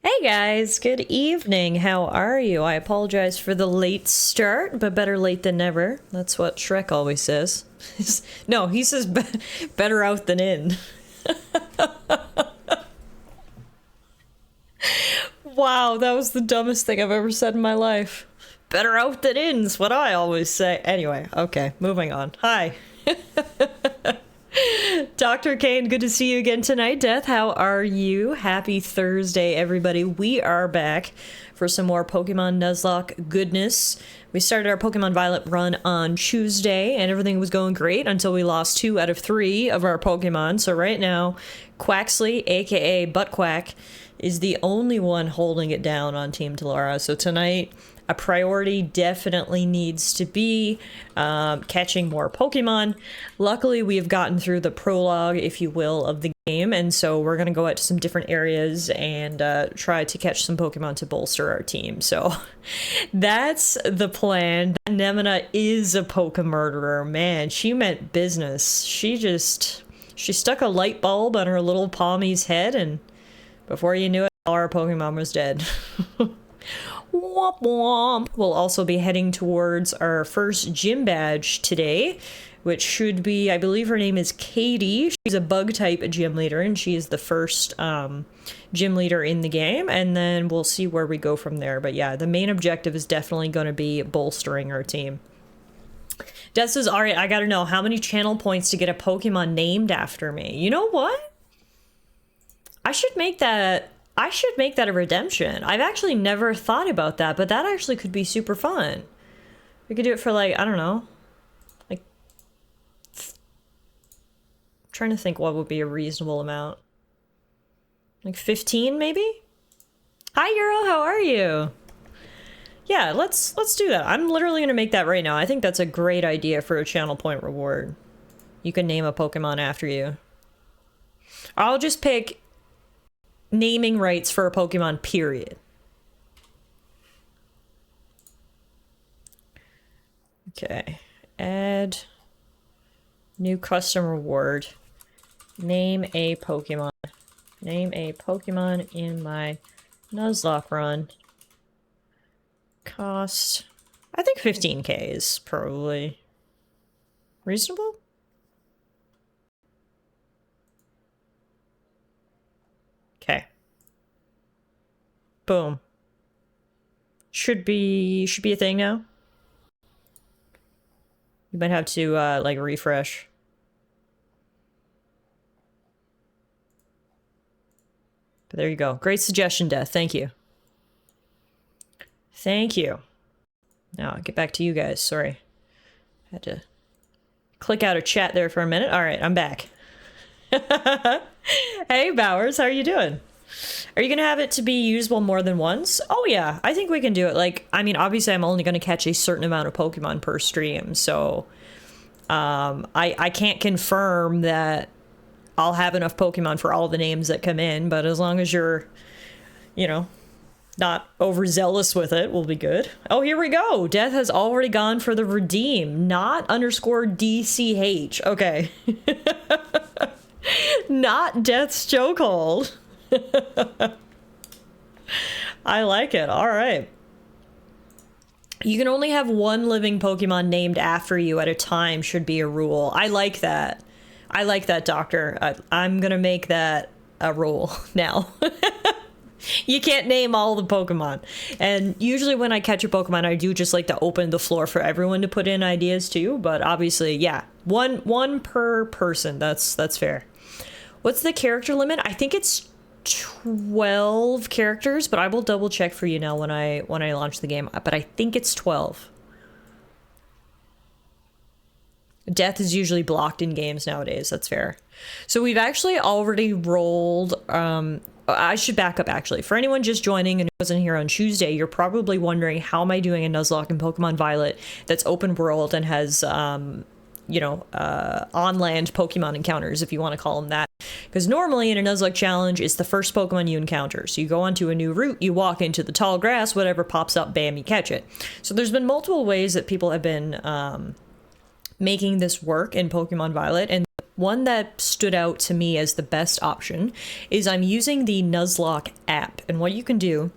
Hey guys, good evening. How are you? I apologize for the late start, but better late than never. That's what Shrek always says. No, he says better out than in. Wow, that was the dumbest thing I've ever said in my life. Better out than in's what I always say. Anyway, okay, moving on. Hi. Dr. Kane, good to see you again tonight. Death, how are you? Happy Thursday, everybody. We are back for some more Pokemon Nuzlocke goodness. We started our Pokemon Violet run on Tuesday, and everything was going great until we lost 2 out of 3 of our Pokemon. So right now, Quaxley, aka Buttquack, is the only one holding it down on Team Tallara. So tonight, a priority definitely needs to be catching more Pokemon. Luckily, we have gotten through the prologue, if you will, of the game, and so we're going to go out to some different areas and try to catch some Pokemon to bolster our team. So that's the plan. Nemina is a Poke-murderer. Man, she meant business. She stuck a light bulb on her little Palmy's head, and before you knew it, all our Pokemon was dead. Womp womp. We'll also be heading towards our first gym badge today, which should be, I believe her name is Katie. She's a bug type gym leader, and she is the first gym leader in the game, and then we'll see where we go from there. But yeah, the main objective is definitely going to be bolstering our team. Des says, all right, I gotta know, how many channel points to get a Pokemon named after me? You know what? I should make that a redemption. I've actually never thought about that, but that actually could be super fun. We could do it for, like, I don't know. Like, I'm trying to think what would be a reasonable amount. Like 15 maybe? Hi Euro, how are you? Yeah, let's do that. I'm literally gonna make that right now. I think that's a great idea for a channel point reward. You can name a Pokemon after you. I'll just pick naming rights for a Pokemon, period. Okay. Add new custom reward. Name a Pokemon. Name a Pokemon in my Nuzlocke run. Cost, I think 15k is probably reasonable. Okay. Boom. Should be a thing now. You might have to like refresh. But there you go. Great suggestion, Death. Thank you. Thank you. Now I'll get back to you guys. Sorry. Had to click out of chat there for a minute. All right, I'm back. Hey Bowers, how are you doing? Are you gonna have it to be usable more than once? Oh yeah, I think we can do it. Like, I mean, obviously I'm only gonna catch a certain amount of Pokemon per stream, so I can't confirm that I'll have enough Pokemon for all the names that come in, but as long as you're, you know, not overzealous with it, we'll be good. Oh, here we go. Death has already gone for the redeem, not _DCH. Okay. Not Death's chokehold. I like it. All right. You can only have one living Pokemon named after you at a time should be a rule. I like that. I like that, Doctor. I'm gonna make that a rule now. You can't name all the Pokemon. And usually when I catch a Pokemon, I do just like to open the floor for everyone to put in ideas too. But obviously, yeah, one per person. That's fair. What's the character limit? I think it's 12 characters, but I will double check for you now when I launch the game. But I think it's 12. Death is usually blocked in games nowadays. That's fair. So we've actually already rolled. I should back up actually. For anyone just joining and who wasn't here on Tuesday, you're probably wondering, how am I doing a Nuzlocke in Pokemon Violet that's open world and has you know, on-land Pokemon encounters, if you want to call them that. Because normally in a Nuzlocke challenge, it's the first Pokemon you encounter. So you go onto a new route, you walk into the tall grass, whatever pops up, bam, you catch it. So there's been multiple ways that people have been making this work in Pokemon Violet, and one that stood out to me as the best option is I'm using the Nuzlocke app. And what you can do,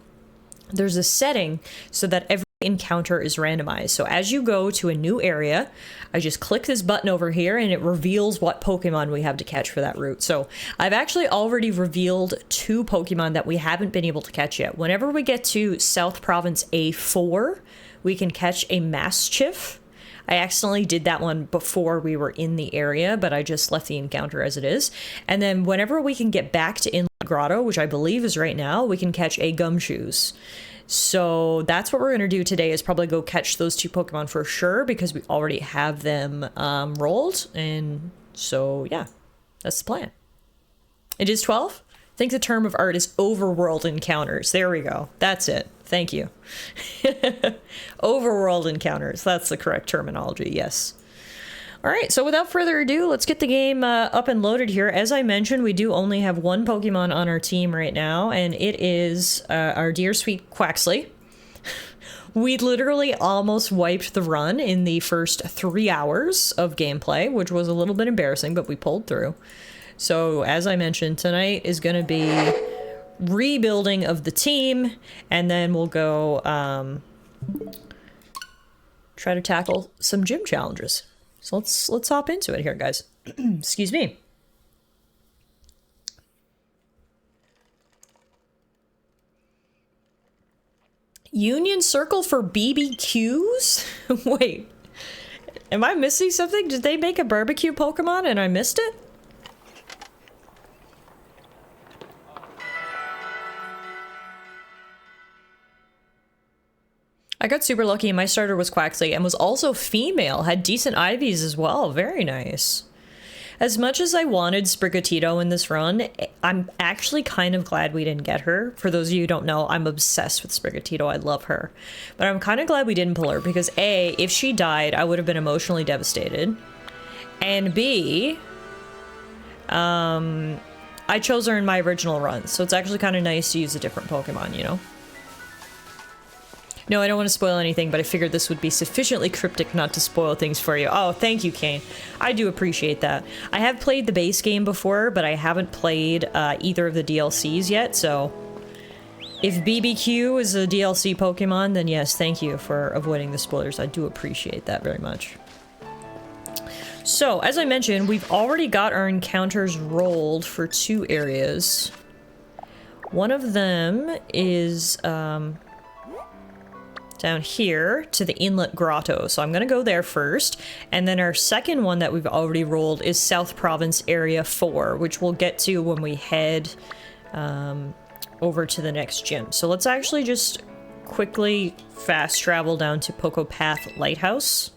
there's a setting so that every encounter is randomized. So as you go to a new area, I just click this button over here and it reveals what Pokemon we have to catch for that route. So I've actually already revealed 2 Pokemon that we haven't been able to catch yet. Whenever we get to South Province A4, we can catch a Mastiff. I accidentally did that one before we were in the area, but I just left the encounter as it is. And then whenever we can get back to Inlet Grotto, which I believe is right now, we can catch a Gumshoos. So that's what we're going to do today, is probably go catch those 2 Pokemon for sure, because we already have them rolled. And so, yeah, that's the plan. It is 12? I think the term of art is overworld encounters. There we go. That's it. Thank you. Overworld encounters. That's the correct terminology, yes. All right, so without further ado, let's get the game up and loaded here. As I mentioned, we do only have 1 Pokemon on our team right now, and it is our dear sweet Quaxley. We literally almost wiped the run in the first 3 hours of gameplay, which was a little bit embarrassing, but we pulled through. So, as I mentioned, tonight is going to be rebuilding of the team, and then we'll go try to tackle some gym challenges. So let's hop into it here, guys. Excuse me. Union Circle for BBQs? Wait, am I missing something? Did they make a barbecue Pokemon and I missed it? I got super lucky and my starter was Quaxley and was also female, had decent IVs as well. Very nice. As much as I wanted Sprigatito in this run, I'm actually kind of glad we didn't get her. For those of you who don't know, I'm obsessed with Sprigatito. I love her. But I'm kind of glad we didn't pull her because A, if she died, I would have been emotionally devastated. And B, I chose her in my original run, so it's actually kind of nice to use a different Pokemon, you know? No, I don't want to spoil anything, but I figured this would be sufficiently cryptic not to spoil things for you. Oh, thank you, Kane. I do appreciate that. I have played the base game before, but I haven't played either of the DLCs yet, so if BBQ is a DLC Pokemon, then yes, thank you for avoiding the spoilers. I do appreciate that very much. So, as I mentioned, we've already got our encounters rolled for 2 areas. One of them is, down here to the Inlet Grotto. So I'm going to go there first. And then our second one that we've already rolled is South Province Area 4, which we'll get to when we head over to the next gym. So let's actually just quickly fast travel down to Poco Path Lighthouse.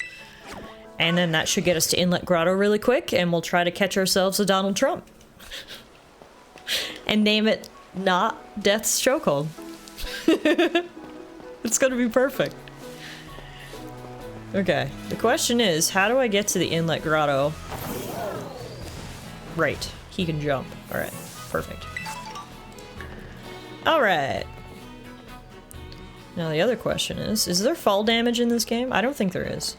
And then that should get us to Inlet Grotto really quick. And we'll try to catch ourselves a Donald Trump. And name it not Death's Chokehold. It's gonna be perfect. Okay, the question is, how do I get to the Inlet Grotto? Right, he can jump. Alright, perfect. Alright. Now the other question is there fall damage in this game? I don't think there is.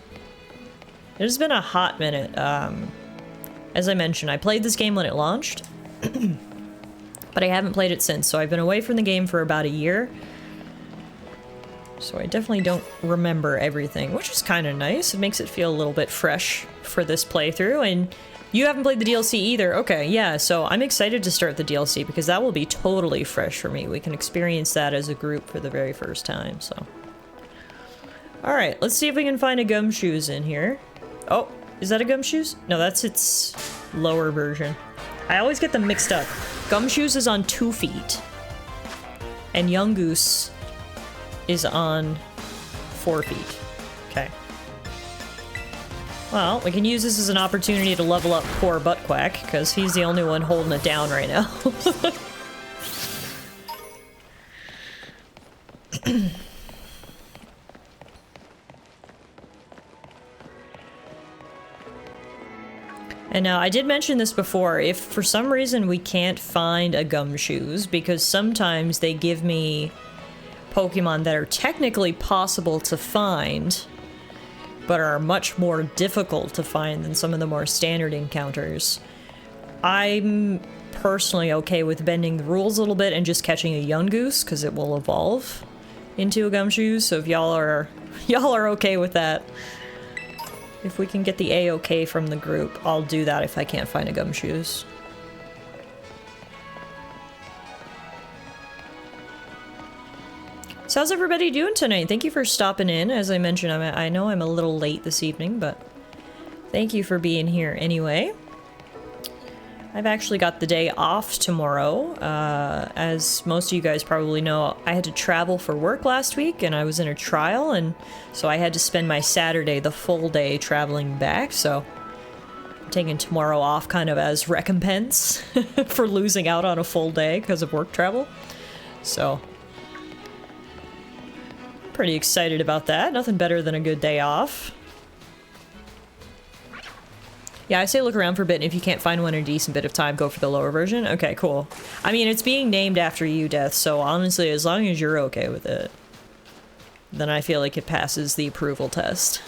It has been a hot minute. As I mentioned, I played this game when it launched, but I haven't played it since, so I've been away from the game for about a year. So I definitely don't remember everything, which is kind of nice. It makes it feel a little bit fresh for this playthrough, and you haven't played the DLC either. Okay, yeah, so I'm excited to start the DLC because that will be totally fresh for me. We can experience that as a group for the very first time, so. Alright, let's see if we can find a Gumshoos in here. Oh, is that a Gumshoos? No, that's its lower version. I always get them mixed up. Gumshoos is on 2 feet, and Yungoos is on 4 feet. Okay. Well, we can use this as an opportunity to level up poor Buttquack, because he's the only one holding it down right now. And now, I did mention this before, if for some reason we can't find a Gumshoos, because sometimes they give me Pokemon that are technically possible to find, but are much more difficult to find than some of the more standard encounters. I'm personally okay with bending the rules a little bit and just catching a Yungoos, because it will evolve into a Gumshoe, so if y'all are okay with that, if we can get the A-OK from the group, I'll do that if I can't find a Gumshoes. So how's everybody doing tonight? Thank you for stopping in. As I mentioned, I know I'm a little late this evening, but thank you for being here anyway. I've actually got the day off tomorrow. As most of you guys probably know, I had to travel for work last week and I was in a trial, and so I had to spend my Saturday, the full day, traveling back, so I'm taking tomorrow off kind of as recompense for losing out on a full day because of work travel. So pretty excited about that. Nothing better than a good day off. Yeah, I say look around for a bit, and if you can't find one in a decent bit of time, go for the lower version. Okay, cool. I mean, it's being named after you, Death, so honestly, as long as you're okay with it, then I feel like it passes the approval test.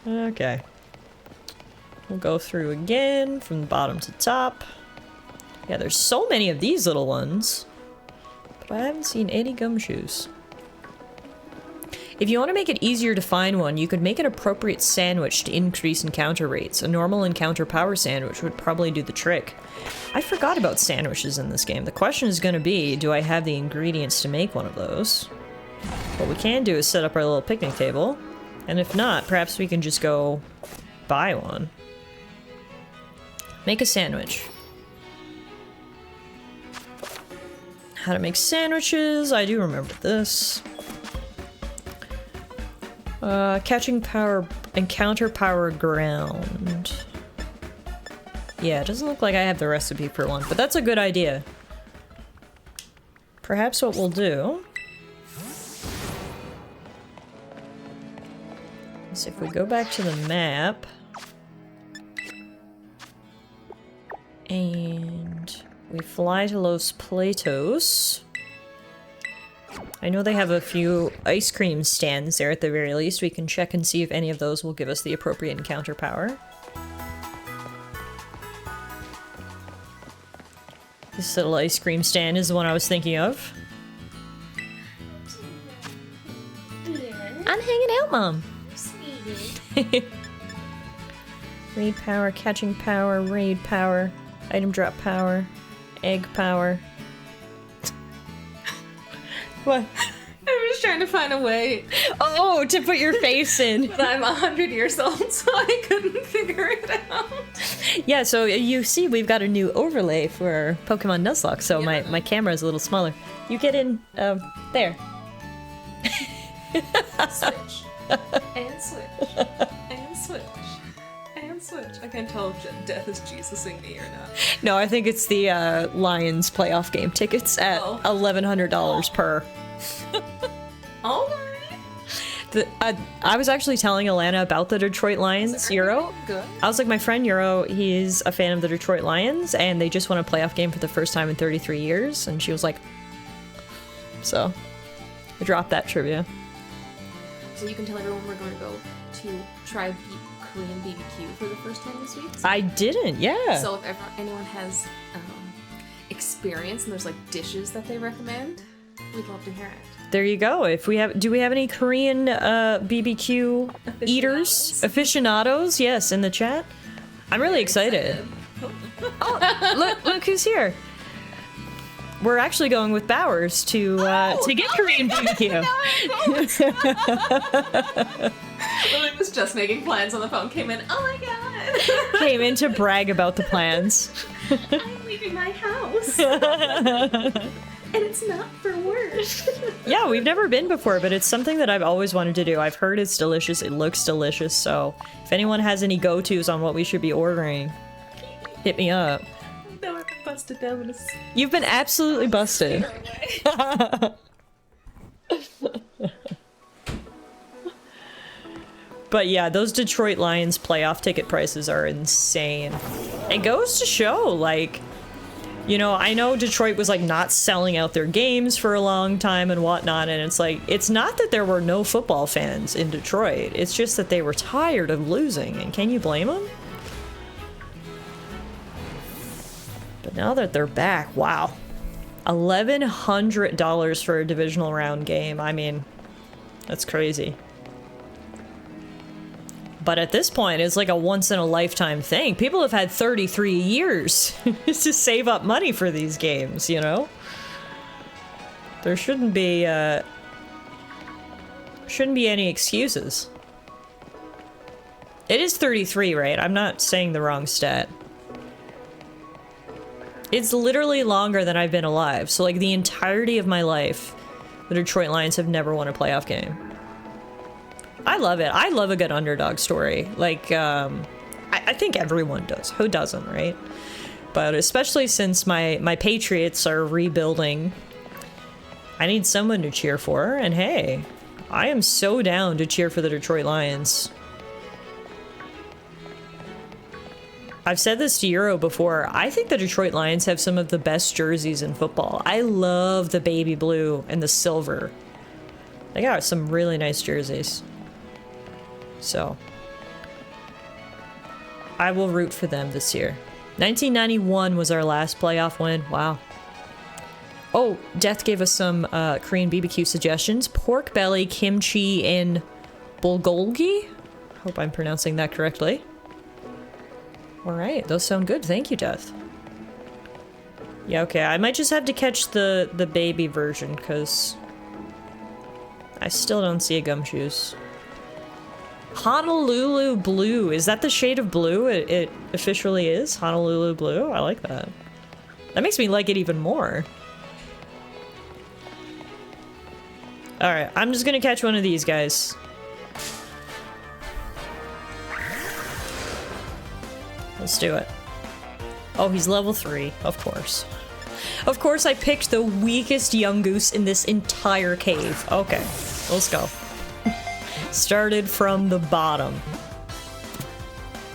Okay. We'll go through again from the bottom to top. Yeah, there's so many of these little ones, but I haven't seen any Gumshoes. If you want to make it easier to find one, you could make an appropriate sandwich to increase encounter rates. A normal encounter power sandwich would probably do the trick. I forgot about sandwiches in this game. The question is going to be, do I have the ingredients to make one of those? What we can do is set up our little picnic table, and if not, perhaps we can just go buy one. Make a sandwich. How to make sandwiches, I do remember this. Catching power, encounter power ground. Yeah, it doesn't look like I have the recipe for one, but that's a good idea. Perhaps what we'll do is if we go back to the map and we fly to Los Platos. I know they have a few ice cream stands there at the very least. We can check and see if any of those will give us the appropriate encounter power. This little ice cream stand is the one I was thinking of. I'm hanging out, Mom. Raid power, catching power, raid power, item drop power, egg power. What? I'm just trying to find a way. Oh, to put your face in. But I'm 100 years old, so I couldn't figure it out. Yeah, so you see we've got a new overlay for Pokemon Nuzlocke, so yeah. my camera is a little smaller. You get in, there. Switch. And switch. And switch. And switch. I can't tell if Death is Jesusing me or not. No, I think it's the Lions playoff game tickets at $1,100 per. Alright. I was actually telling Alana about the Detroit Lions, Euro. Good. I was like, my friend Euro, he's a fan of the Detroit Lions, and they just won a playoff game for the first time in 33 years, and she was like... So, I dropped that trivia. So you can tell everyone we're going to go to try Korean BBQ for the first time this week. So I didn't, yeah. So if anyone has experience and there's like dishes that they recommend, we'd love to hear it. There you go. If we have, do we have any Korean BBQ eaters, aficionados? Yes, in the chat. I'm really excited. Oh, look who's here. We're actually going with Bowers to get Korean BBQ. Lily was just making plans on the phone. Came in. Oh my god. Came in to brag about the plans. I'm leaving my house. And it's not for work. Yeah, we've never been before, but it's something that I've always wanted to do. I've heard it's delicious. It looks delicious. So if anyone has any go-tos on what we should be ordering, hit me up. No, I've been busted down. You've been absolutely busted. But yeah, those Detroit Lions playoff ticket prices are insane. It goes to show, like, you know, I know Detroit was like not selling out their games for a long time and whatnot, and it's like, it's not that there were no football fans in Detroit, it's just that they were tired of losing, and can you blame them? Now that they're back, wow. $1,100 for a divisional round game. I mean, that's crazy. But at this point, it's like a once-in-a-lifetime thing. People have had 33 years to save up money for these games, you know? There shouldn't be any excuses. It is 33, right? I'm not saying the wrong stat. It's literally longer than I've been alive. So, like, the entirety of my life, the Detroit Lions have never won a playoff game. I love it. I love a good underdog story. Like, I think everyone does. Who doesn't, right? But especially since my Patriots are rebuilding, I need someone to cheer for. And hey, I am so down to cheer for the Detroit Lions. I've said this to Euro before. I think the Detroit Lions have some of the best jerseys in football. I love the baby blue and the silver. They got some really nice jerseys. So, I will root for them this year. 1991 was our last playoff win. Wow. Oh, Death gave us some Korean BBQ suggestions. Pork belly, kimchi, and bulgogi? Hope I'm pronouncing that correctly. Alright, those sound good. Thank you, Death. Yeah, okay, I might just have to catch the baby version, because I still don't see a gumshoes. Honolulu Blue. Is that the shade of blue it officially is? Honolulu Blue? I like that. That makes me like it even more. Alright, I'm just gonna catch one of these guys. Let's do it. Oh, he's level 3, of course. Of course I picked the weakest young goose in this entire cave. Okay, let's go. Started from the bottom.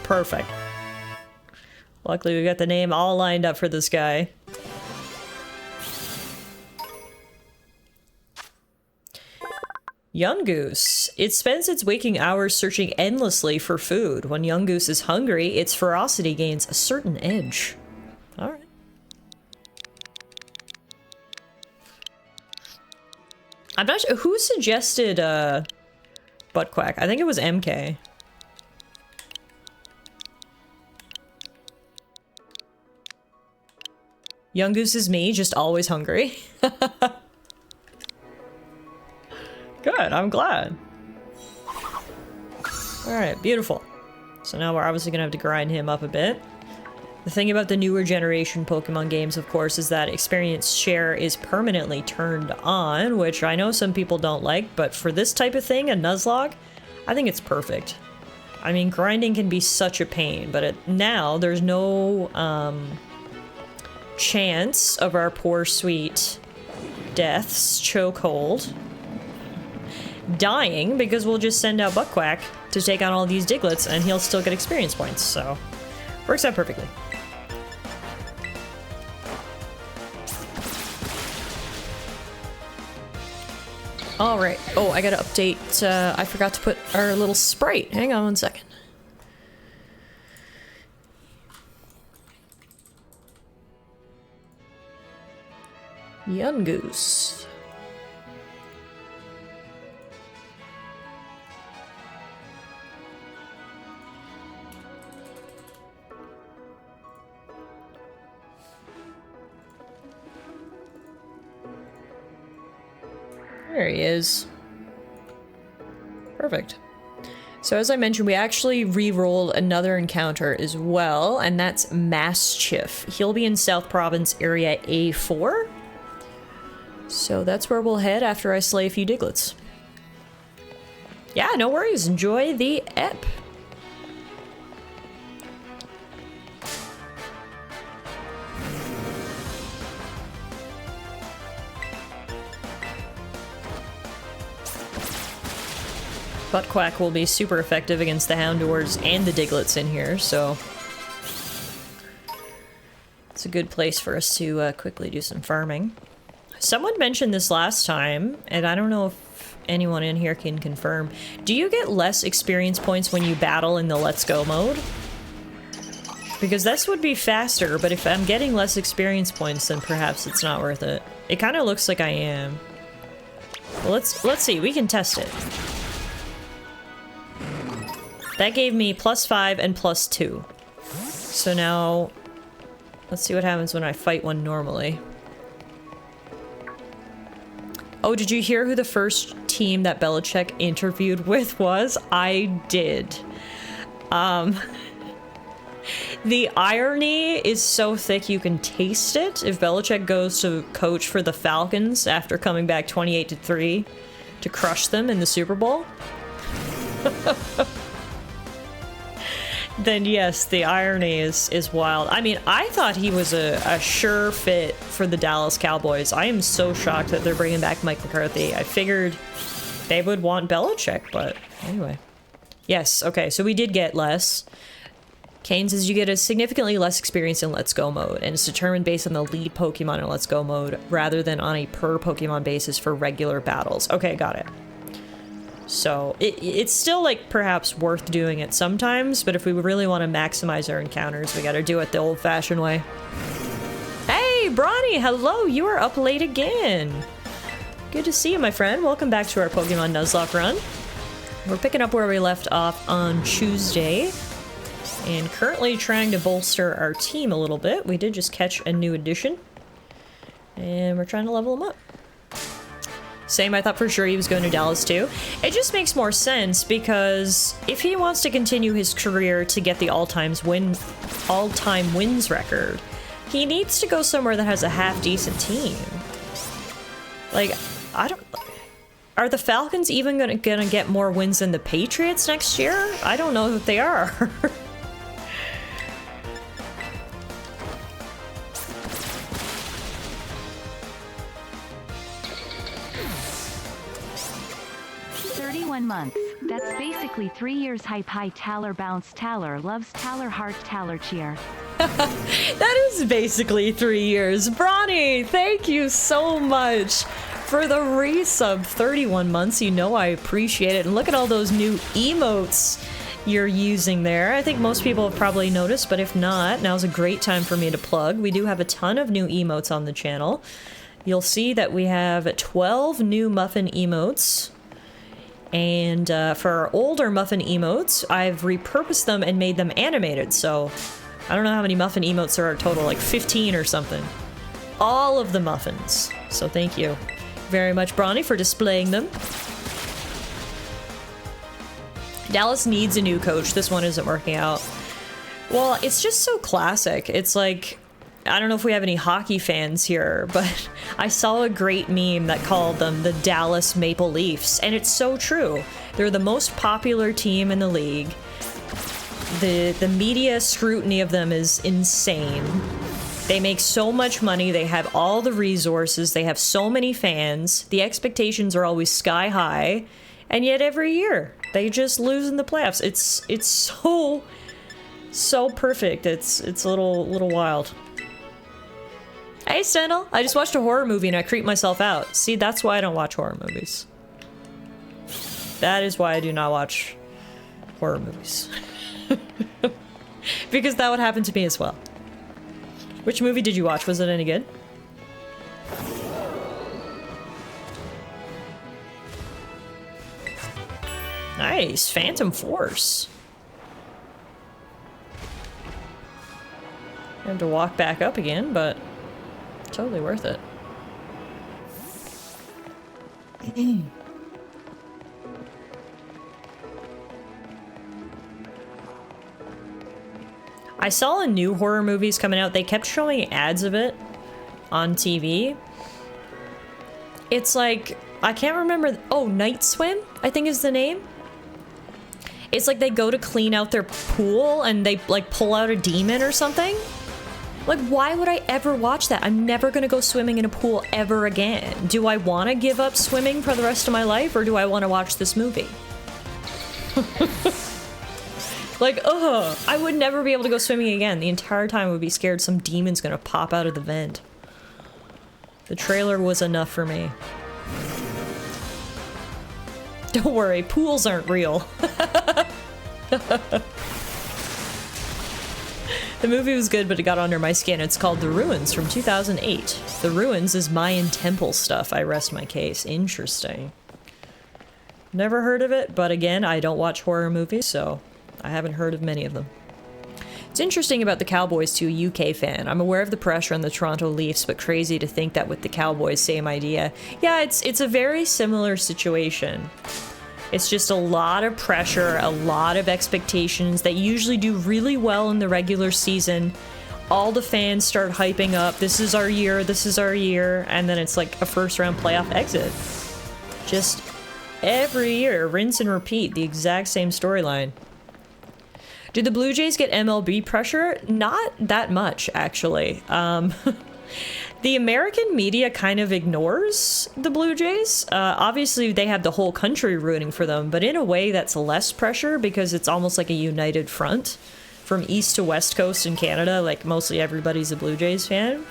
Perfect. Luckily we got the name all lined up for this guy. Young goose. It spends its waking hours searching endlessly for food. When young goose is hungry, its ferocity gains a certain edge. Alright. I'm not sure. Who suggested, Butt Quack? I think it was MK. Young goose is me, just always hungry. Good, I'm glad. Alright, beautiful. So now we're obviously gonna have to grind him up a bit. The thing about the newer generation Pokemon games, of course, is that experience share is permanently turned on, which I know some people don't like, but for this type of thing, a Nuzlocke, I think it's perfect. I mean, grinding can be such a pain, but now there's no chance of our poor sweet Death's chokehold dying, because we'll just send out Buttquack to take on all these Diglets and he'll still get experience points, so works out perfectly. Alright. Oh, I gotta update, I forgot to put our little sprite. Hang on one second. Yungoose. There he is. Perfect. So as I mentioned, we actually re-rolled another encounter as well, and that's Maschiff. He'll be in South Province Area A4. So that's where we'll head after I slay a few Diglets. Yeah, no worries. Enjoy the ep. Buttquack will be super effective against the Houndours and the Diglets in here, so it's a good place for us to quickly do some farming. Someone mentioned this last time, and I don't know if anyone in here can confirm. Do you get less experience points when you battle in the Let's Go mode? Because this would be faster, but if I'm getting less experience points, then perhaps it's not worth it. It kind of looks like I am. Well, let's see. We can test it. That gave me +5 and +2. So now, let's see what happens when I fight one normally. Oh, did you hear who the first team that Belichick interviewed with was? I did. The irony is so thick you can taste it if Belichick goes to coach for the Falcons after coming back 28-3 to crush them in the Super Bowl. Then yes, the irony is wild. I mean, I thought he was a sure fit for the Dallas Cowboys. I am so shocked that they're bringing back Mike McCarthy. I figured they would want Belichick, but anyway. Yes, okay, so we did get less. Kane says you get a significantly less experience in Let's Go mode, and it's determined based on the lead Pokemon in Let's Go mode, rather than on a per Pokemon basis for regular battles. Okay, got it. So, it's still, like, perhaps worth doing it sometimes, but if we really want to maximize our encounters, we gotta do it the old-fashioned way. Hey, Bronny, hello! You are up late again! Good to see you, my friend. Welcome back to our Pokemon Nuzlocke run. We're picking up where we left off on Tuesday, and currently trying to bolster our team a little bit. We did just catch a new addition, and we're trying to level them up. Same, I thought for sure he was going to Dallas too. It just makes more sense because if he wants to continue his career to get the all-time wins record, he needs to go somewhere that has a half-decent team. Like, I don't... Are the Falcons even gonna get more wins than the Patriots next year? I don't know if they are. Months. That's basically 3 years. Hype high. Taller bounce. Taller loves. Taller heart. Taller cheer. That is basically 3 years. Bronny, thank you so much for the resub. 31 months. You know I appreciate it. And look at all those new emotes you're using there. I think most people have probably noticed, but if not, now's a great time for me to plug. We do have a ton of new emotes on the channel. You'll see that we have 12 new muffin emotes. And for our older muffin emotes, I've repurposed them and made them animated, so I don't know how many muffin emotes there are total, like 15 or something. All of the muffins. So thank you very much, Bronny, for displaying them. Dallas needs a new coach. This one isn't working out. Well, it's just so classic. It's like... I don't know if we have any hockey fans here, but I saw a great meme that called them the Dallas Maple Leafs, and it's so true. They're the most popular team in the league. The media scrutiny of them is insane. They make so much money, they have all the resources, they have so many fans, the expectations are always sky high, and yet every year they just lose in the playoffs. It's so perfect. It's a little wild. Hey, Stendhal! I just watched a horror movie and I creeped myself out. See, that's why I don't watch horror movies. That is why I do not watch horror movies. Because that would happen to me as well. Which movie did you watch? Was it any good? Nice! Phantom Force. I have to walk back up again, but... totally worth it. I saw a new horror movies coming out. They kept showing ads of it on TV. It's like, I can't remember. Oh, Night Swim, I think is the name. It's like they go to clean out their pool and they like pull out a demon or something. Like, why would I ever watch that? I'm never gonna go swimming in a pool ever again. Do I want to give up swimming for the rest of my life, or do I want to watch this movie? Like, ugh, I would never be able to go swimming again. The entire time I would be scared some demon's gonna pop out of the vent. The trailer was enough for me. Don't worry, pools aren't real. The movie was good, but it got under my skin. It's called The Ruins from 2008. The Ruins is Mayan temple stuff. I rest my case. Interesting. Never heard of it, but again, I don't watch horror movies, so I haven't heard of many of them. It's interesting about the Cowboys to a UK fan. I'm aware of the pressure on the Toronto Leafs, but crazy to think that with the Cowboys, same idea. Yeah, it's a very similar situation. It's just a lot of pressure, a lot of expectations that usually do really well in the regular season. All the fans start hyping up, this is our year, and then it's like a first round playoff exit. Just every year, rinse and repeat, the exact same storyline. Do the Blue Jays get MLB pressure? Not that much, actually. The American media kind of ignores the Blue Jays. Obviously, they have the whole country rooting for them, but in a way that's less pressure because it's almost like a united front. From east to west coast in Canada, like mostly everybody's a Blue Jays fan.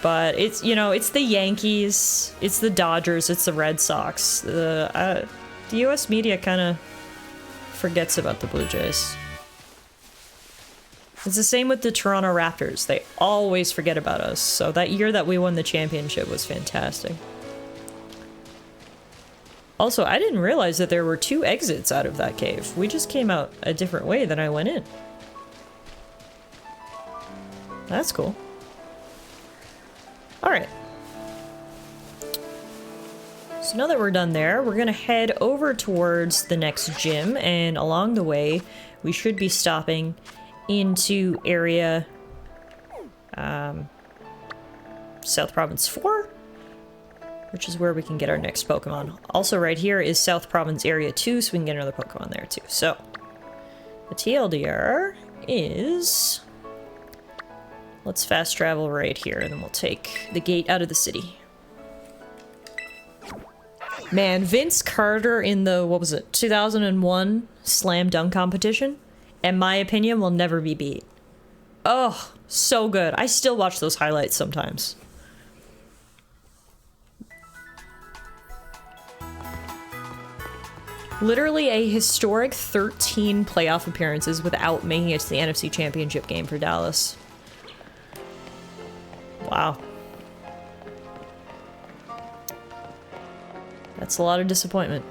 But it's, you know, it's the Yankees, it's the Dodgers, it's the Red Sox. The US media kind of forgets about the Blue Jays. It's the same with the Toronto Raptors. They always forget about us. So that year that we won the championship was fantastic. Also, I didn't realize that there were 2 exits out of that cave. We just came out a different way than I went in. That's cool. Alright. So now that we're done there, we're gonna head over towards the next gym, and along the way, we should be stopping into area South Province 4, which is where we can get our next Pokemon. Also right here is South Province Area 2, so we can get another Pokemon there too. So, the TLDR is... Let's fast travel right here, and then we'll take the gate out of the city. Man, Vince Carter in the, what was it, 2001 Slam Dunk competition? In my opinion, will never be beat. Oh, so good. I still watch those highlights sometimes. Literally a historic 13 playoff appearances without making it to the NFC Championship game for Dallas. Wow. That's a lot of disappointment.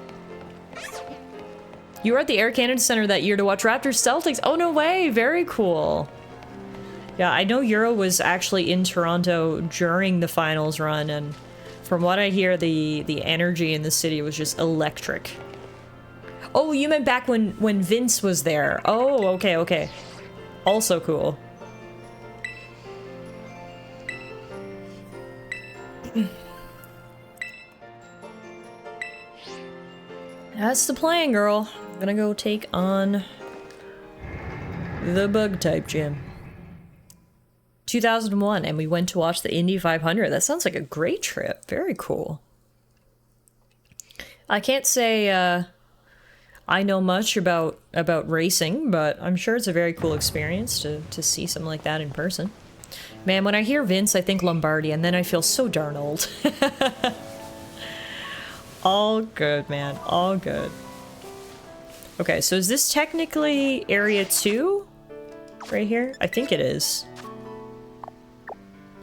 You were at the Air Canada Center that year to watch Raptors Celtics. Oh, no way. Very cool. Yeah, I know Euro was actually in Toronto during the finals run, and from what I hear, the energy in the city was just electric. Oh, you meant back when Vince was there. Oh, okay, okay. Also cool. That's the plan, girl. I'm gonna go take on the bug type gym. 2001, and we went to watch the Indy 500. That sounds like a great trip. Very cool. I can't say I know much about racing, but I'm sure it's a very cool experience to see something like that in person. Man, when I hear Vince, I think Lombardi, and then I feel so darn old. All good, man. All good. Okay, so is this technically Area 2? Right here? I think it is.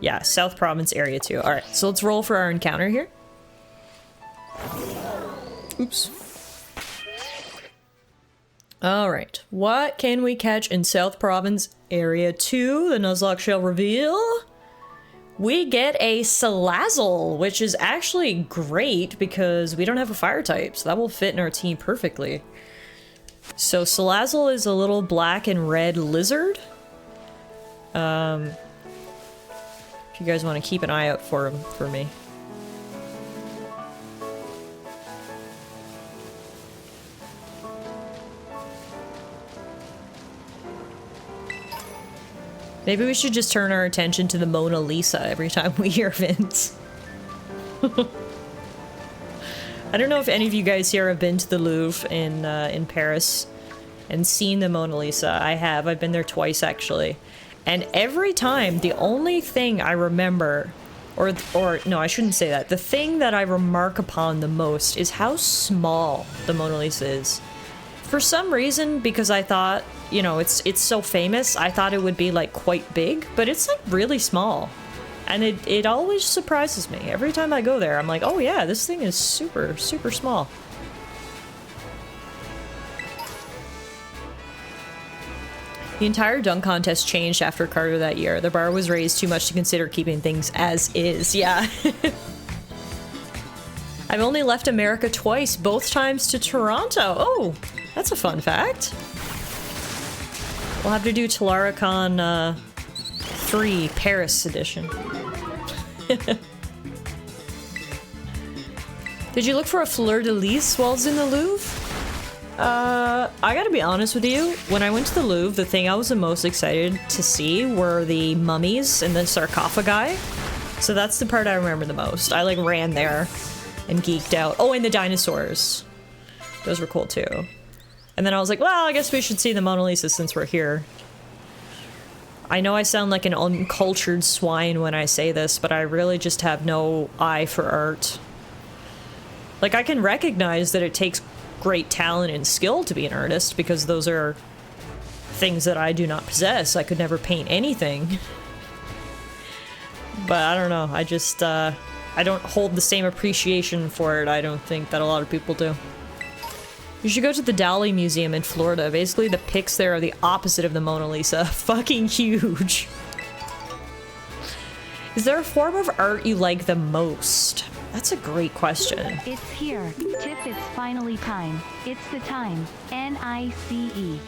Yeah, South Province Area 2. Alright, so let's roll for our encounter here. Oops. Alright, what can we catch in South Province Area 2? The Nuzlocke shall reveal. We get a Salazzle, which is actually great because we don't have a fire type, so that will fit in our team perfectly. So Salazzle is a little black and red lizard. If you guys want to keep an eye out for him for me. Maybe we should just turn our attention to the Mona Lisa every time we hear Vince. I don't know if any of you guys here have been to the Louvre in Paris and seen the Mona Lisa. I have. I've been there twice, actually. And every time, the only thing I remember, or no, I shouldn't say that. The thing that I remark upon the most is how small the Mona Lisa is. For some reason, because I thought you know, it's so famous. I thought it would be like quite big, but it's like really small. And it always surprises me. Every time I go there, I'm like, oh yeah, this thing is super, super small. The entire dunk contest changed after Carter that year. The bar was raised too much to consider keeping things as is. Yeah. I've only left America twice, both times to Toronto. Oh, that's a fun fact. We'll have to do Tallara Con 3 Paris edition. Did you look for a fleur-de-lis while I was in the Louvre? I gotta be honest with you, when I went to the Louvre, the thing I was the most excited to see were the mummies and the sarcophagi. So that's the part I remember the most. I like ran there and geeked out. Oh, and the dinosaurs. Those were cool too. And then I was like, well, I guess we should see the Mona Lisa since we're here. I know I sound like an uncultured swine when I say this, but I really just have no eye for art. Like, I can recognize that it takes great talent and skill to be an artist, because those are things that I do not possess. I could never paint anything. But I don't know, I just, I don't hold the same appreciation for it, I don't think, that a lot of people do. You should go to the Dali Museum in Florida. Basically, the pics there are the opposite of the Mona Lisa. Fucking huge. Is there a form of art you like the most? That's a great question. It's here. Tiff, it's finally time. It's the time. N-I-C-E.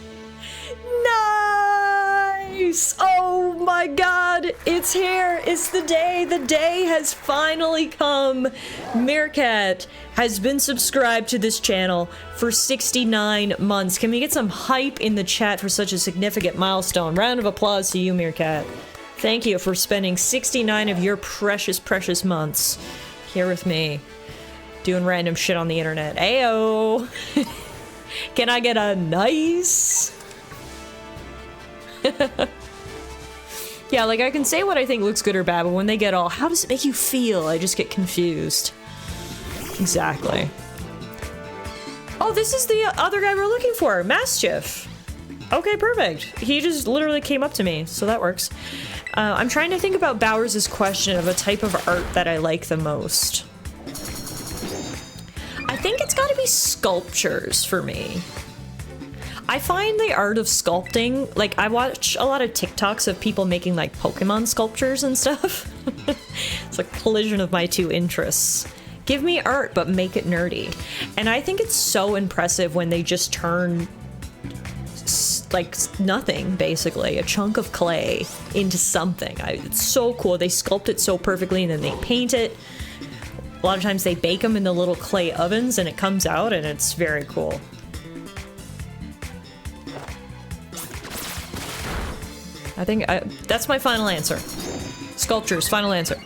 Nice! Oh my god, it's here! It's the day! The day has finally come! Meerkat has been subscribed to this channel for 69 months. Can we get some hype in the chat for such a significant milestone? Round of applause to you, Meerkat. Thank you for spending 69 of your precious, precious months here with me, doing random shit on the internet. Ayo! Can I get a nice? Yeah, like, I can say what I think looks good or bad, but when they get all, how does it make you feel? I just get confused. Exactly. Oh, this is the other guy we're looking for, Mischief. Okay, perfect. He just literally came up to me, so that works. I'm trying to think about Bowers' question of a type of art that I like the most. I think it's gotta be sculptures for me. I find the art of sculpting, like, I watch a lot of TikToks of people making, like, Pokemon sculptures and stuff. It's a collision of my two interests. Give me art, but make it nerdy. And I think it's so impressive when they just turn, like, nothing, basically, a chunk of clay into something. It's so cool. They sculpt it so perfectly, and then they paint it. A lot of times they bake them in the little clay ovens, and it comes out, and it's very cool. I think that's my final answer. Sculptures, final answer.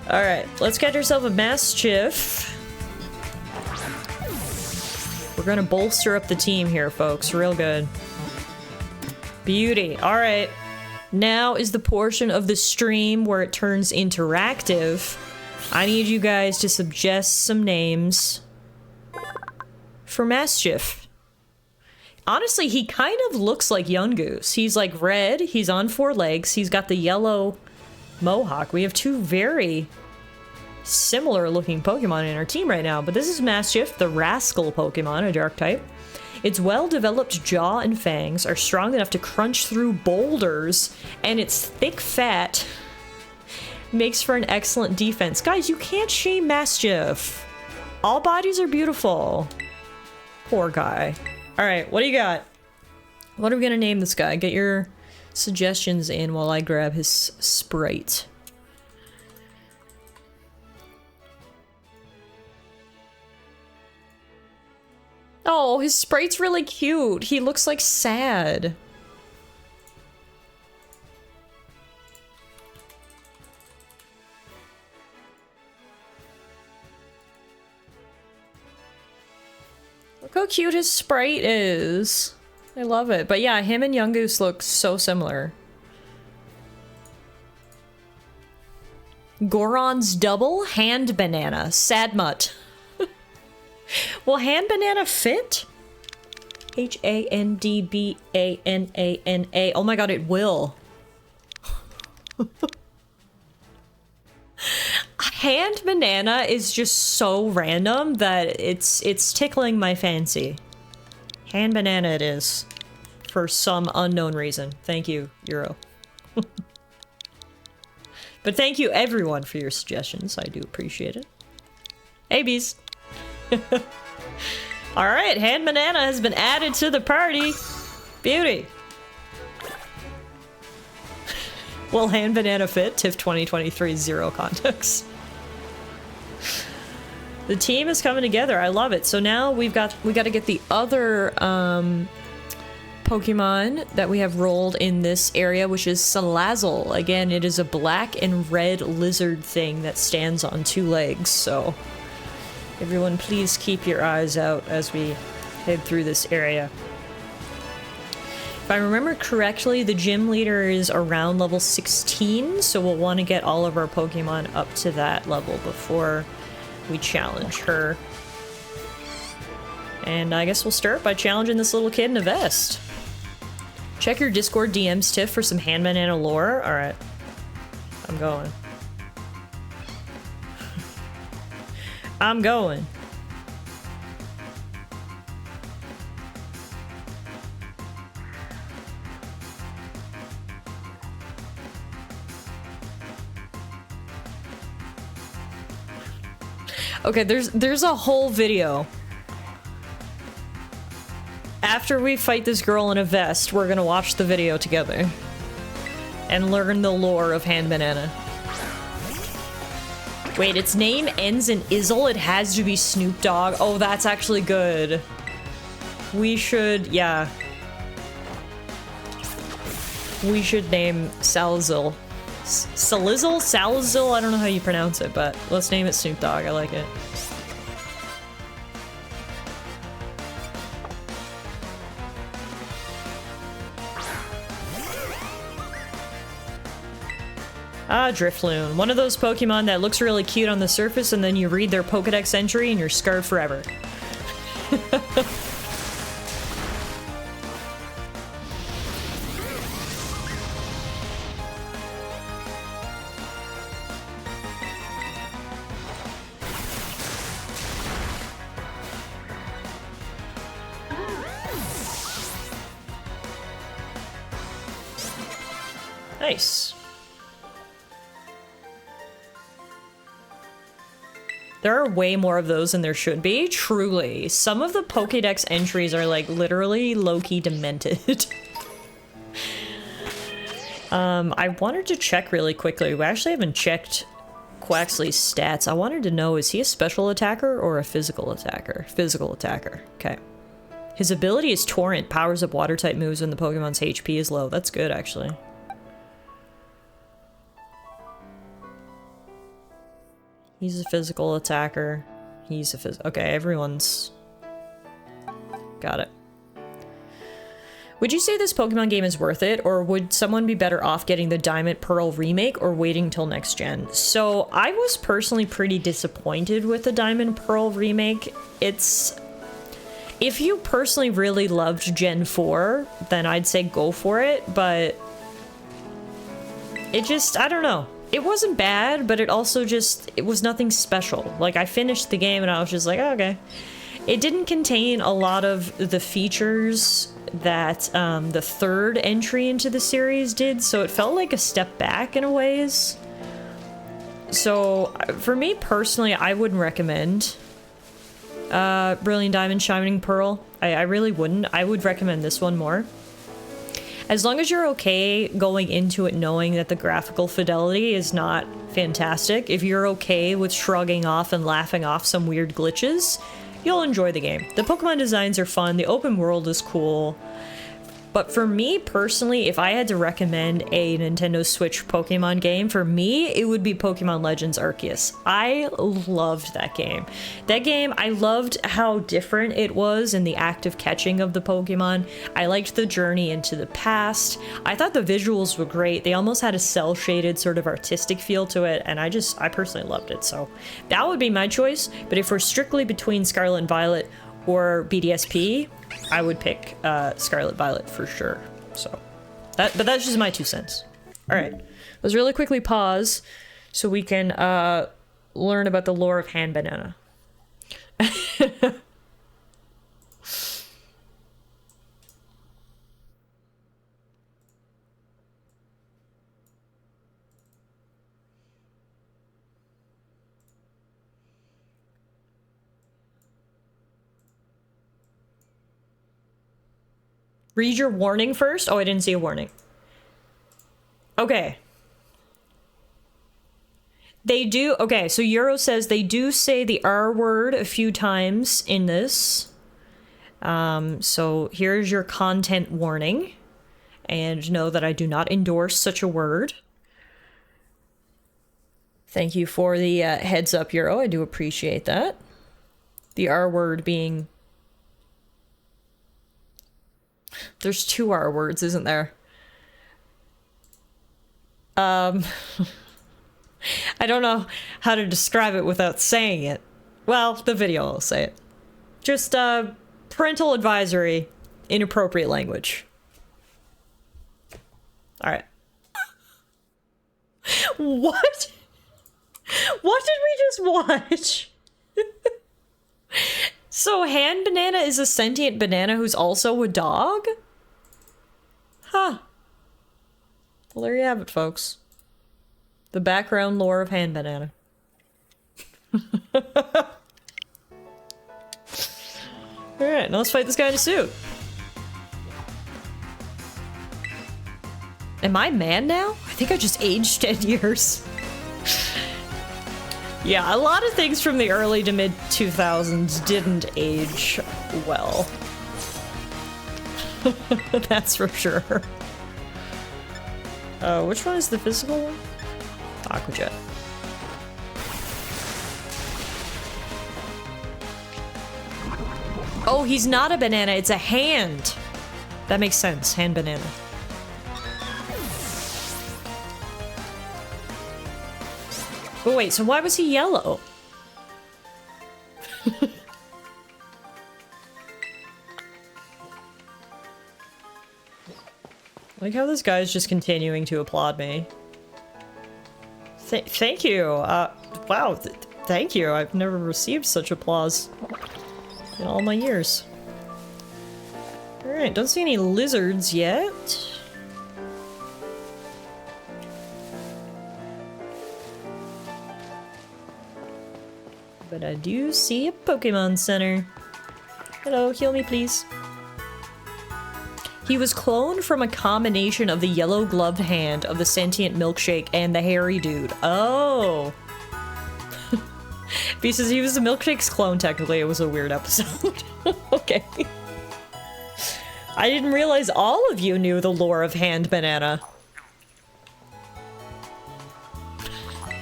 Alright, let's get ourselves a Mischief. We're gonna bolster up the team here, folks. Real good. Beauty. Alright. Now is the portion of the stream where it turns interactive. I need you guys to suggest some names for Mischief. Honestly, he kind of looks like Yungoos. He's like red, he's on 4 legs, he's got the yellow mohawk. We have two very similar looking Pokemon in our team right now, but this is Mischief, the Rascal Pokemon, a dark type. Its well-developed jaw and fangs are strong enough to crunch through boulders, and its thick fat makes for an excellent defense. Guys, you can't shame Mischief. All bodies are beautiful. Poor guy. Alright, what do you got? What are we gonna name this guy? Get your suggestions in while I grab his sprite. Oh, his sprite's really cute. He looks like sad. Look how cute his sprite is. I love it. But yeah, him and Yungoos look so similar. Goron's double hand banana. Sad mutt. Will hand banana fit? Handbana. Oh my god, it will. Hand banana is just so random that it's tickling my fancy. Hand banana it is. For some unknown reason. Thank you, Euro. But thank you everyone for your suggestions. I do appreciate it. Hey bees. Alright, hand banana has been added to the party. Beauty. Will hand banana fit? TIFF 2023 zero context. The team is coming together. I love it. So now we got to get the other Pokemon that we have rolled in this area, which is Salazzle. Again, it is a black and red lizard thing that stands on 2 legs. So everyone, please keep your eyes out as we head through this area. If I remember correctly, the gym leader is around level 16, so we'll want to get all of our Pokemon up to that level before we challenge her. And I guess we'll start by challenging this little kid in a vest. Check your Discord DMs, Tiff, for some hand banana lore. Alright. I'm going. I'm going. Okay, there's a whole video. After we fight this girl in a vest, we're gonna watch the video together. And learn the lore of hand banana. Wait, its name ends in Izzle? It has to be Snoop Dogg? Oh, that's actually good. We should, yeah. We should name Salazzle. Salazzle? Salazzle? I don't know how you pronounce it, but let's name it Snoop Dogg. I like it. Ah, Drifloon. One of those Pokemon that looks really cute on the surface and then you read their Pokedex entry and you're scarred forever. Nice. There are way more of those than there should be, truly. Some of the Pokédex entries are like literally low-key demented. I wanted to check really quickly. We actually haven't checked Quaxly's stats. I wanted to know, is he a special attacker or a physical attacker? Physical attacker, okay. His ability is Torrent, powers up water-type moves when the Pokemon's HP is low. That's good, actually. He's a physical attacker. He's a okay, everyone's got it. Would you say this Pokemon game is worth it, or would someone be better off getting the Diamond Pearl remake or waiting till next gen? So I was personally pretty disappointed with the Diamond Pearl remake. It's... if you personally really loved Gen 4, then I'd say go for it, but it just, I don't know. It wasn't bad, but it also just, it was nothing special. Like, I finished the game and I was just like, oh, okay. It didn't contain a lot of the features that the third entry into the series did, so it felt like a step back in a ways. So, for me personally, I wouldn't recommend Brilliant Diamond, Shining Pearl. I really wouldn't. I would recommend this one more. As long as you're okay going into it knowing that the graphical fidelity is not fantastic, if you're okay with shrugging off and laughing off some weird glitches, you'll enjoy the game. The Pokemon designs are fun, the open world is cool, But for me personally, if I had to recommend a Nintendo Switch Pokemon game, for me, it would be Pokemon Legends Arceus. I loved that game. That game, I loved how different it was in the active catching of the Pokemon. I liked the journey into the past. I thought the visuals were great. They almost had a cel-shaded sort of artistic feel to it, and I personally loved it. So that would be my choice. But if we're strictly between Scarlet and Violet or BDSP, I would pick Scarlet Violet for sure. So, but that's just my 2 cents. All right, let's really quickly pause so we can learn about the lore of Hand Banana. Read your warning first? Oh, I didn't see a warning. Okay. They do, okay, so Euro says they do say the R word a few times in this. So here's your content warning. And know that I do not endorse such a word. Thank you for the heads up, Euro. I do appreciate that. The R word being... There's 2 R words, isn't there? I don't know how to describe it without saying it. Well, the video will say it. Just, parental advisory, inappropriate language. Alright. What? What did we just watch? So Hand Banana is a sentient banana who's also a dog? Huh. Well, there you have it, folks. The background lore of Hand Banana. Alright, now let's fight this guy in a suit. Am I man now? I think I just aged 10 years. Yeah, a lot of things from the early to mid 2000s didn't age well. That's for sure. Which one is the physical one? Aquajet. Oh, he's not a banana, it's a hand. That makes sense, Hand Banana. But wait, so why was he yellow? Like how this guy's just continuing to applaud me. Thank you. Wow, thank you. I've never received such applause in all my years. Alright, don't see any lizards yet. But I do see a Pokemon Center. Hello, heal me please. He was cloned from a combination of the yellow gloved hand of the sentient milkshake and the hairy dude. Oh! Because he was the milkshake's clone, technically. It was a weird episode. Okay. I didn't realize all of you knew the lore of Hand Banana.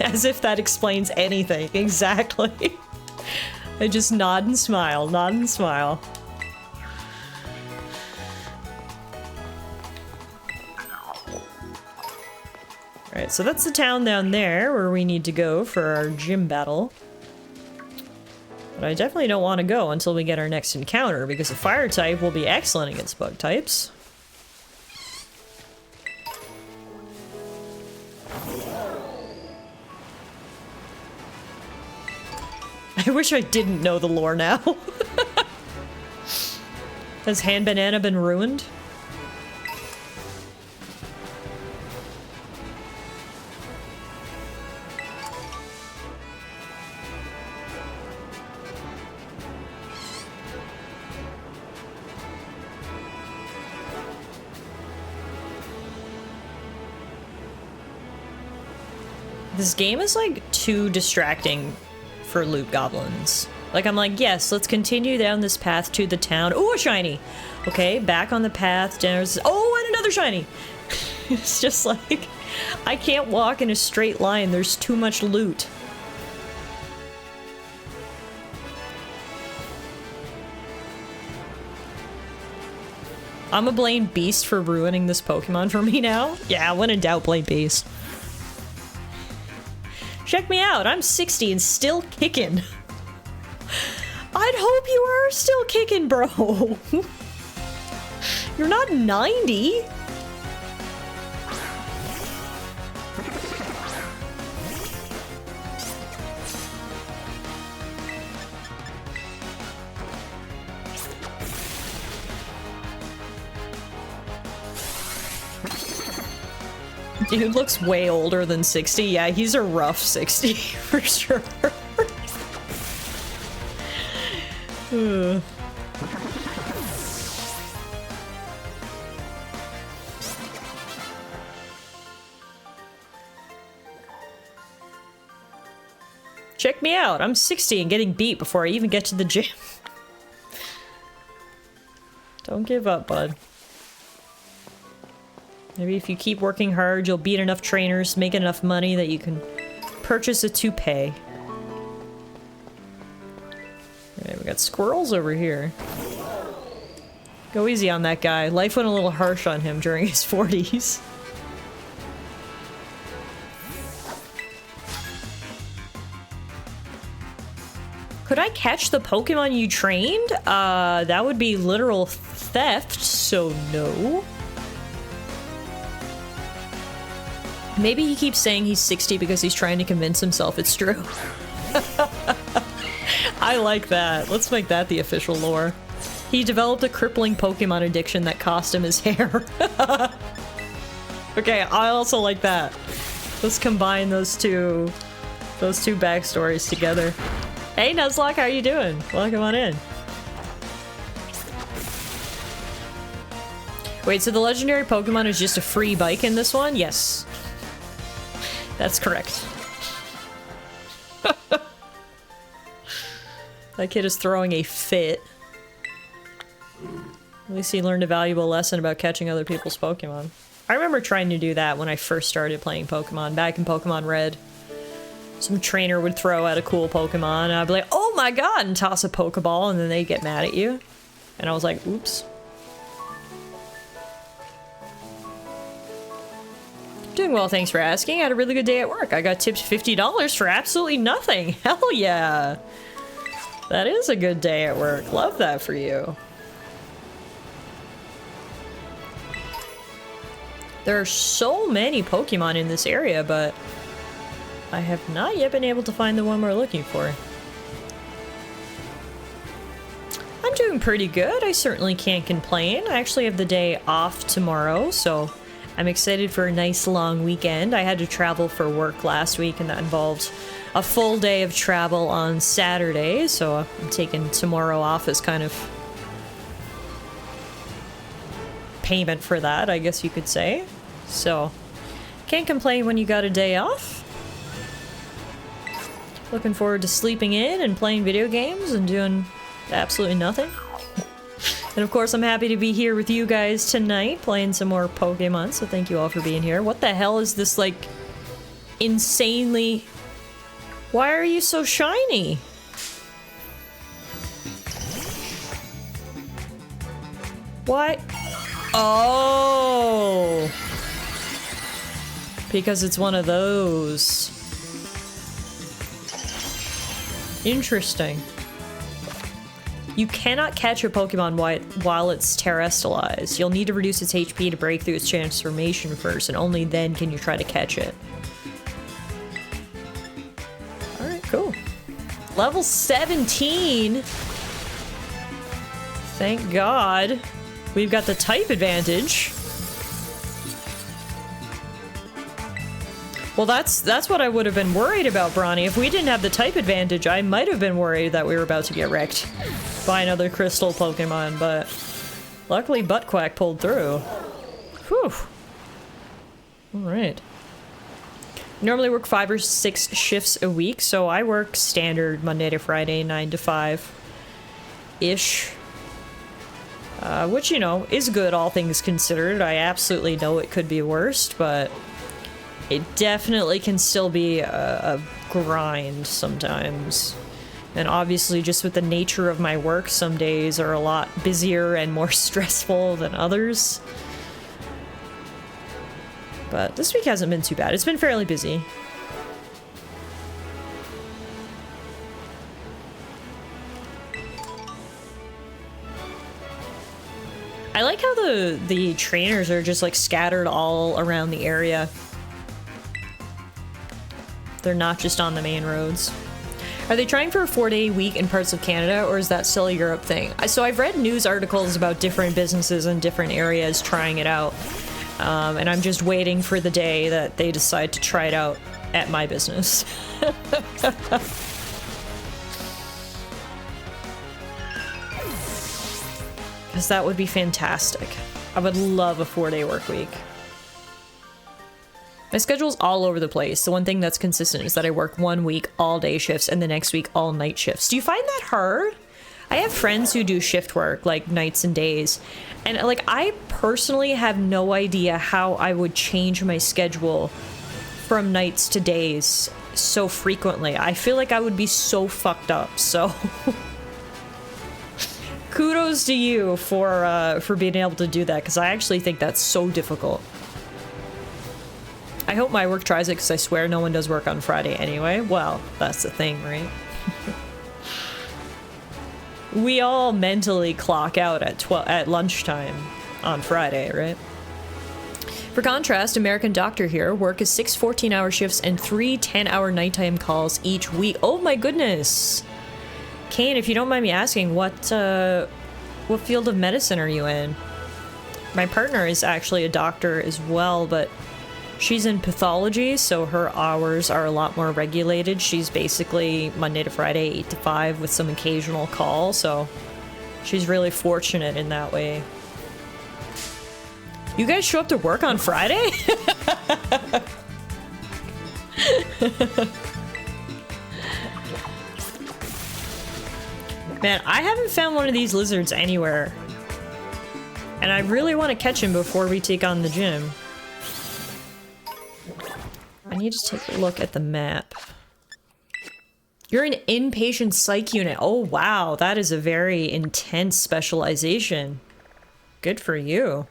As if that explains anything. Exactly. I just nod and smile, nod and smile. Alright, so that's the town down there where we need to go for our gym battle. But I definitely don't want to go until we get our next encounter, because a fire type will be excellent against bug types. I wish I didn't know the lore now. Has Hand Banana been ruined? This game is like too distracting for loot goblins. Like, I'm like, yes, let's continue down this path to the town. Ooh, a shiny! Okay, back on the path. There's, oh, and another shiny! It's just like, I can't walk in a straight line. There's too much loot. I'm gonna blame Beast for ruining this Pokemon for me now. Yeah, when in doubt, blame Beast. Check me out, I'm 60 and still kicking. I'd hope you are still kicking, bro. You're not 90. Dude looks way older than 60. Yeah, he's a rough 60 for sure. Check me out. I'm 60 and getting beat before I even get to the gym. Don't give up, bud. Maybe if you keep working hard, you'll beat enough trainers, make enough money that you can purchase a toupee. Alright, we got squirrels over here. Go easy on that guy. Life went a little harsh on him during his 40s. Could I catch the Pokemon you trained? That would be literal theft, so no. Maybe he keeps saying he's 60 because he's trying to convince himself it's true. I like that. Let's make that the official lore. He developed a crippling Pokemon addiction that cost him his hair. Okay, I also like that. Let's combine those two backstories together. Hey Nuzlocke, how are you doing? Welcome on in. Wait, so the legendary Pokemon is just a free bike in this one? Yes. That's correct. That kid is throwing a fit. At least he learned a valuable lesson about catching other people's Pokemon. I remember trying to do that when I first started playing Pokemon, back in Pokemon Red. Some trainer would throw out a cool Pokemon, and I'd be like, oh my god, and toss a Pokeball, and then they'd get mad at you. And I was like, oops. Doing well, thanks for asking. I had a really good day at work. I got tipped $50 for absolutely nothing. Hell yeah. That is a good day at work. Love that for you. There are so many Pokemon in this area, but I have not yet been able to find the one we're looking for. I'm doing pretty good. I certainly can't complain. I actually have the day off tomorrow, so I'm excited for a nice long weekend. I had to travel for work last week, and that involved a full day of travel on Saturday, so I'm taking tomorrow off as kind of payment for that, I guess you could say. So, can't complain when you got a day off. Looking forward to sleeping in and playing video games and doing absolutely nothing. And of course, I'm happy to be here with you guys tonight, playing some more Pokemon, so thank you all for being here. What the hell is this, like, insanely... Why are you so shiny? Why? Oh! Because it's one of those. Interesting. You cannot catch a Pokemon while it's terrestrialized. You'll need to reduce its HP to break through its transformation first, and only then can you try to catch it. Alright, cool. Level 17! Thank God. We've got the type advantage. Well, that's what I would have been worried about, Bronny. If we didn't have the type advantage, I might have been worried that we were about to get wrecked by another crystal Pokemon, but luckily Buttquack pulled through. Whew. Alright. Normally work 5 or 6 shifts a week, so I work standard Monday to Friday, 9 to 5-ish. Which, you know, is good, all things considered. I absolutely know it could be worse, but it definitely can still be a grind sometimes. And obviously, just with the nature of my work, some days are a lot busier and more stressful than others. But this week hasn't been too bad. It's been fairly busy. I like how the trainers are just like scattered all around the area. They're not just on the main roads. Are they trying for a 4-day week in parts of Canada, or is that still a Europe thing? So I've read news articles about different businesses in different areas trying it out. And I'm just waiting for the day that they decide to try it out at my business. Because that would be fantastic. I would love a 4-day work week. My schedule's all over the place. The one thing that's consistent is that I work 1 week all day shifts and the next week all night shifts. Do you find that hard? I have friends who do shift work, like nights and days. And like, I personally have no idea how I would change my schedule from nights to days so frequently. I feel like I would be so fucked up, so... Kudos to you for being able to do that, because I actually think that's so difficult. I hope my work tries it, because I swear no one does work on Friday anyway. Well, that's the thing, right? We all mentally clock out at lunchtime on Friday, right? For contrast, American Doctor here, work is 6 14-hour shifts and 3 10-hour nighttime calls each week. Oh my goodness! Kane, if you don't mind me asking, what field of medicine are you in? My partner is actually a doctor as well, but she's in pathology, so her hours are a lot more regulated. She's basically Monday to Friday, 8 to 5 with some occasional call, so she's really fortunate in that way. You guys show up to work on Friday? Man, I haven't found one of these lizards anywhere. And I really want to catch him before we take on the gym. I need to take a look at the map. You're an inpatient psych unit. Oh, wow. That is a very intense specialization. Good for you.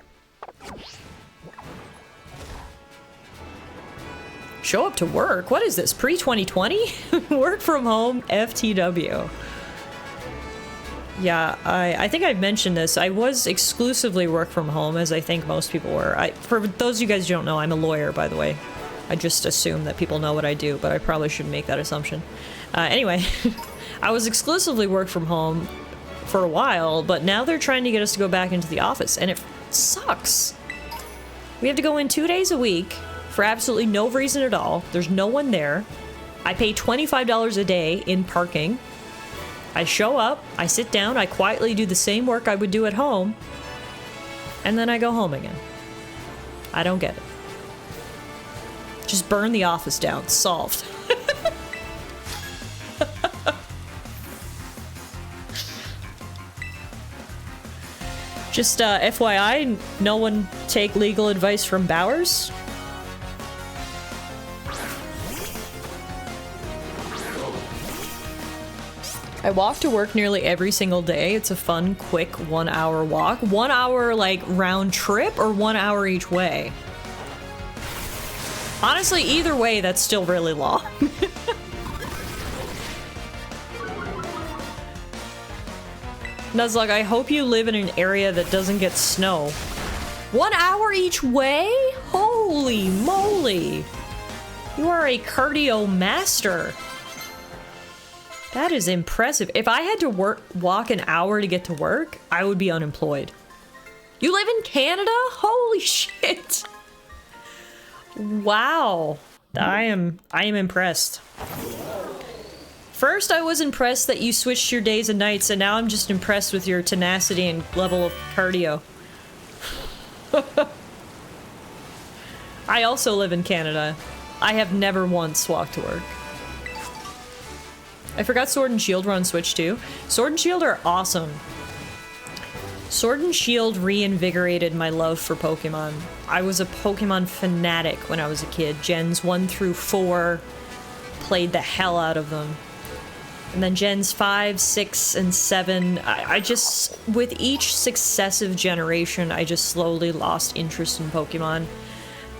Show up to work? What is this? Pre-2020? Work from home, FTW. Yeah, I think I've mentioned this. I was exclusively work from home, as I think most people were. For those of you guys who don't know, I'm a lawyer, by the way. I just assume that people know what I do, but I probably shouldn't make that assumption. Anyway, I was exclusively work from home for a while, but now they're trying to get us to go back into the office, and it sucks. We have to go in 2 days a week for absolutely no reason at all. There's no one there. I pay $25 a day in parking. I show up, I sit down, I quietly do the same work I would do at home, and then I go home again. I don't get it. Just burn the office down. Solved. Just FYI, no one take legal advice from Bowers. I walk to work nearly every single day. It's a fun, quick 1 hour walk. 1 hour, like, round trip, or 1 hour each way? Honestly, either way, that's still really long. Nuzlocke, I hope you live in an area that doesn't get snow. 1 hour each way? Holy moly! You are a cardio master. That is impressive. If I had to walk an hour to get to work, I would be unemployed. You live in Canada? Holy shit! Wow. I am impressed. First, I was impressed that you switched your days and nights, and now I'm just impressed with your tenacity and level of cardio. I also live in Canada. I have never once walked to work. I forgot Sword and Shield were on Switch too. Sword and Shield are awesome. Sword and Shield reinvigorated my love for Pokemon. I was a Pokemon fanatic when I was a kid. Gens 1 through 4, played the hell out of them. And then Gens 5, 6, and 7, I just, with each successive generation, I just slowly lost interest in Pokemon.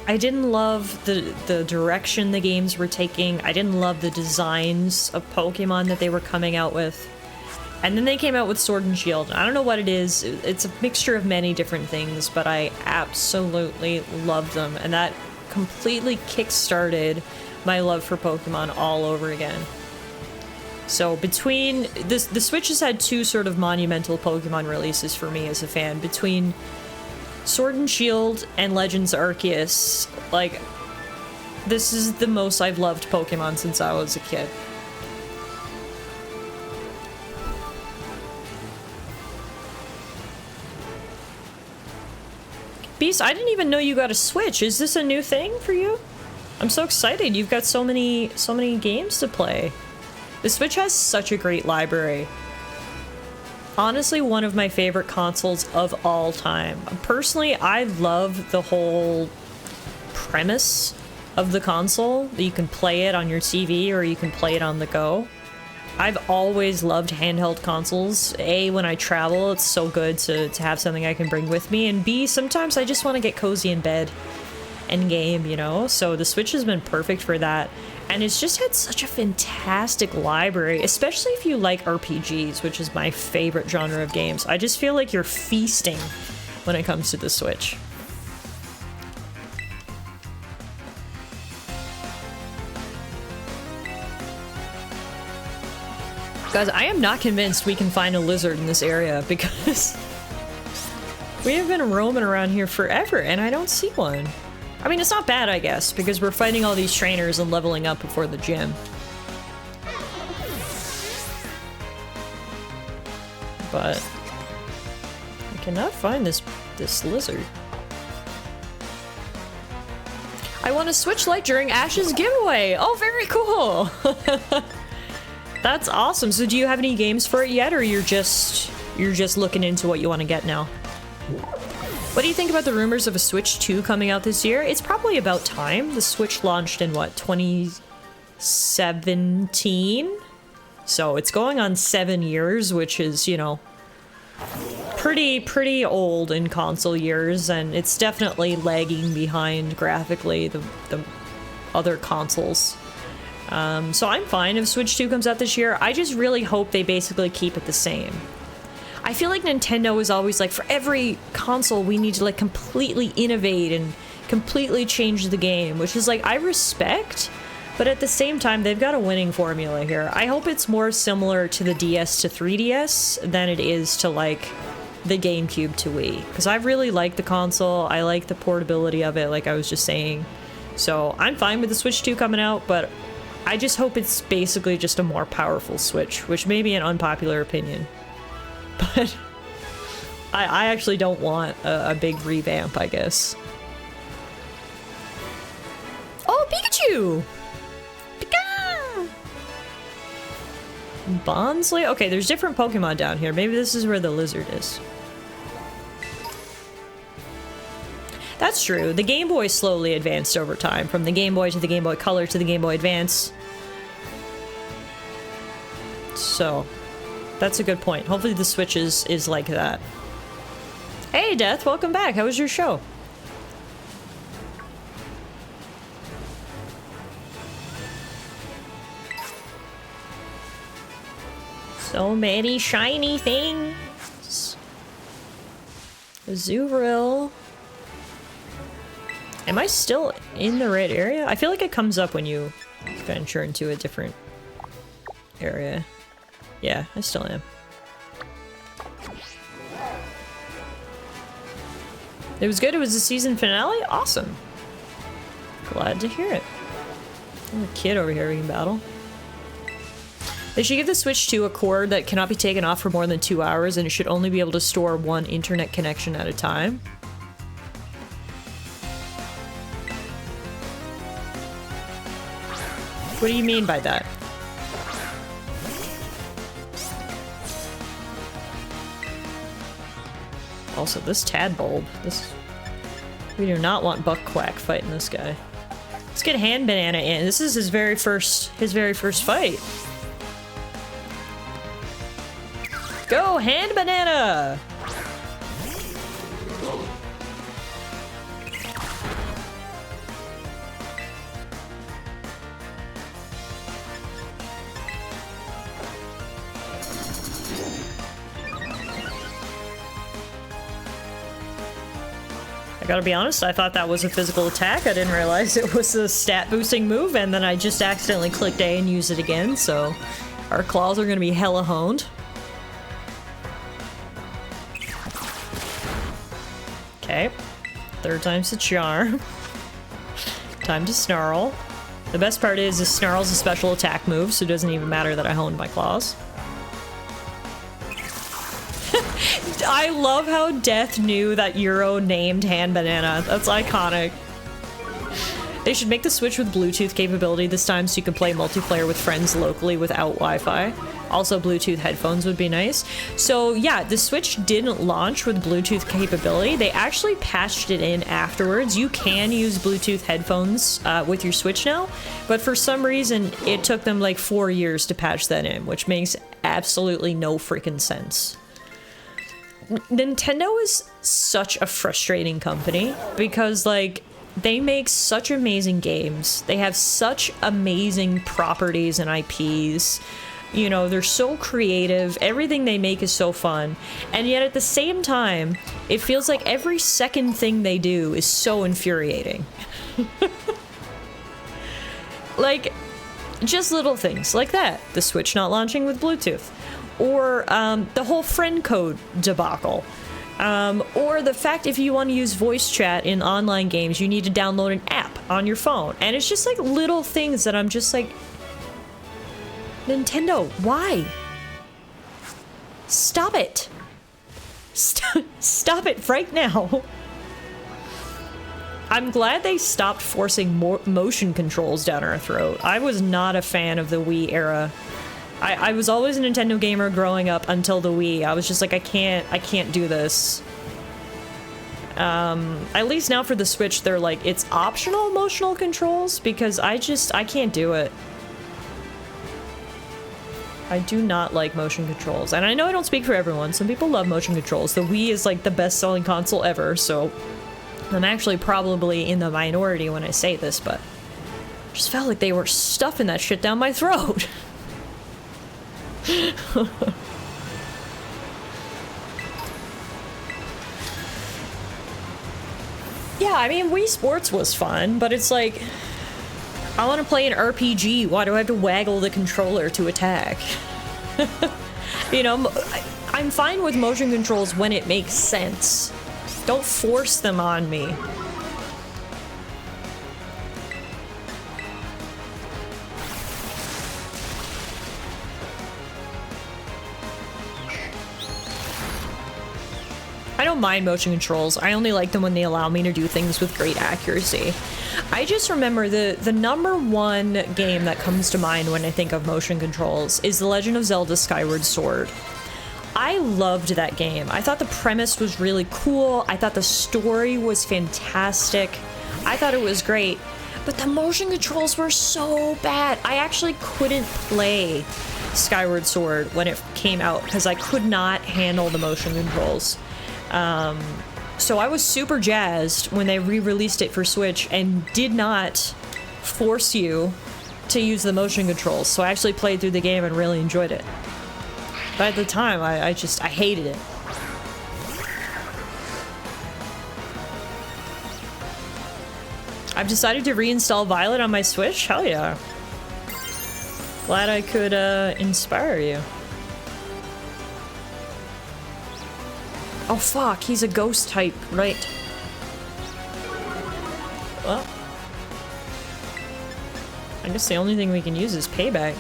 I didn't love the direction the games were taking. I didn't love the designs of Pokemon that they were coming out with. And then they came out with Sword and Shield. I don't know what it is. It's a mixture of many different things, but I absolutely loved them. And that completely kick-started my love for Pokemon all over again. So between the Switch has had two sort of monumental Pokemon releases for me as a fan. Between Sword and Shield and Legends Arceus, like, this is the most I've loved Pokemon since I was a kid. Beast, I didn't even know you got a Switch. Is this a new thing for you? I'm so excited. You've got so many games to play. The Switch has such a great library. Honestly, one of my favorite consoles of all time. Personally, I love the whole premise of the console. That you can play it on your TV or you can play it on the go. I've always loved handheld consoles. A, when I travel, it's so good to have something I can bring with me. And B, sometimes I just want to get cozy in bed and game, you know? So the Switch has been perfect for that. And it's just had such a fantastic library, especially if you like RPGs, which is my favorite genre of games. I just feel like you're feasting when it comes to the Switch. Guys, I am not convinced we can find a lizard in this area because we have been roaming around here forever and I don't see one. I mean, it's not bad, I guess, because we're fighting all these trainers and leveling up before the gym. But I cannot find this lizard. I won a Switch Lite during Ash's giveaway. Oh, very cool. That's awesome. So do you have any games for it yet, or you're just looking into what you want to get now? What do you think about the rumors of a Switch 2 coming out this year? It's probably about time. The Switch launched in, what, 2017? So it's going on 7 years, which is, you know, pretty old in console years, and it's definitely lagging behind graphically the other consoles. So I'm fine if Switch 2 comes out this year. I just really hope they basically keep it the same. I feel like Nintendo is always like, for every console we need to like completely innovate and completely change the game, which is like, I respect, but at the same time they've got a winning formula here. I hope it's more similar to the DS to 3DS than it is to like the GameCube to Wii, because I really like the console. I like the portability of it, like I was just saying. So I'm fine with the Switch 2 coming out, but I just hope it's basically just a more powerful Switch, which may be an unpopular opinion. But I actually don't want a big revamp, I guess. Oh, Pikachu! Pika! Bonsly? Okay, there's different Pokemon down here. Maybe this is where the lizard is. That's true. The Game Boy slowly advanced over time, from the Game Boy to the Game Boy Color to the Game Boy Advance. So that's a good point. Hopefully the Switch is like that. Hey, Death, welcome back. How was your show? So many shiny things. Azurill. Am I still in the right area? I feel like it comes up when you venture into a different area. Yeah, I still am. It was good. It was the season finale. Awesome. Glad to hear it. I'm a kid over here we can battle. They should give the Switch 2 a cord that cannot be taken off for more than 2 hours, and it should only be able to store one internet connection at a time. What do you mean by that? Also, this Tadbulb. We do not want Buckquack fighting this guy. Let's get Hand Banana in. This is his very first fight. Go, Hand Banana! I gotta be honest, I thought that was a physical attack. I didn't realize it was a stat boosting move, and then I just accidentally clicked A and used it again, so our claws are gonna be hella honed. Okay. Third time's the charm. Time to Snarl. The best part is Snarl's a special attack move, so it doesn't even matter that I honed my claws. I love how Death knew that Euro named Hand Banana. That's iconic. They should make the Switch with Bluetooth capability this time so you can play multiplayer with friends locally without Wi-Fi. Also, Bluetooth headphones would be nice. So yeah, the Switch didn't launch with Bluetooth capability. They actually patched it in afterwards. You can use Bluetooth headphones with your Switch now, but for some reason it took them like 4 years to patch that in, which makes absolutely no freaking sense. Nintendo is such a frustrating company because, like, they make such amazing games. They have such amazing properties and IPs. You know, they're so creative. Everything they make is so fun. And yet at the same time, it feels like every second thing they do is so infuriating. Like, just little things like that. The Switch not launching with Bluetooth. Or the whole friend code debacle. Or the fact if you want to use voice chat in online games, you need to download an app on your phone. And it's just like little things that I'm just like, Nintendo, why? Stop it. Stop it right now. I'm glad they stopped forcing more motion controls down our throat. I was not a fan of the Wii era. I was always a Nintendo gamer growing up until the Wii. I was just like, I can't do this. At least now for the Switch, they're like, it's optional emotional controls because I can't do it. I do not like motion controls. And I know I don't speak for everyone. Some people love motion controls. The Wii is like the best-selling console ever, so I'm actually probably in the minority when I say this, but I just felt like they were stuffing that shit down my throat. Yeah, I mean, Wii Sports was fun, but it's like, I want to play an RPG. Why do I have to waggle the controller to attack? You know, I'm fine with motion controls when it makes sense. Don't force them on me. I don't mind motion controls. I only like them when they allow me to do things with great accuracy. I just remember the #1 game that comes to mind when I think of motion controls is The Legend of Zelda Skyward Sword. I loved that game. I thought the premise was really cool. I thought the story was fantastic. I thought it was great. But the motion controls were so bad. I actually couldn't play Skyward Sword when it came out because I could not handle the motion controls. So I was super jazzed when they re-released it for Switch and did not force you to use the motion controls. So I actually played through the game and really enjoyed it. But at the time, I hated it. I've decided to reinstall Violet on my Switch? Hell yeah. Glad I could inspire you. Oh fuck, he's a ghost type, right? Well, I guess the only thing we can use is payback.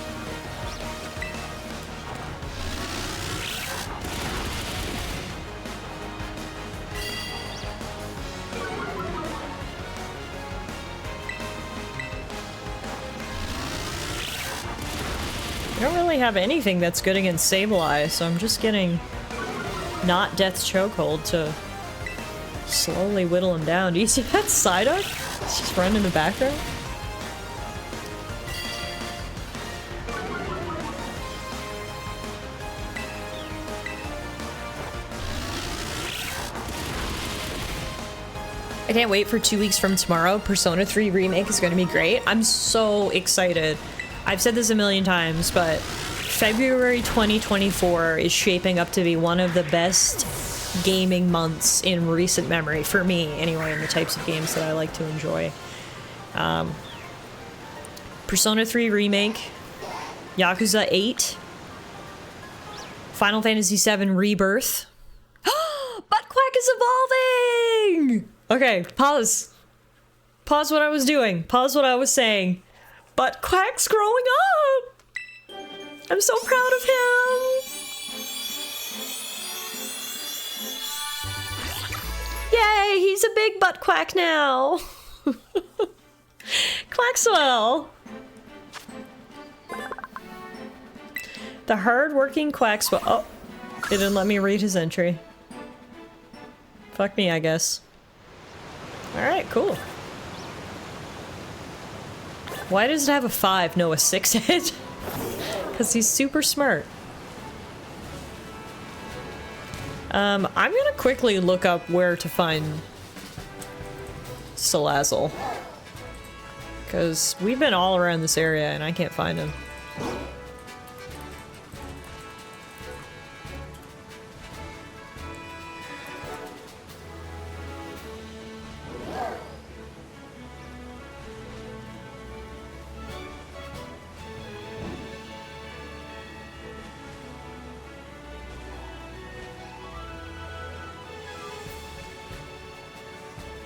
don't really have anything that's good against Sableye, so I'm just getting not Death's Chokehold to slowly whittle him down. Do you see that Psyduck? It's just running in the background. I can't wait for 2 weeks from tomorrow. Persona 3 Remake is going to be great. I'm so excited. I've said this a million times, but February 2024 is shaping up to be one of the best gaming months in recent memory, for me anyway, in the types of games that I like to enjoy. Persona 3 Remake, Yakuza 8, Final Fantasy 7 Rebirth. Butt Quack is evolving! Okay, pause. Pause what I was doing. Pause what I was saying. Butt Quack's growing up! I'm so proud of him! Yay, he's a big Butt Quack now! Quaxwell! The hard-working Quaxwell. Oh, it didn't let me read his entry. Fuck me, I guess. Alright, cool. Why does it have a 5, no a 6 hit? Because he's super smart. I'm gonna quickly look up where to find Salazzle. Because we've been all around this area and I can't find him.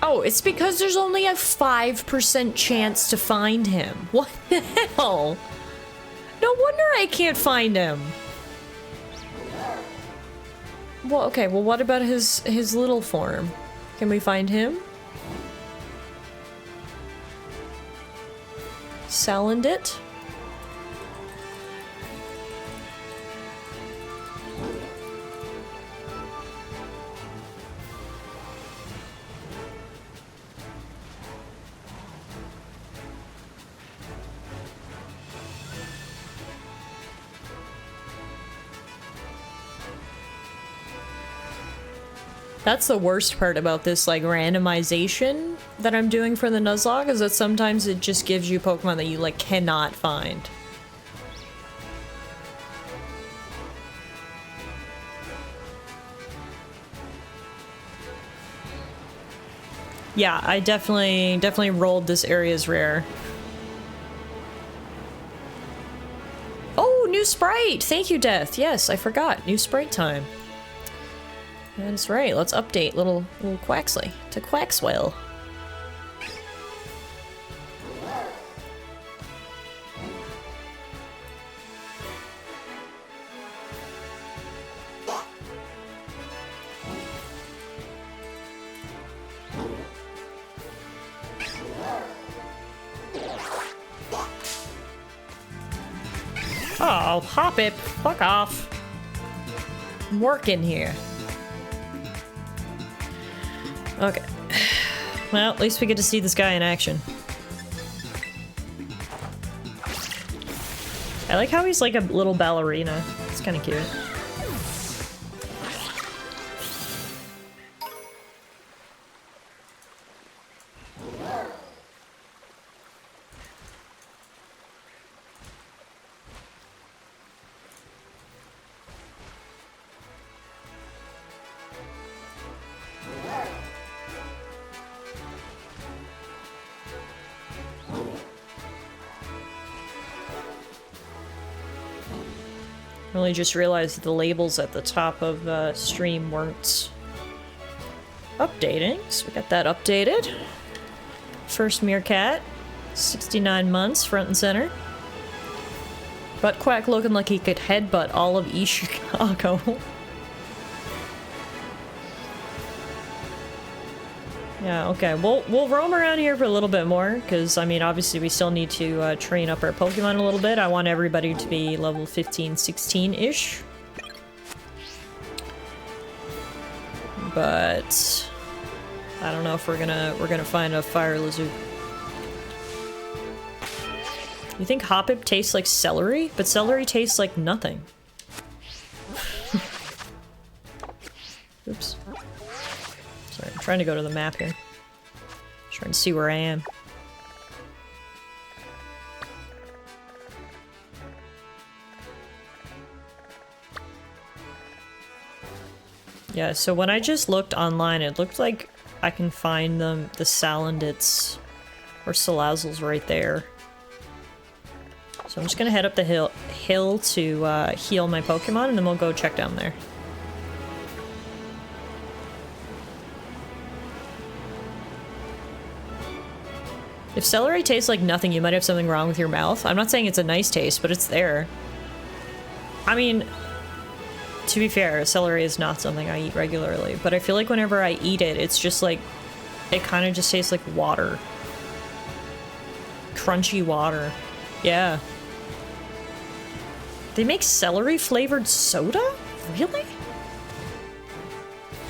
Oh, it's because there's only a 5% chance to find him. What the hell? No wonder I can't find him. Well, okay, well what about his little form? Can we find him? Salandit? That's the worst part about this, like, randomization that I'm doing for the Nuzlocke, is that sometimes it just gives you Pokemon that you, like, cannot find. Yeah, I definitely rolled this area's rare. Oh, new sprite! Thank you, Death. Yes, I forgot. New sprite time. That's right, let's update little Quaxley to Quaxwell. Oh, hop it! Fuck off! I'm working here. Okay. Well, at least we get to see this guy in action. I like how he's like a little ballerina. It's kind of cute. I only just realized that the labels at the top of the stream weren't updating, so we got that updated. First Meerkat, 69 months, front and center. Butt Quack looking like he could headbutt all of East Chicago. Yeah, okay. We'll roam around here for a little bit more, because, I mean, obviously we still need to train up our Pokemon a little bit. I want everybody to be level 15, 16-ish. But I don't know if we're gonna find a fire lizard. You think Hoppip tastes like celery? But celery tastes like nothing. Oops. Sorry, I'm trying to go to the map here. Trying to see where I am. Yeah, so when I just looked online, it looked like I can find the Salandits or Salazzles right there. So I'm just gonna head up the hill to heal my Pokemon, and then we'll go check down there. If celery tastes like nothing, you might have something wrong with your mouth. I'm not saying it's a nice taste, but it's there. I mean, to be fair, celery is not something I eat regularly, but I feel like whenever I eat it, it's just like, it kind of just tastes like water. Crunchy water. Yeah. They make celery flavored soda? Really?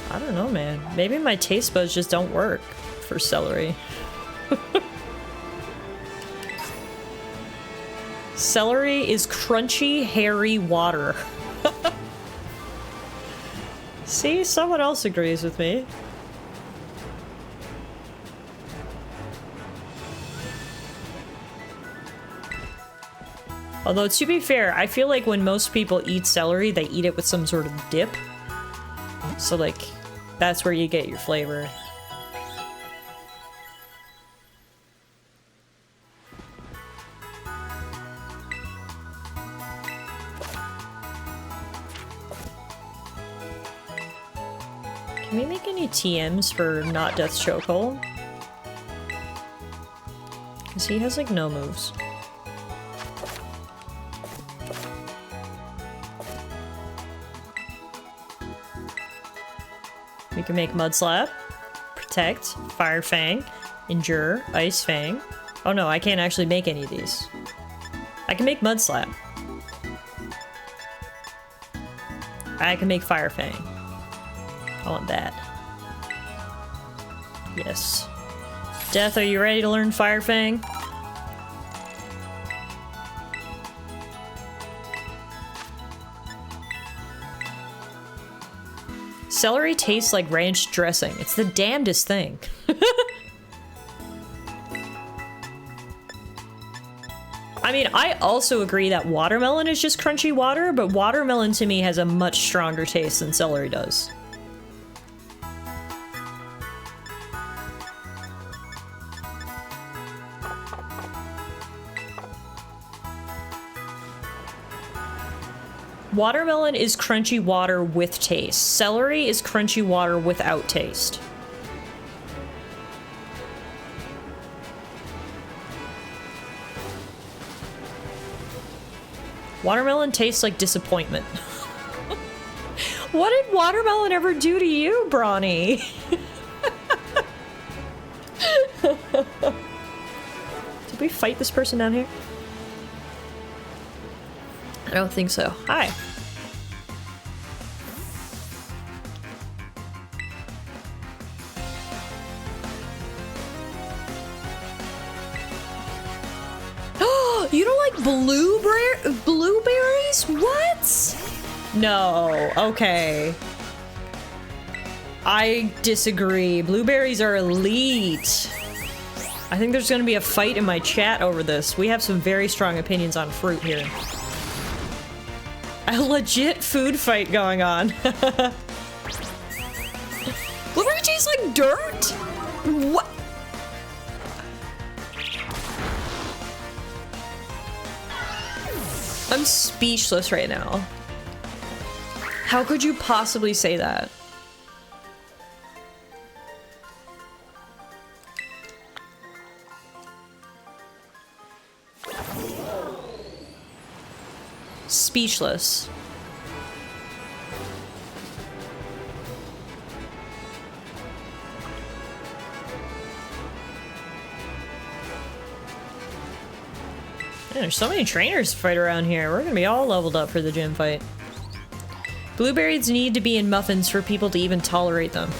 I don't know, man. Maybe my taste buds just don't work for celery. Celery is crunchy, hairy water. See, someone else agrees with me. Although, to be fair, I feel like when most people eat celery, they eat it with some sort of dip. So, like, that's where you get your flavor. Can we make any TMs for Not Death's Chokehold? Because he has, like, no moves. We can make Mud Slap, Protect, Fire Fang, Endure, Ice Fang. Oh no, I can't actually make any of these. I can make Mud Slap. I can make Fire Fang. I want that. Yes. Death, are you ready to learn Fire Fang? Celery tastes like ranch dressing. It's the damnedest thing. I mean, I also agree that watermelon is just crunchy water, but watermelon to me has a much stronger taste than celery does. Watermelon is crunchy water with taste. Celery is crunchy water without taste. Watermelon tastes like disappointment. What did watermelon ever do to you, Brawny? Did we fight this person down here? I don't think so. Hi. You don't like blueberries? What? No. Okay. I disagree. Blueberries are elite. I think there's gonna be a fight in my chat over this. We have some very strong opinions on fruit here. A legit food fight going on. Blueberry tastes like dirt? What? I'm speechless right now. How could you possibly say that? Speechless. Man, there's so many trainers to fight around here. We're gonna be all leveled up for the gym fight. Blueberries need to be in muffins for people to even tolerate them.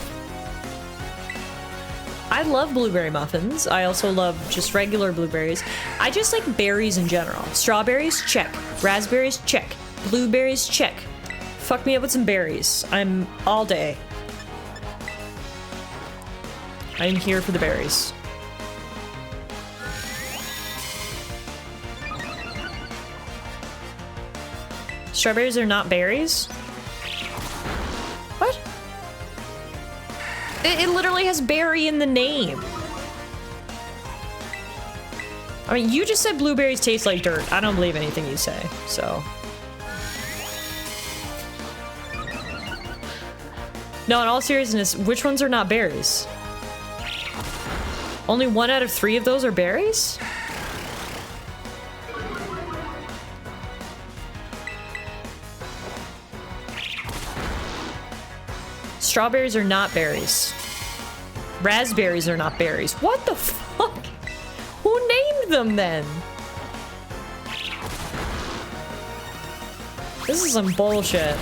I love blueberry muffins. I also love just regular blueberries. I just like berries in general. Strawberries, check. Raspberries, check. Blueberries, check. Fuck me up with some berries. I'm all day. I'm here for the berries. Strawberries are not berries? What? It literally has berry in the name. I mean, you just said blueberries taste like dirt. I don't believe anything you say, so. No, in all seriousness, which ones are not berries? Only 1 out of 3 of those are berries? Strawberries are not berries. Raspberries are not berries. What the fuck? Who named them then? This is some bullshit.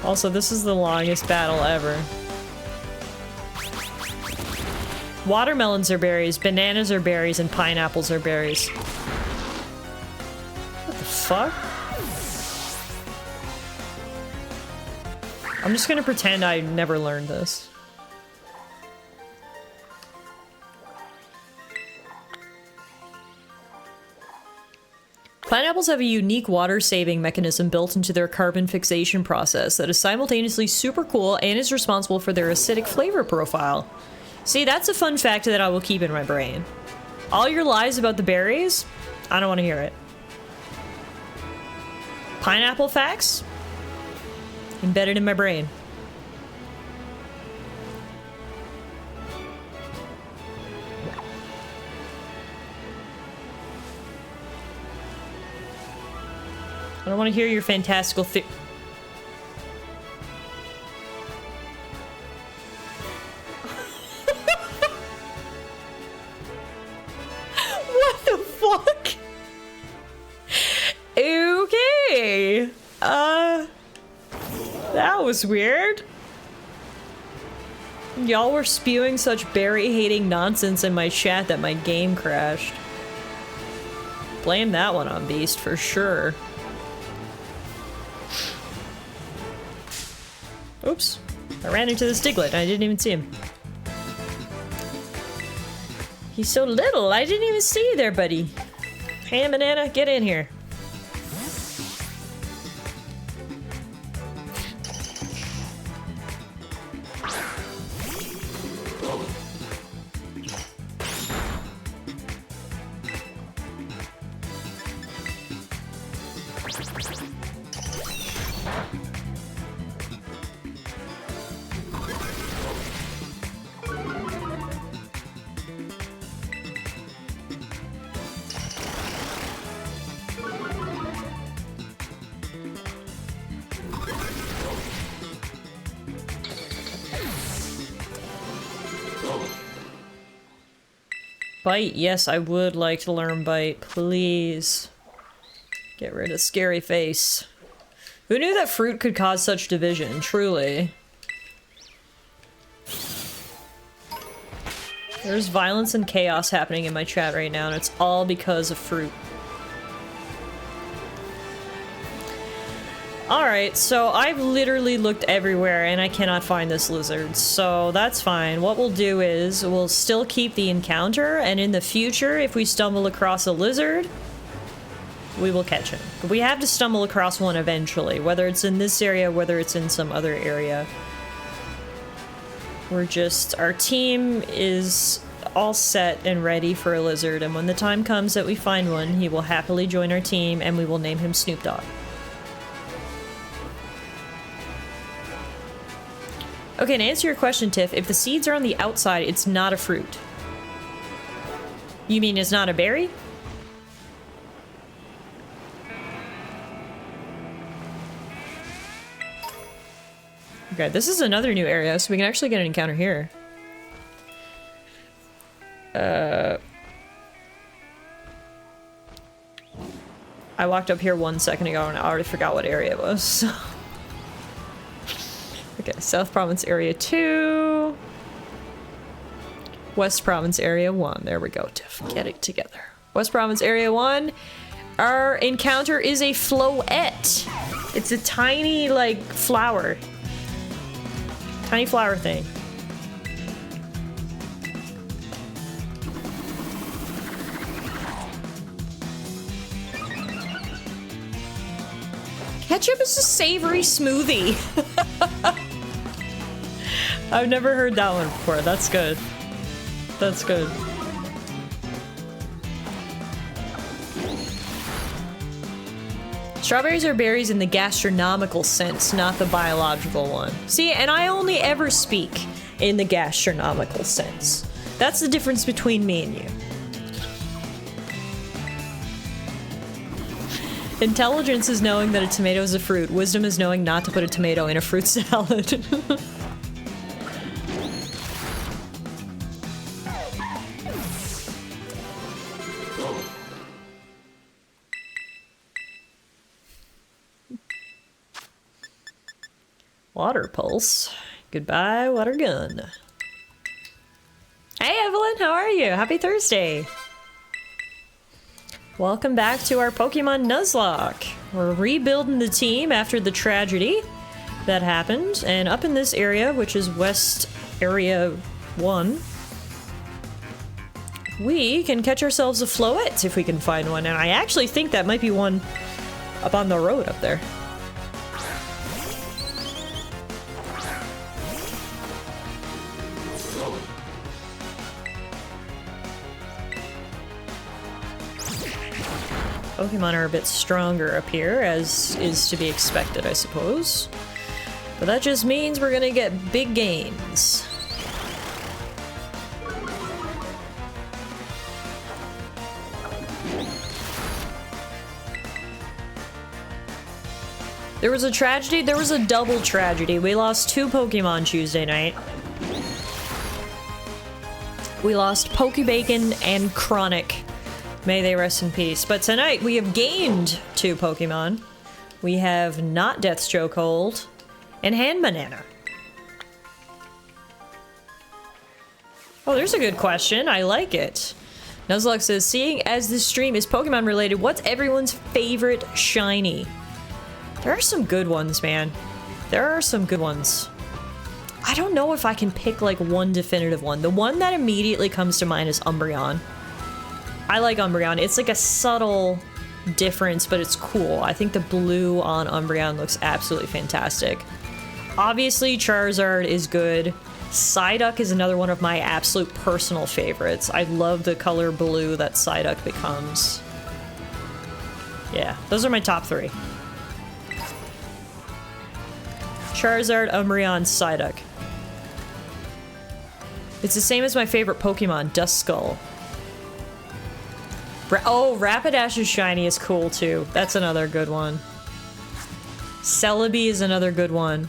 Also, this is the longest battle ever. Watermelons are berries, bananas are berries, and pineapples are berries. What the fuck? I'm just gonna pretend I never learned this. Pineapples have a unique water-saving mechanism built into their carbon fixation process that is simultaneously super cool and is responsible for their acidic flavor profile. See, that's a fun fact that I will keep in my brain. All your lies about the berries? I don't want to hear it. Pineapple facts? Embedded in my brain. I don't want to hear your fantastical What the fuck? Okay. That was weird. Y'all were spewing such berry-hating nonsense in my chat that my game crashed. Blame that one on Beast for sure. Oops. I ran into the Stiglet. I didn't even see him. He's so little. I didn't even see you there, buddy. Hey, Banana, get in here. Bite? Yes, I would like to learn Bite. Please. Get rid of Scary Face. Who knew that fruit could cause such division? Truly. There's violence and chaos happening in my chat right now, and it's all because of fruit. Alright, so I've literally looked everywhere and I cannot find this lizard, so that's fine. What we'll do is, we'll still keep the encounter, and in the future, if we stumble across a lizard, we will catch him. But we have to stumble across one eventually, whether it's in this area, whether it's in some other area. Our team is all set and ready for a lizard, and when the time comes that we find one, he will happily join our team, and we will name him Snoop Dogg. Okay, to answer your question, Tiff, if the seeds are on the outside, it's not a fruit. You mean it's not a berry? Okay, this is another new area, so we can actually get an encounter here. I walked up here 1 second ago and I already forgot what area it was. Okay, South Province Area 2. West Province Area 1. There we go, Tiff. Get it together. West Province Area 1. Our encounter is a floette. It's a tiny, like, flower. Tiny flower thing. Ketchup is a savory smoothie. I've never heard that one before. That's good. That's good. Strawberries are berries in the gastronomical sense, not the biological one. See, and I only ever speak in the gastronomical sense. That's the difference between me and you. Intelligence is knowing that a tomato is a fruit. Wisdom is knowing not to put a tomato in a fruit salad. Water pulse. Goodbye, water gun. Hey Evelyn, how are you? Happy Thursday. Welcome back to our Pokemon Nuzlocke. We're rebuilding the team after the tragedy that happened, and up in this area, which is West Area 1, we can catch ourselves a Floette if we can find one, and I actually think that might be one up on the road up there. Pokemon are a bit stronger up here, as is to be expected, I suppose. But that just means we're gonna get big gains. There was a tragedy, there was a double tragedy. We lost 2 Pokemon Tuesday night. We lost Pokebacon and Chronic. May they rest in peace. But tonight we have gained 2 Pokemon. We have Not Death's Chokehold and Hand Banana. Oh, there's a good question. I like it. Nuzlocke says, seeing as this stream is Pokemon related, what's everyone's favorite shiny? There are some good ones, man. There are some good ones. I don't know if I can pick like one definitive one. The one that immediately comes to mind is Umbreon. I like Umbreon. It's like a subtle difference, but it's cool. I think the blue on Umbreon looks absolutely fantastic. Obviously, Charizard is good. Psyduck is another one of my absolute personal favorites. I love the color blue that Psyduck becomes. Yeah, those are my top 3. Charizard, Umbreon, Psyduck. It's the same as my favorite Pokemon, Duskull. Oh, Rapidash's shiny is cool too. That's another good one. Celebi is another good one.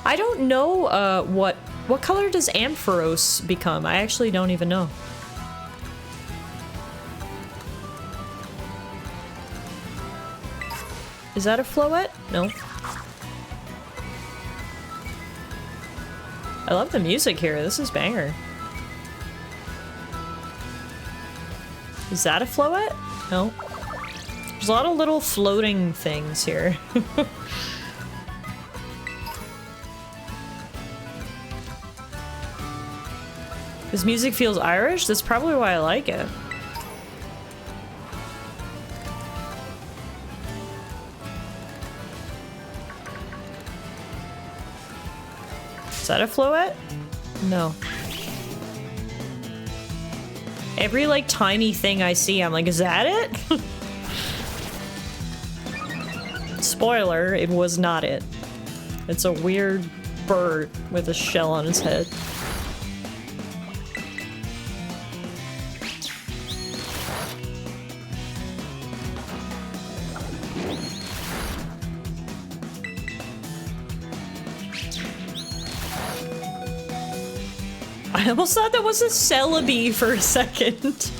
I don't know what color does Ampharos become? I actually don't even know. Is that a Floette? No. I love the music here. This is banger. Is that a Floette? No. There's a lot of little floating things here. This music feels Irish? That's probably why I like it. Is that a Floette? No. Every, like, tiny thing I see, I'm like, is that it? Spoiler, it was not it. It's a weird bird with a shell on its head. I almost thought that was a Celebi for a second.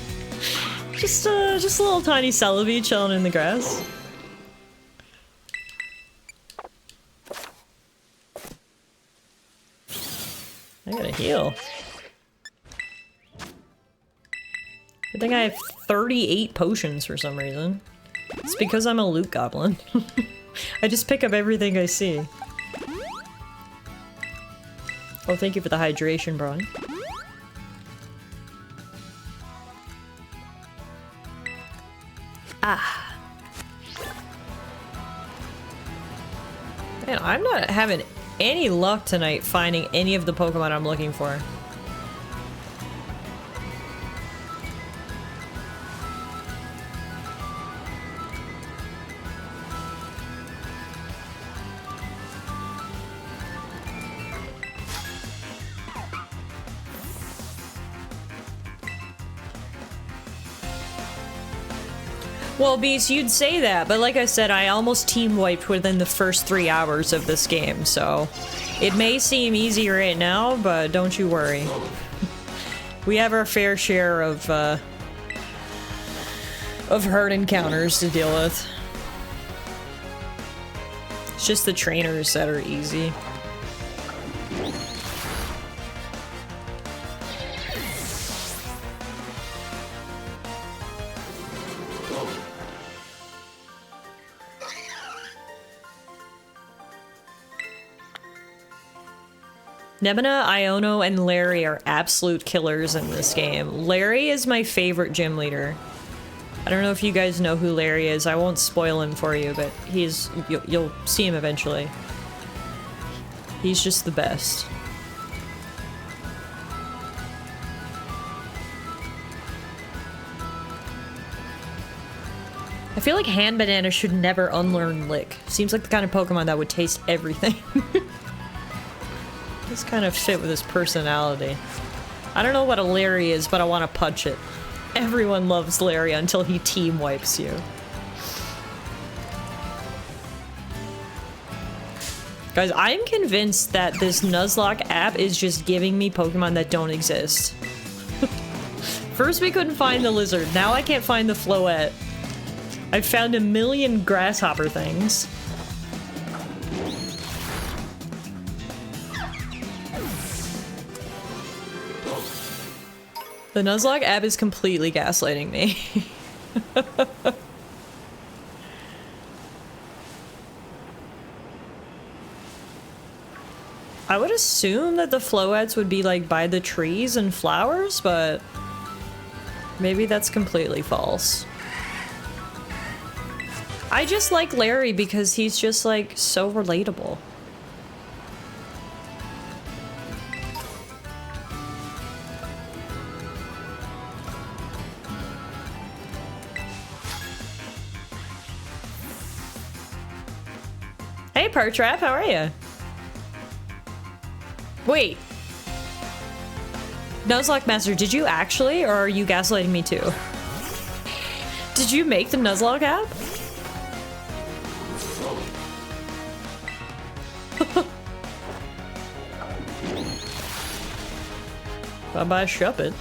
Just a little tiny Celebi chilling in the grass. I gotta heal. I think I have 38 potions for some reason. It's because I'm a loot goblin. I just pick up everything I see. Oh, thank you for the hydration, Braun. Ah. Man, I'm not having any luck tonight finding any of the Pokemon I'm looking for. Well, Beast, you'd say that, but like I said, I almost team wiped within the first 3 hours of this game, so it may seem easy right now, but don't you worry. We have our fair share of hard encounters to deal with. It's just the trainers that are easy. Nebina, Iono, and Larry are absolute killers in this game. Larry is my favorite gym leader. I don't know if you guys know who Larry is. I won't spoil him for you, but you'll see him eventually. He's just the best. I feel like Hand Banana should never unlearn Lick. Seems like the kind of Pokemon that would taste everything. This kind of fit with his personality. I don't know what a Larry is, but I want to punch it. Everyone loves Larry until he team wipes you. Guys, I'm convinced that this Nuzlocke app is just giving me Pokemon that don't exist. First we couldn't find the lizard, now I can't find the Floette. I've found a million grasshopper things. The Nuzlocke app is completely gaslighting me. I would assume that the Floettes would be like by the trees and flowers, but maybe that's completely false. I just like Larry because he's just like so relatable. Hey, Pertrap, how are you? Wait. Nuzlocke Master, did you actually, or are you gaslighting me too? Did you make the Nuzlocke app? Bye-bye, Shuppet.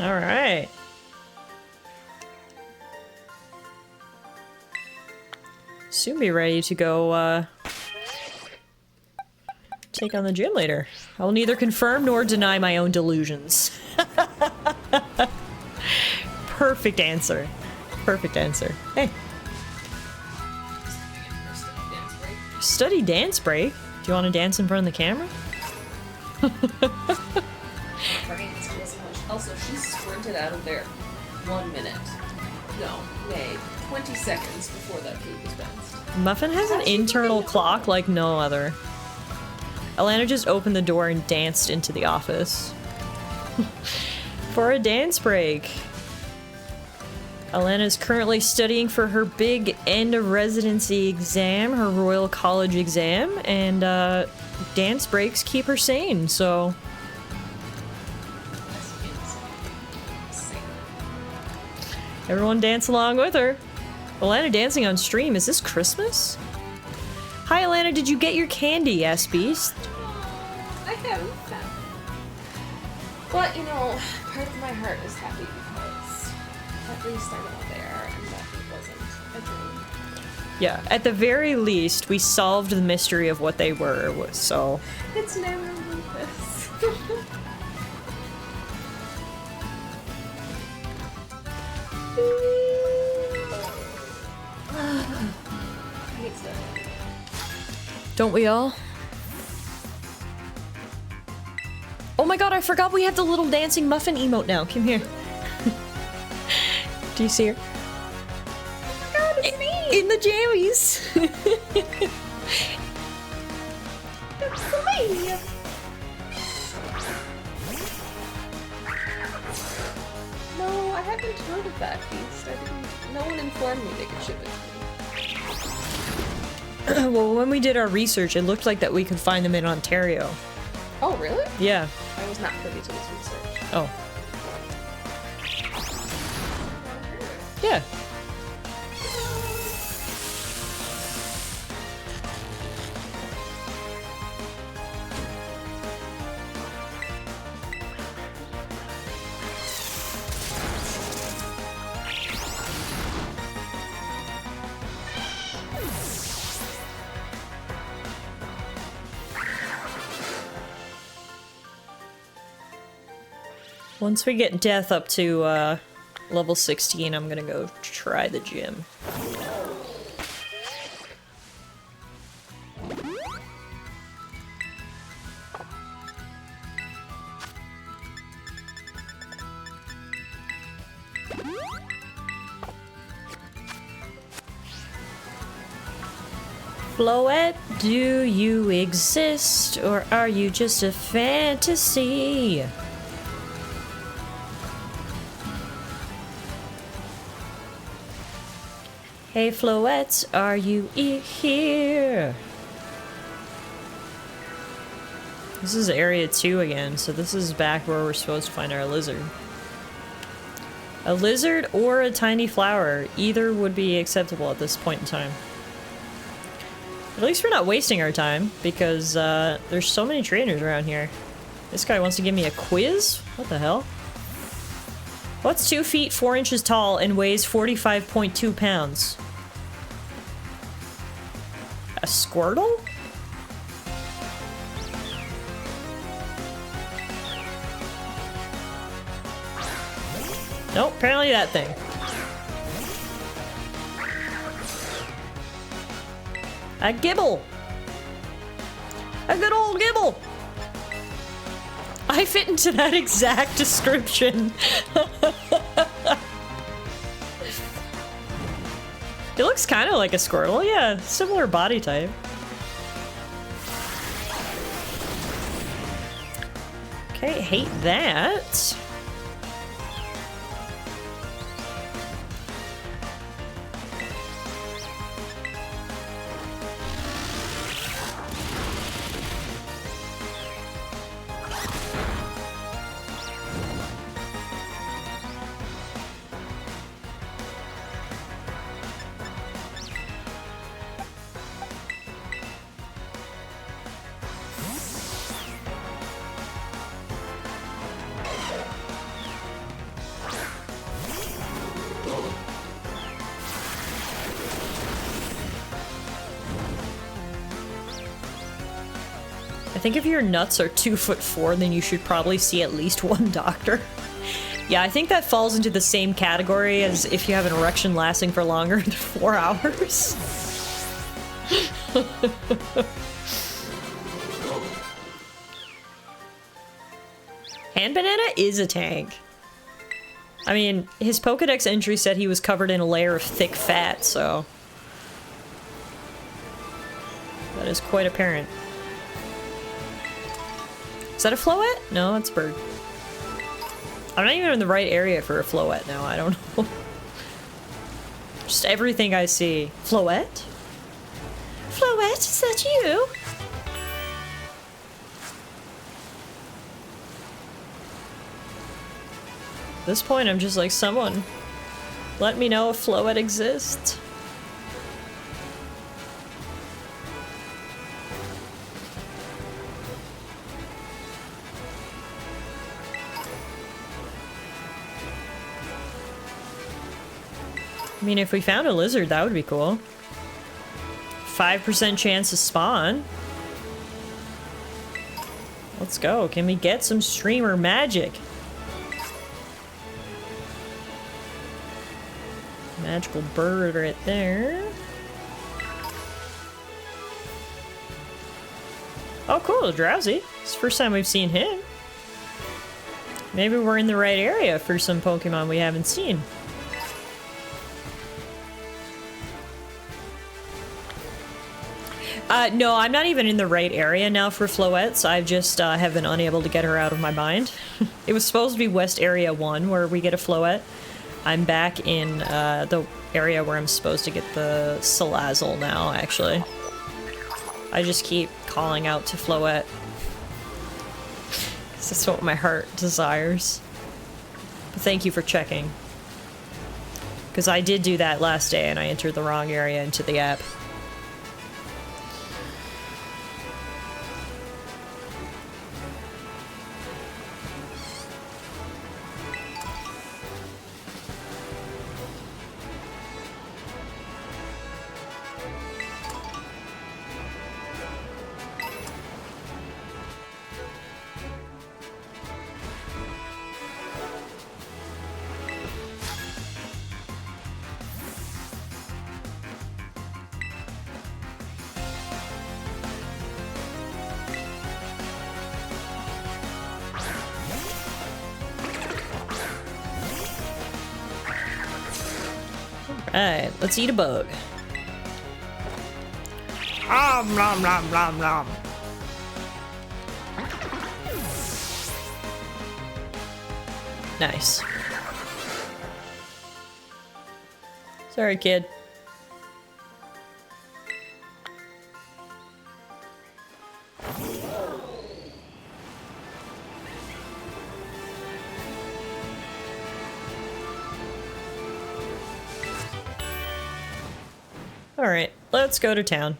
Alright. Soon be ready to go, take on the gym leader. I will neither confirm nor deny my own delusions. Perfect answer. Perfect answer. Hey. Study dance break? Do you want to dance in front of the camera? Also, she sprinted out of there 1 minute. No, nay, 20 seconds before that food was bounced. Muffin has an internal clock like no other. Alana just opened the door and danced into the office. For a dance break. Alana is currently studying for her big end of residency exam, her Royal College exam, and dance breaks keep her sane, so... Everyone dance along with her. Alana dancing on stream. Is this Christmas? Hi, Alana. Did you get your candy, S Beast? I haven't found But, you know, part of my heart is happy because at least I'm not there and that it wasn't a dream. Yeah, at the very least, we solved the mystery of what they were, so... It's never lupus. I hate stuff. Don't we all? Oh my god, I forgot we have the little dancing muffin emote now. Come here. Do you see her? Oh my god, it's me! In the jammies! It's me! No, I haven't heard of that beast. No one informed me they could ship it to me. Well, when we did our research, it looked like that we could find them in Ontario. Oh, really? Yeah. I was not privy to this research. Oh. Yeah. Once we get Death up to level 16, I'm gonna go try the gym. Floette, do you exist, or are you just a fantasy? Hey Floette, are you here? This is area 2 again, so this is back where we're supposed to find our lizard. A lizard or a tiny flower, either would be acceptable at this point in time. At least we're not wasting our time, because there's so many trainers around here. This guy wants to give me a quiz? What the hell? What's 2 feet 4 inches tall and weighs 45.2 pounds? A Squirtle? Nope, apparently that thing. A Gibble! A good old Gibble! I fit into that exact description. It looks kind of like a Squirtle, yeah, similar body type. Okay, hate that. I think if your nuts are 2'4", then you should probably see at least one doctor. Yeah, I think that falls into the same category as if you have an erection lasting for longer than 4 hours. Hand Banana is a tank. I mean, his Pokedex entry said he was covered in a layer of thick fat, so... that is quite apparent. Is that a Floette? No, it's a bird. I'm not even in the right area for a Floette now, I don't know. Just everything I see. Floette? Floette, is that you? At this point, I'm just like, someone let me know if Floette exists. I mean, if we found a lizard, that would be cool. 5% chance to spawn. Let's go. Can we get some streamer magic? Magical bird right there. Oh, cool. Drowsy. It's the first time we've seen him. Maybe we're in the right area for some Pokemon we haven't seen. No, I'm not even in the right area now for Floettes. I just have been unable to get her out of my mind. It was supposed to be West Area 1 where we get a Floette. I'm back in the area where I'm supposed to get the Salazzle now, actually. I just keep calling out to Floette. That's what my heart desires. But thank you for checking. Because I did do that last day and I entered the wrong area into the app. Alright, let's eat a bug. Nom nom nom nom. Nice. Sorry, kid. Alright, let's go to town.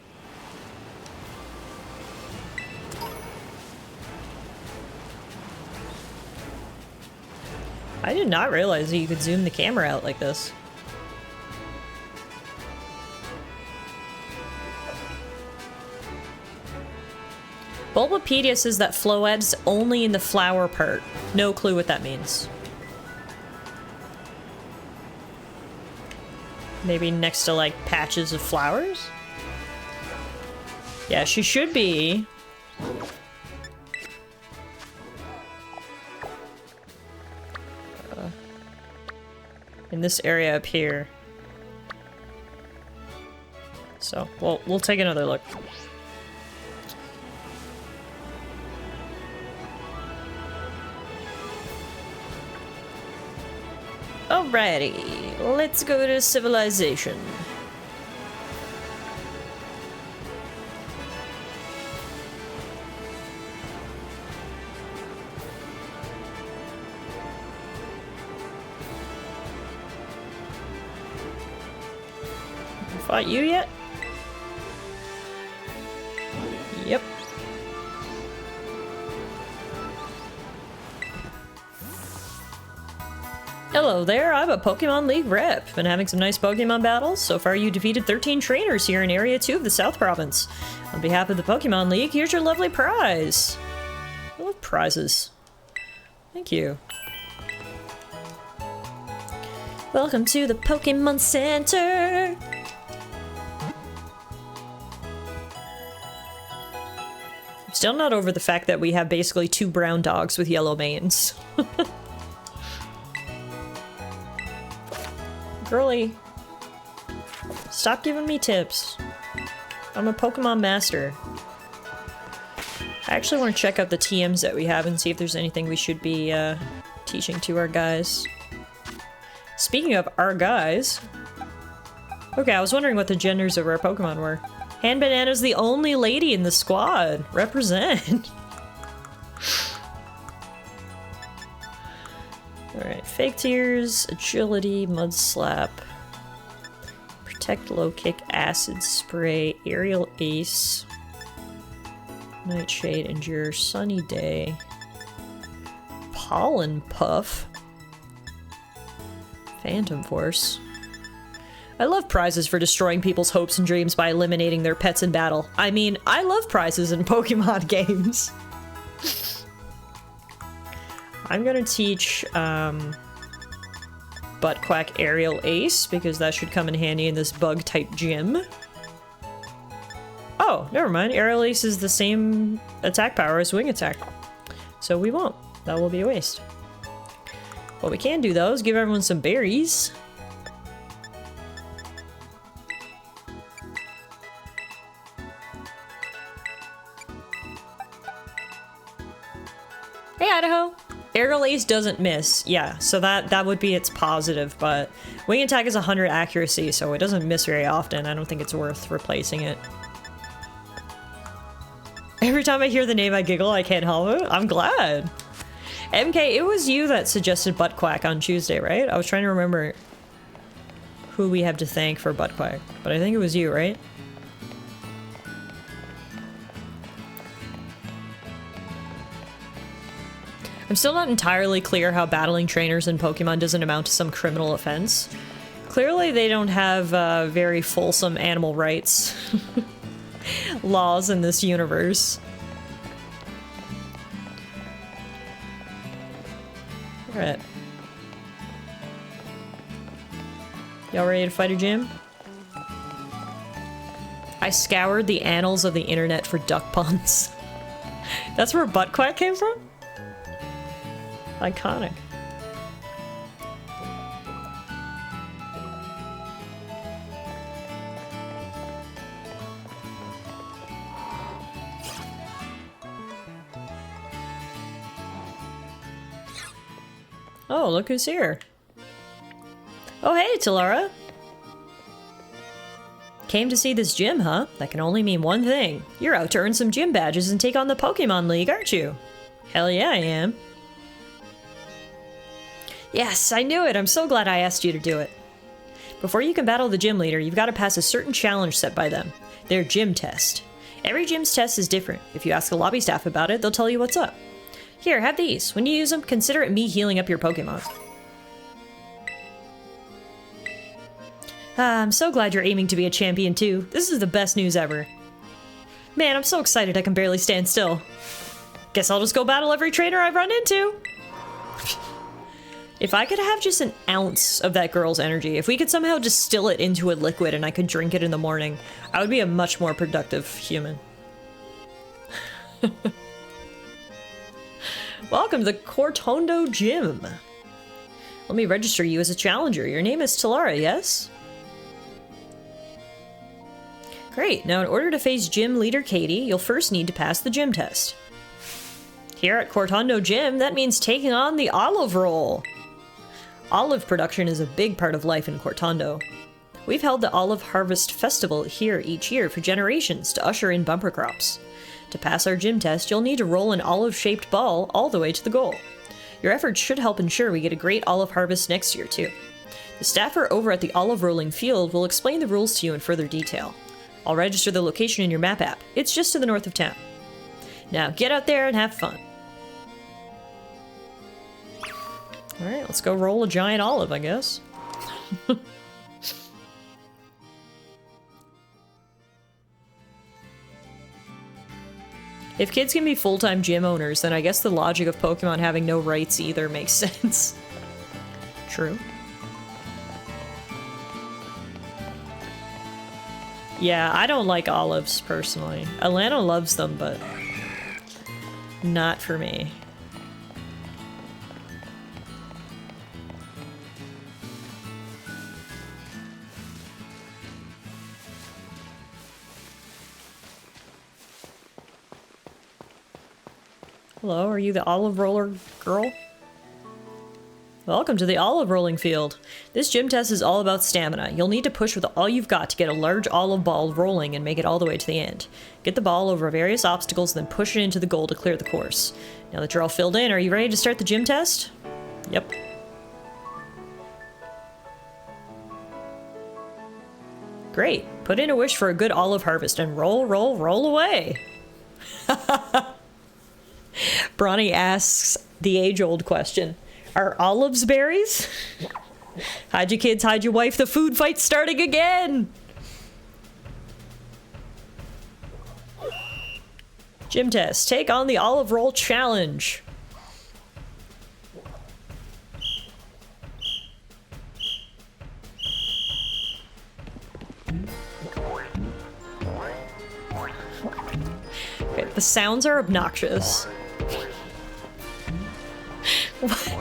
I did not realize that you could zoom the camera out like this. Bulbapedia says that Floette's only in the flower part. No clue what that means. Maybe next to, like, patches of flowers? Yeah, she should be. In this area up here. So, we'll take another look. Alrighty, let's go to civilization. Fought you yet? Yep. Hello there, I'm a Pokemon League rep. Been having some nice Pokemon battles. So far you defeated 13 trainers here in Area 2 of the South Province. On behalf of the Pokemon League, here's your lovely prize. I love prizes. Thank you. Welcome to the Pokemon Center! I'm still not over the fact that we have basically 2 brown dogs with yellow manes. Girly, stop giving me tips. I'm a Pokemon master. I actually want to check out the TMs that we have and see if there's anything we should be teaching to our guys. Speaking of our guys... Okay, I was wondering what the genders of our Pokemon were. Hand Banana's the only lady in the squad. Represent. Alright, Fake Tears, Agility, Mud Slap, Protect, Low Kick, Acid Spray, Aerial Ace, Nightshade, Endure, Sunny Day, Pollen Puff, Phantom Force. I love prizes for destroying people's hopes and dreams by eliminating their pets in battle. I mean, I love prizes in Pokemon games. I'm gonna teach, Butt Quack Aerial Ace, because that should come in handy in this bug-type gym. Oh, never mind. Aerial Ace is the same attack power as Wing Attack. So we won't. That will be a waste. What we can do, though, is give everyone some berries. Hey, Idaho! Aerial Ace doesn't miss. Yeah, so that would be its positive, but Wing Attack is 100 accuracy, so it doesn't miss very often. I don't think it's worth replacing it. Every time I hear the name, I giggle. I can't help it. I'm glad. MK, it was you that suggested Butt Quack on Tuesday, right? I was trying to remember who we have to thank for Butt Quack, but I think it was you, right? I'm still not entirely clear how battling trainers in Pokemon doesn't amount to some criminal offense. Clearly they don't have very fulsome animal rights laws in this universe. Alright. Y'all ready to fight a gym? I scoured the annals of the internet for duck puns. That's where Butt Quack came from? Iconic. Oh, look who's here. Oh, hey, Tallara. Came to see this gym, huh? That can only mean one thing. You're out to earn some gym badges and take on the Pokemon League, aren't you? Hell yeah, I am. Yes, I knew it. I'm so glad I asked you to do it. Before you can battle the gym leader, you've got to pass a certain challenge set by them. Their gym test. Every gym's test is different. If you ask the lobby staff about it, they'll tell you what's up. Here, have these. When you use them, consider it me healing up your Pokemon. I'm so glad you're aiming to be a champion too. This is the best news ever. Man, I'm so excited I can barely stand still. Guess I'll just go battle every trainer I've run into. If I could have just an ounce of that girl's energy, if we could somehow distill it into a liquid and I could drink it in the morning, I would be a much more productive human. Welcome to the Cortondo Gym. Let me register you as a challenger. Your name is Tallara, yes? Great. Now in order to face gym leader Katie, you'll first need to pass the gym test. Here at Cortondo Gym, that means taking on the olive roll. Olive production is a big part of life in Cortondo. We've held the Olive Harvest Festival here each year for generations to usher in bumper crops. To pass our gym test, you'll need to roll an olive-shaped ball all the way to the goal. Your efforts should help ensure we get a great olive harvest next year, too. The staffer over at the olive rolling field will explain the rules to you in further detail. I'll register the location in your map app. It's just to the north of town. Now get out there and have fun. Alright, let's go roll a giant olive, I guess. If kids can be full-time gym owners, then I guess the logic of Pokemon having no rights either makes sense. True. Yeah, I don't like olives, personally. Alana loves them, but not for me. Hello, are you the olive roller girl? Welcome to the olive rolling field. This gym test is all about stamina. You'll need to push with all you've got to get a large olive ball rolling and make it all the way to the end. Get the ball over various obstacles, then push it into the goal to clear the course. Now that you're all filled in, are you ready to start the gym test? Yep. Great. Put in a wish for a good olive harvest and roll, roll, roll away. Bronny asks the age-old question. Are olives berries? Hide your kids, hide your wife, the food fight's starting again! Gym test, take on the olive roll challenge. Okay, the sounds are obnoxious. What?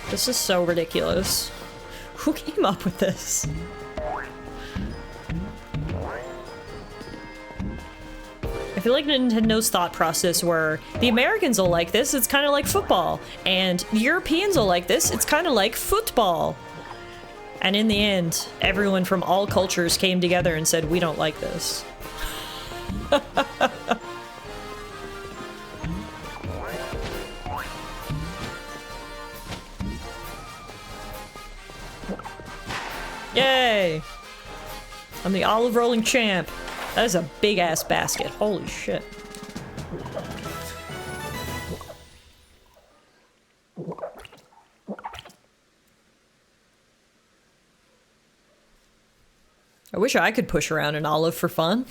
This is so ridiculous. Who came up with this? I feel like Nintendo's thought process were, the Americans will like this, it's kind of like football. And Europeans will like this, it's kind of like football. And in the end, everyone from all cultures came together and said, we don't like this. Yay! I'm the olive rolling champ. That is a big ass basket. Holy shit. I wish I could push around an olive for fun.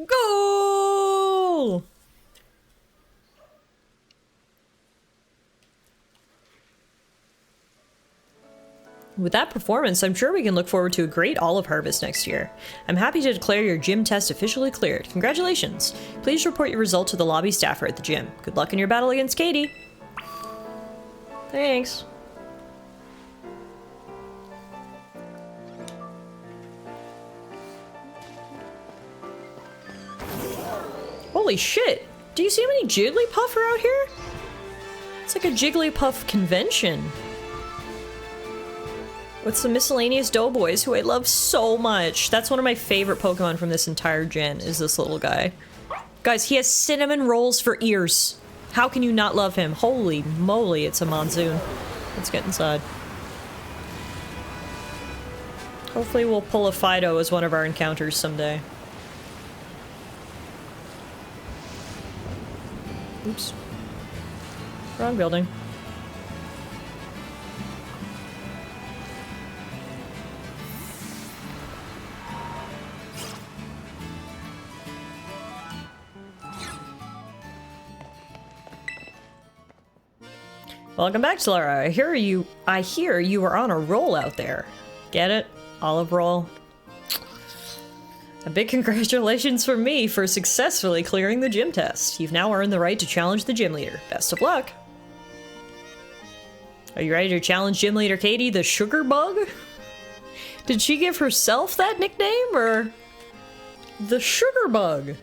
Goal! With that performance, I'm sure we can look forward to a great olive harvest next year. I'm happy to declare your gym test officially cleared. Congratulations. Please report your result to the lobby staffer at the gym. Good luck in your battle against Katie. Thanks. Holy shit! Do you see how many Jigglypuff are out here? It's like a Jigglypuff convention. With some miscellaneous doughboys who I love so much. That's one of my favorite Pokemon from this entire gen, is this little guy. Guys, he has cinnamon rolls for ears. How can you not love him? Holy moly, it's a monsoon. Let's get inside. Hopefully we'll pull a Fido as one of our encounters someday. Oops. Wrong building. Welcome back, Tallara. I hear you were on a roll out there. Get it? Olive roll. A big congratulations from me for successfully clearing the gym test. You've now earned the right to challenge the gym leader. Best of luck. Are you ready to challenge gym leader Katie, the sugar bug? Did she give herself that nickname, or the sugar bug?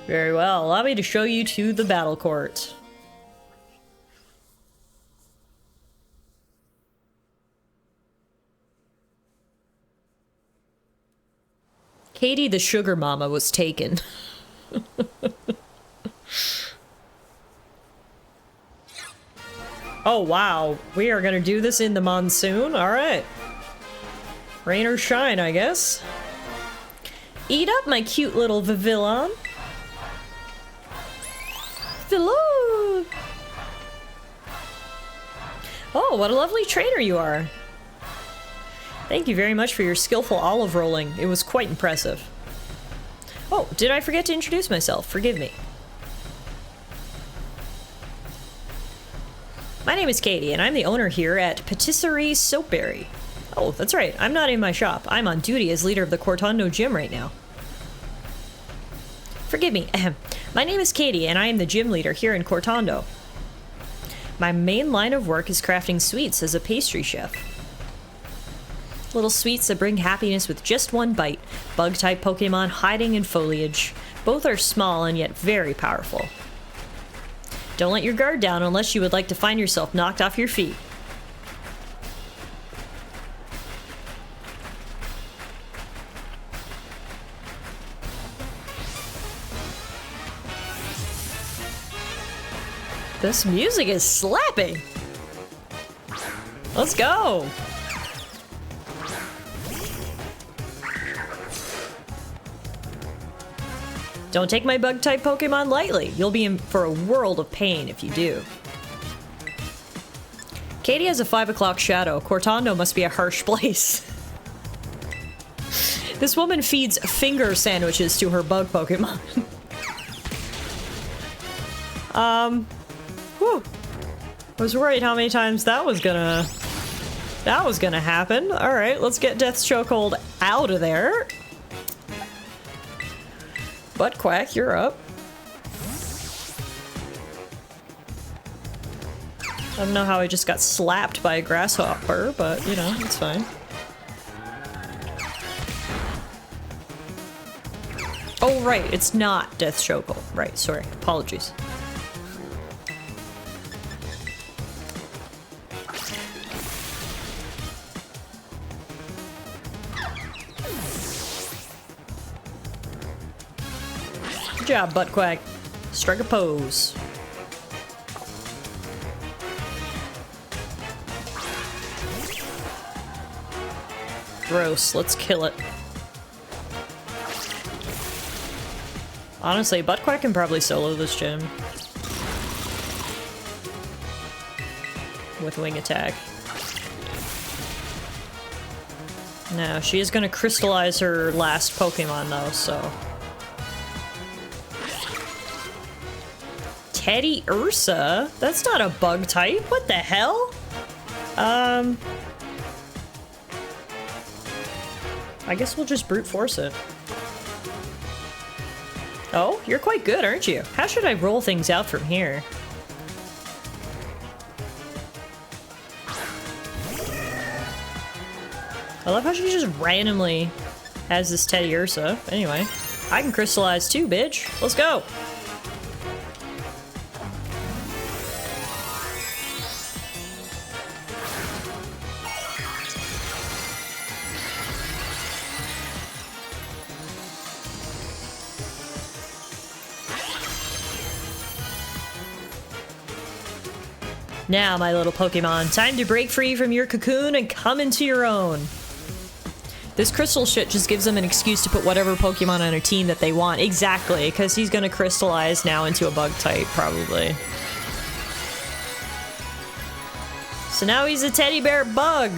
Very well. Allow me to show you to the battle court. Katie the sugar mama was taken. Oh wow, we are gonna do this in the monsoon? Alright. Rain or shine, I guess. Eat up, my cute little Vivillon. Hello! Oh, what a lovely trainer you are. Thank you very much for your skillful olive rolling. It was quite impressive. Oh, did I forget to introduce myself? Forgive me. My name is Katie, and I'm the owner here at Patisserie Soapberry. Oh, that's right. I'm not in my shop. I'm on duty as leader of the Cortondo gym right now. Forgive me. My name is Katie, and I am the gym leader here in Cortondo. My main line of work is crafting sweets as a pastry chef. Little sweets that bring happiness with just one bite. Bug-type Pokemon hiding in foliage. Both are small and yet very powerful. Don't let your guard down unless you would like to find yourself knocked off your feet. This music is slapping. Let's go. Don't take my bug-type Pokemon lightly. You'll be in for a world of pain if you do. Katie has a 5 o'clock shadow. Cortando must be a harsh place. This woman feeds finger sandwiches to her bug Pokemon. Whew. I was worried how many times that was gonna happen. Alright, let's get Death's Chokehold out of there. Butt Quack, you're up. I don't know how I just got slapped by a grasshopper, but you know, it's fine. Oh, right, it's not Death's Chokehold. Right, sorry. Apologies. Good job, Butt Quack. Strike a pose. Gross, let's kill it. Honestly, Butt Quack can probably solo this gym. With Wing Attack. No, she is gonna crystallize her last Pokemon though, so... Teddy Ursa? That's not a bug type. What the hell? I guess we'll just brute force it. Oh, you're quite good, aren't you? How should I roll things out from here? I love how she just randomly has this Teddy Ursa. Anyway, I can crystallize too, bitch. Let's go. Now, my little Pokemon, time to break free from your cocoon and come into your own. This crystal shit just gives them an excuse to put whatever Pokemon on a team that they want. Exactly, because he's gonna crystallize now into a bug type, probably. So now he's a teddy bear bug.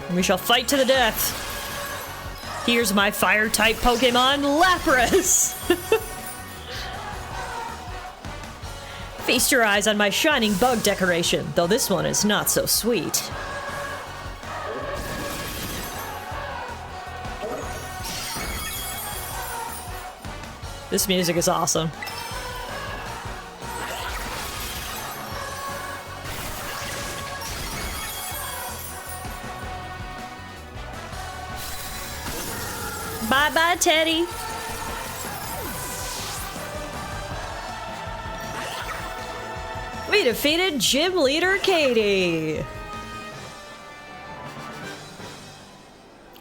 And we shall fight to the death. Here's my fire type Pokemon, Lapras. Feast your eyes on my shining bug decoration, though this one is not so sweet. This music is awesome. Bye-bye, Teddy. We defeated Gym Leader Katie!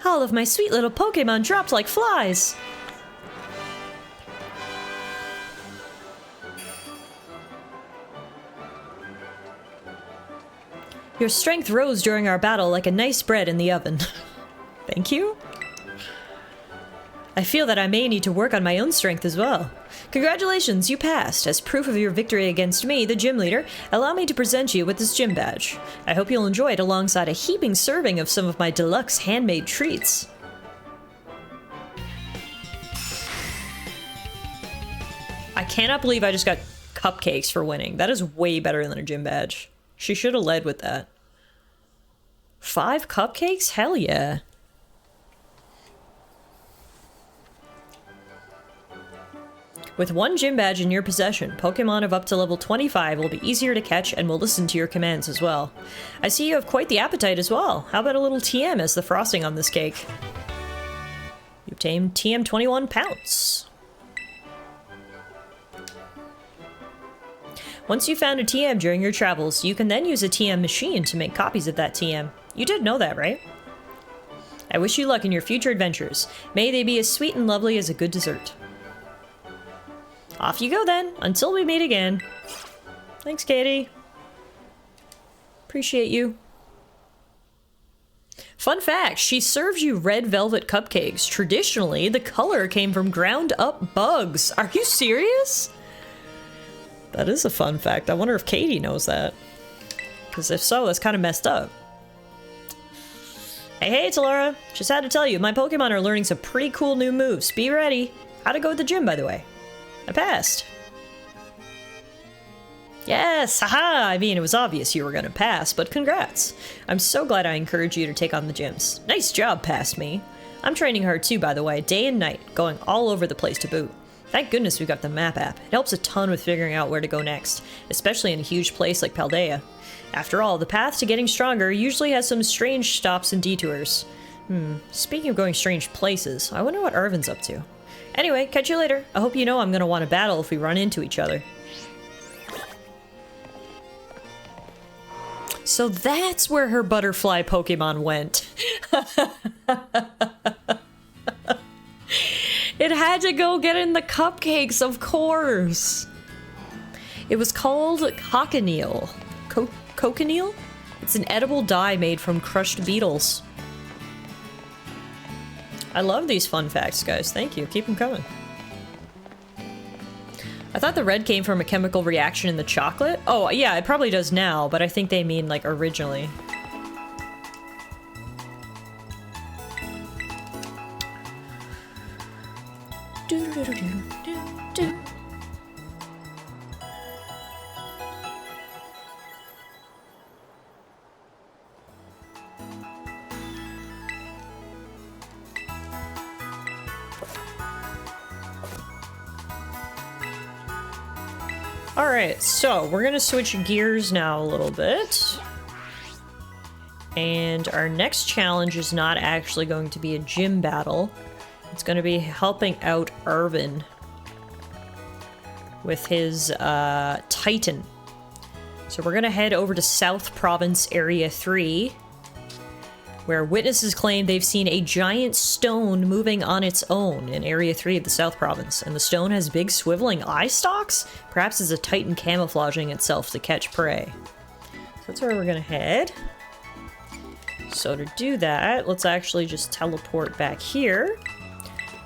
All of my sweet little Pokemon dropped like flies! Your strength rose during our battle like a nice bread in the oven. Thank you? I feel that I may need to work on my own strength as well. Congratulations, you passed. As proof of your victory against me, the gym leader, allow me to present you with this gym badge. I hope you'll enjoy it alongside a heaping serving of some of my deluxe handmade treats. I cannot believe I just got cupcakes for winning. That is way better than a gym badge. She should have led with that. 5 cupcakes? Hell yeah. With 1 gym badge in your possession, Pokemon of up to level 25 will be easier to catch and will listen to your commands as well. I see you have quite the appetite as well. How about a little TM as the frosting on this cake? You obtained TM 21 Pounce. Once you found a TM during your travels, you can then use a TM machine to make copies of that TM. You did know that, right? I wish you luck in your future adventures. May they be as sweet and lovely as a good dessert. Off you go then, until we meet again. Thanks, Katie. Appreciate you. Fun fact, she serves you red velvet cupcakes. Traditionally, the color came from ground up bugs. Are you serious? That is a fun fact. I wonder if Katie knows that. Because if so, that's kind of messed up. Hey, Tallara. Just had to tell you, my Pokemon are learning some pretty cool new moves. Be ready. How'd it go at the gym, by the way? I passed. Yes, haha! I mean, it was obvious you were gonna pass, but congrats. I'm so glad I encouraged you to take on the gyms. Nice job, past me. I'm training hard too, by the way, day and night, going all over the place to boot. Thank goodness we got the map app. It helps a ton with figuring out where to go next, especially in a huge place like Paldea. After all, the path to getting stronger usually has some strange stops and detours. Speaking of going strange places, I wonder what Irvin's up to. Anyway, catch you later. I hope you know I'm gonna want to battle if we run into each other. So that's where her butterfly Pokemon went. It had to go get in the cupcakes, of course. It was called cochineal. Cochineal? It's an edible dye made from crushed beetles. I love these fun facts, guys. Thank you. Keep them coming. I thought the red came from a chemical reaction in the chocolate. Oh, yeah, it probably does now, but I think they mean, like, originally. Alright, so we're gonna switch gears now a little bit. And our next challenge is not actually going to be a gym battle. It's gonna be helping out Irvin with his Titan. So we're gonna head over to South Province Area 3, where witnesses claim they've seen a giant stone moving on its own in Area 3 of the South Province, and the stone has big swiveling eye stalks? Perhaps it's a Titan camouflaging itself to catch prey. So that's where we're gonna head. So to do that, let's actually just teleport back here.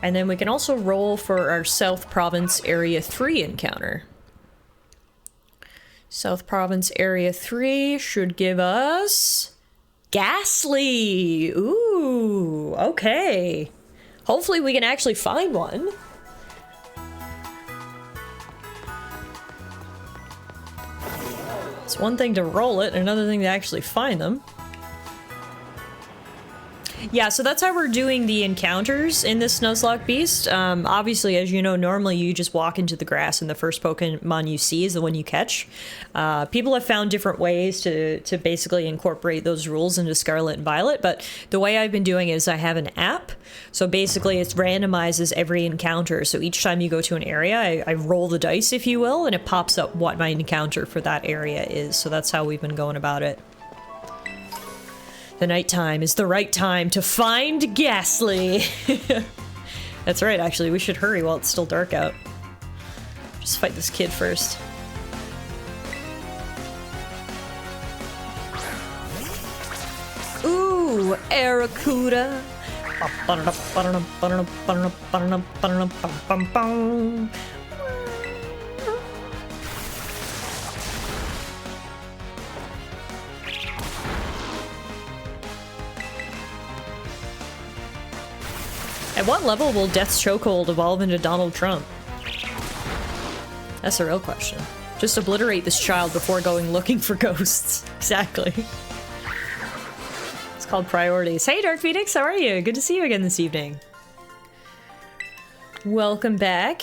And then we can also roll for our South Province Area 3 encounter. South Province Area 3 should give us... Ghastly! Ooh, okay. Hopefully we can actually find one. It's one thing to roll it, another thing to actually find them. Yeah, so that's how we're doing the encounters in this Nuzlocke beast. Obviously, as you know, normally you just walk into the grass and the first Pokemon you see is the one you catch. People have found different ways to basically incorporate those rules into Scarlet and Violet, but the way I've been doing it is I have an app. So basically it randomizes every encounter. So each time you go to an area, I roll the dice, if you will, and it pops up what my encounter for that area is. So that's how we've been going about it. The nighttime is the right time to find Ghastly. That's right, actually. We should hurry while it's still dark out. Just fight this kid first. Ooh, Aracuda. At what level will Death's Chokehold evolve into Donald Trump? That's a real question. Just obliterate this child before going looking for ghosts. Exactly. It's called priorities. Hey, Dark Phoenix, how are you? Good to see you again this evening. Welcome back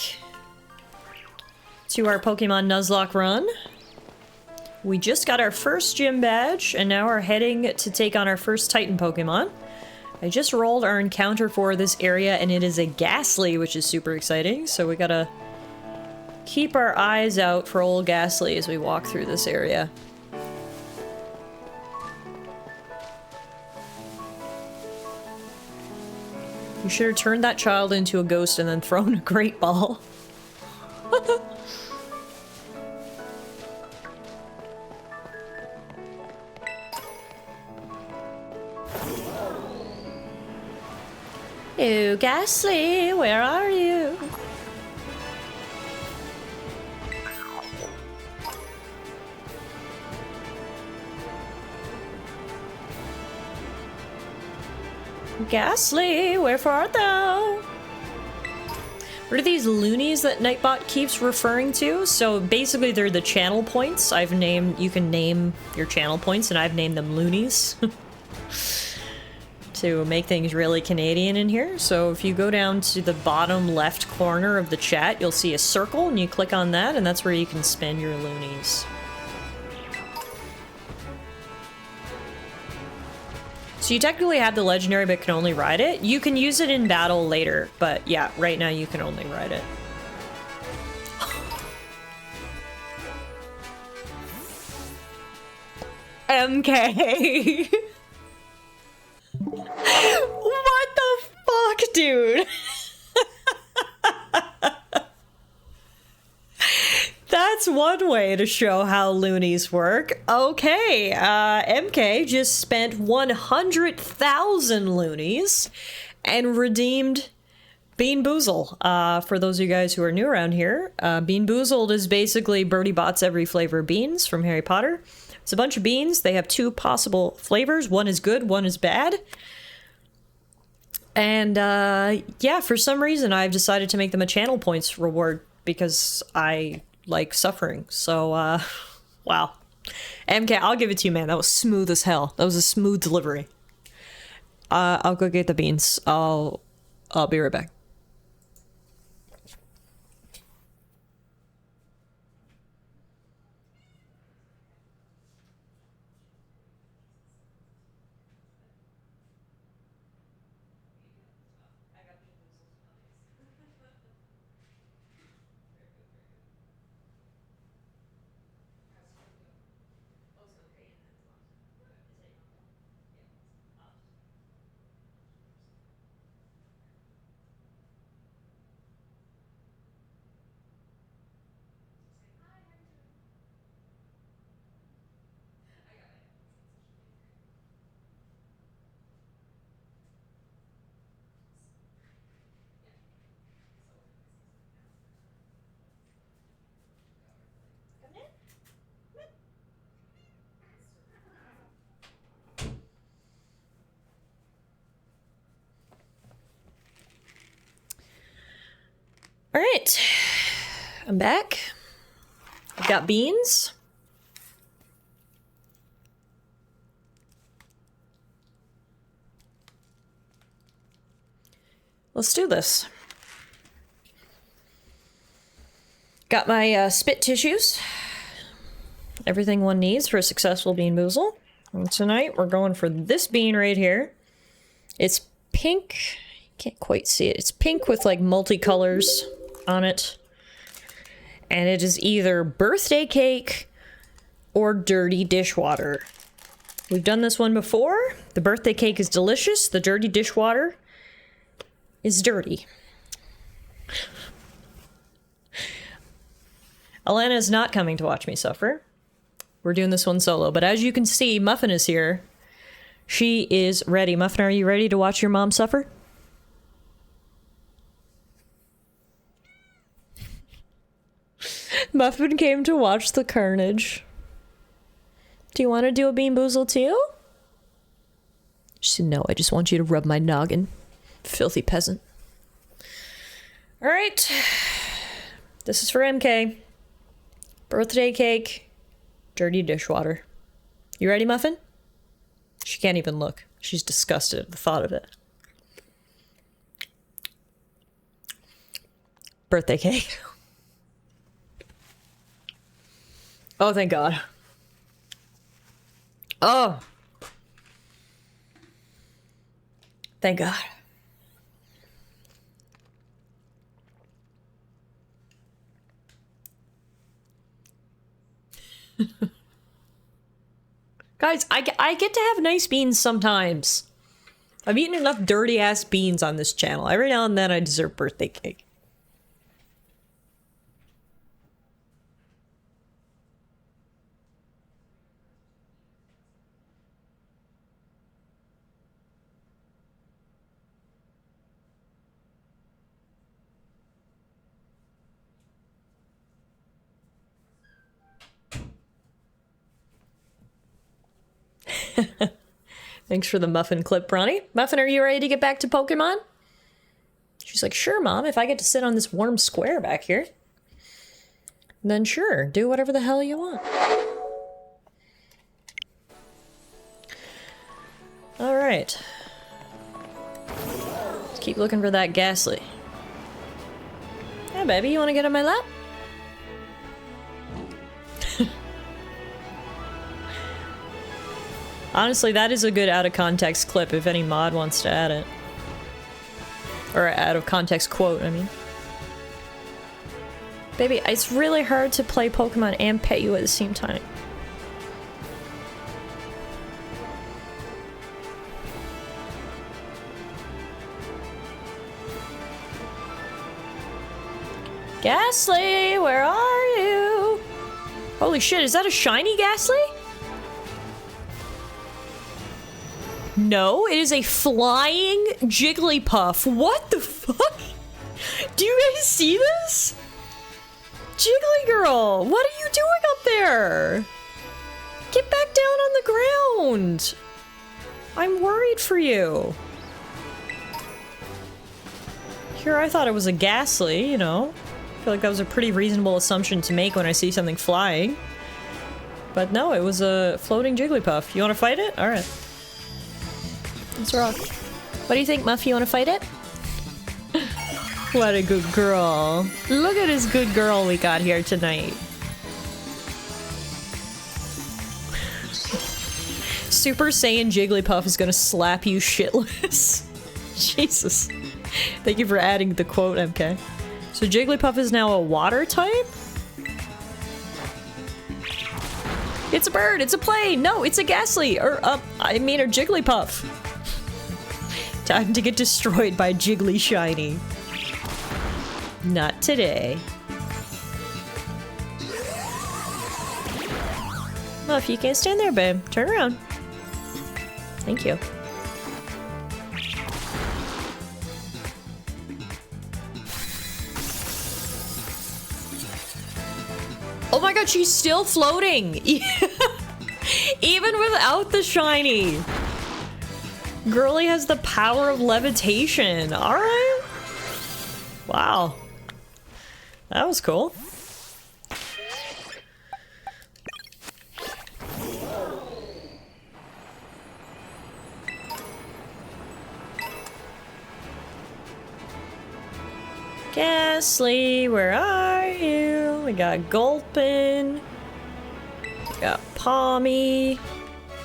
to our Pokemon Nuzlocke run. We just got our first gym badge, and now we're heading to take on our first Titan Pokemon. I just rolled our encounter for this area, and it is a Ghastly, which is super exciting, so we gotta keep our eyes out for old Ghastly as we walk through this area. You should have turned that child into a ghost and then thrown a great ball. Ew, Ghastly, where are you? Ghastly, wherefore art thou? What are these loonies that Nightbot keeps referring to? So basically they're the channel points. You can name your channel points, and I've named them loonies. To make things really Canadian in here. So if you go down to the bottom left corner of the chat, you'll see a circle, and you click on that, and that's where you can spend your loonies. So you technically have the legendary but can only ride it. You can use it in battle later, but yeah, right now you can only ride it. MK. What the fuck, dude? That's one way to show how loonies work. Okay, MK just spent 100,000 loonies and redeemed Bean Boozle. For those of you guys who are new around here, Bean Boozled is basically Birdie Bot's every flavor of beans from Harry Potter. It's a bunch of beans. They have two possible flavors. One is good, one is bad. And yeah, for some reason I've decided to make them a channel points reward because I like suffering. So, wow. MK, I'll give it to you, man. That was smooth as hell. That was a smooth delivery. I'll go get the beans. I'll be right back. All right, I'm back. I've got beans. Let's do this. Got my spit tissues. Everything one needs for a successful bean boozle. And tonight we're going for this bean right here. It's pink. Can't quite see it. It's pink with like multicolors on it. And it is either birthday cake or dirty dishwater. We've done this one before. The birthday cake is delicious. The dirty dishwater is dirty. Alana is not coming to watch me suffer. We're doing this one solo. But as you can see, Muffin is here. She is ready. Muffin, are you ready to watch your mom suffer? Muffin came to watch the carnage. Do you want to do a bean boozle too? She said, no, I just want you to rub my noggin. Filthy peasant. Alright. This is for MK. Birthday cake. Dirty dishwater. You ready, Muffin? She can't even look. She's disgusted at the thought of it. Birthday cake. Oh, thank God. Oh. Thank God. Guys, I get to have nice beans sometimes. I've eaten enough dirty-ass beans on this channel. Every now and then I deserve birthday cake. Thanks for the muffin clip, Bronny. Muffin, are you ready to get back to Pokemon? She's like, sure, Mom, if I get to sit on this warm square back here. Then sure, do whatever the hell you want. Alright. Let's keep looking for that Ghastly. Hey, baby, you want to get on my lap? Honestly, that is a good out-of-context clip if any mod wants to add it. Or out-of-context quote, I mean. Baby, it's really hard to play Pokemon and pet you at the same time. Ghastly, where are you? Holy shit, is that a shiny Ghastly? No, it is a flying Jigglypuff. What the fuck? Do you guys see this? Jiggly girl, what are you doing up there? Get back down on the ground. I'm worried for you. Here, I thought it was a Ghastly, you know. I feel like that was a pretty reasonable assumption to make when I see something flying. But no, it was a floating Jigglypuff. You want to fight it? Alright. Let's rock. What do you think, Muff? You want to fight it? What a good girl. Look at this good girl we got here tonight. Super Saiyan Jigglypuff is gonna slap you shitless. Jesus. Thank you for adding the quote, MK. So Jigglypuff is now a water type? It's a bird, it's a plane, no, it's a Ghastly, or, I mean a Jigglypuff. Time to get destroyed by Jiggly Shiny. Not today. Muff, you can't stand there, babe. Turn around. Thank you. Oh my god, she's still floating! Even without the shiny! Girly has the power of levitation. Alright. Wow. That was cool. Ghastly, where are you? We got Gulpin. We got Palmy.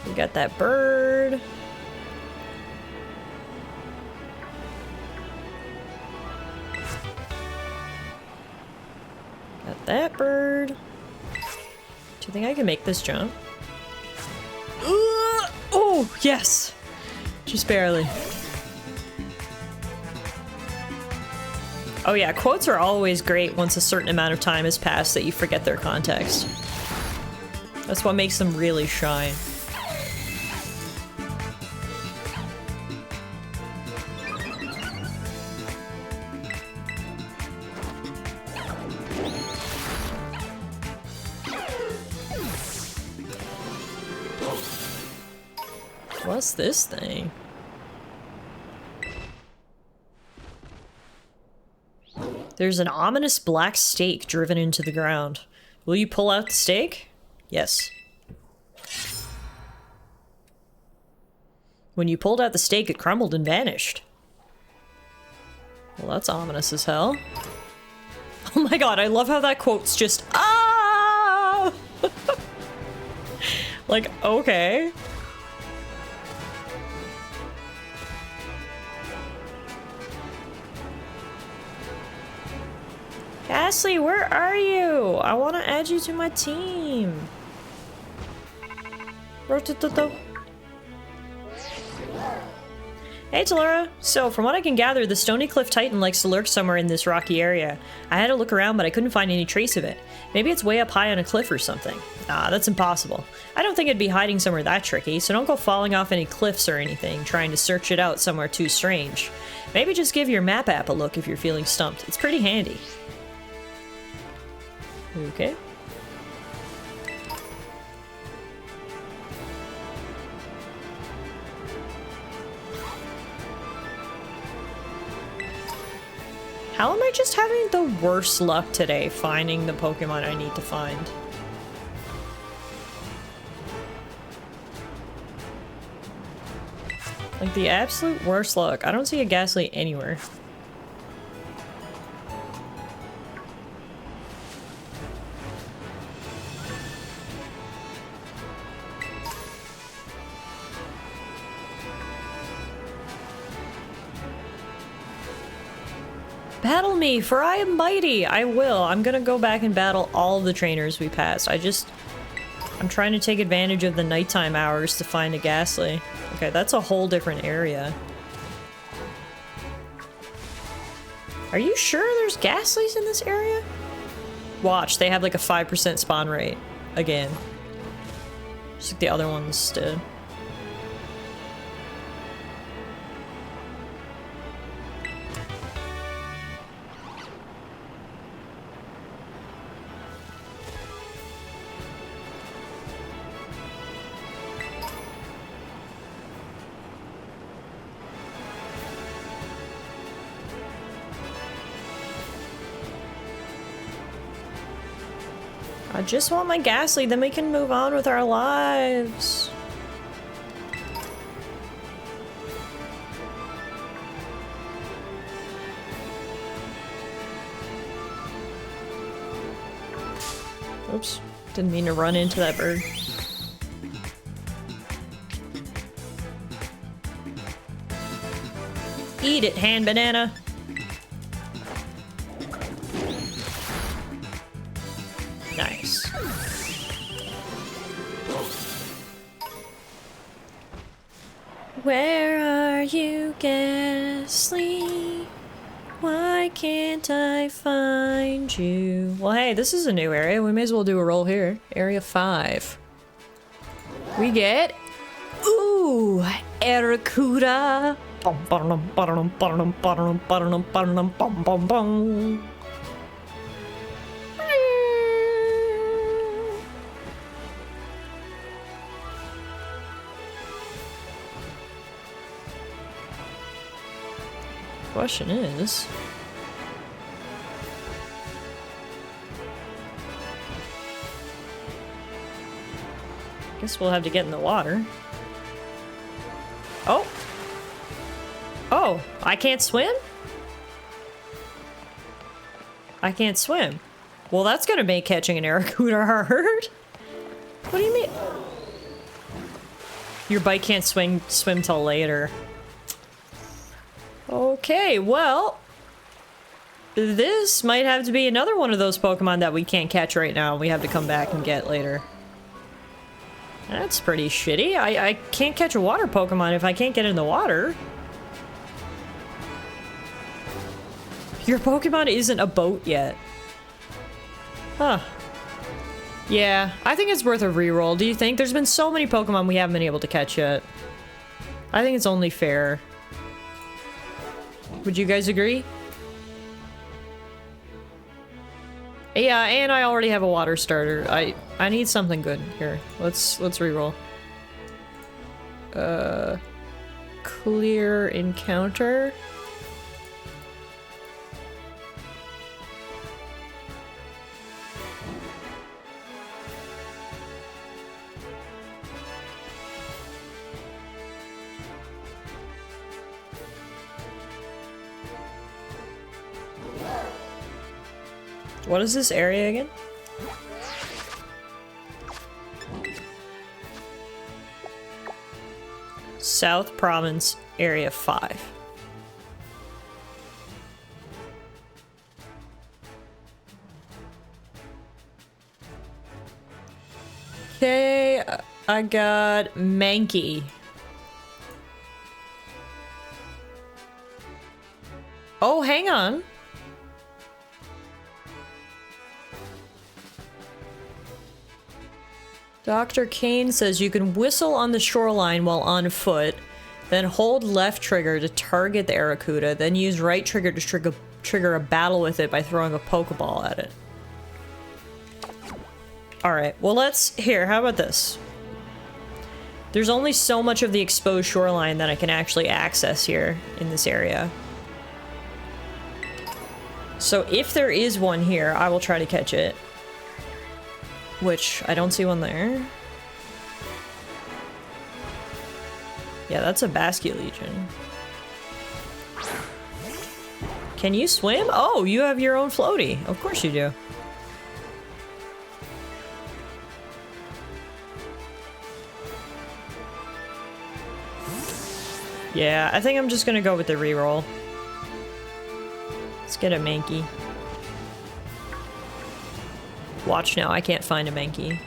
We got that bird. Got that bird. Do you think I can make this jump? Oh, yes! Just barely. Oh yeah, quotes are always great once a certain amount of time has passed that you forget their context. That's what makes them really shine. What's this thing? There's an ominous black stake driven into the ground. Will you pull out the stake? Yes. When you pulled out the stake, it crumbled and vanished. Well, that's ominous as hell. Oh my god, I love how that quote's just, ah! Like, okay. Ghastly, where are you? I want to add you to my team. Hey Tallara. So, from what I can gather, the Stony Cliff Titan likes to lurk somewhere in this rocky area. I had to look around, but I couldn't find any trace of it. Maybe it's way up high on a cliff or something. Nah, that's impossible. I don't think it'd be hiding somewhere that tricky, so don't go falling off any cliffs or anything, trying to search it out somewhere too strange. Maybe just give your map app a look if you're feeling stumped. It's pretty handy. Okay. How am I just having the worst luck today finding the Pokemon I need to find? Like the absolute worst luck. I don't see a Ghastly anywhere. Battle me, for I am mighty! I will. I'm gonna go back and battle all the trainers we passed. I'm trying to take advantage of the nighttime hours to find a Ghastly. Okay, that's a whole different area. Are you sure there's Ghastlies in this area? Watch, they have like a 5% spawn rate. Again. Just like the other ones did. I just want my Ghastly, then we can move on with our lives. Oops, didn't mean to run into that bird. Eat it, hand banana. Nice. Where are you, Ghastly? Why can't I find you? Well, hey, this is a new area. We may as well do a roll here. Area 5. We get... Ooh! Arrokuda! Question is... Guess we'll have to get in the water. Oh! Oh! I can't swim? I can't swim. Well, that's gonna make catching an Arrokuda hard. What do you mean? Your bike can't swim till later. Okay, well, this might have to be another one of those Pokemon that we can't catch right now. We have to come back and get later. That's pretty shitty. I can't catch a water Pokemon if I can't get in the water. Your Pokemon isn't a boat yet. Huh. Yeah, I think it's worth a reroll. Do you think? There's been so many Pokemon we haven't been able to catch yet. I think it's only fair. Would you guys agree? Yeah, and I already have a water starter. I need something good here. Let's reroll. Clear encounter. What is this area again? South Province, Area 5. Okay, I got Mankey. Oh, hang on. Dr. Kane says you can whistle on the shoreline while on foot, then hold left trigger to target the Arrokuda, then use right trigger to trigger a battle with it by throwing a Pokeball at it. Alright, well here, how about this? There's only so much of the exposed shoreline that I can actually access here in this area. So if there is one here, I will try to catch it. Which, I don't see one there. Yeah, that's a Basket Legion. Can you swim? Oh, you have your own floaty. Of course you do. Yeah, I think I'm just gonna go with the reroll. Let's get a Mankey. Watch now, I can't find a Mankey.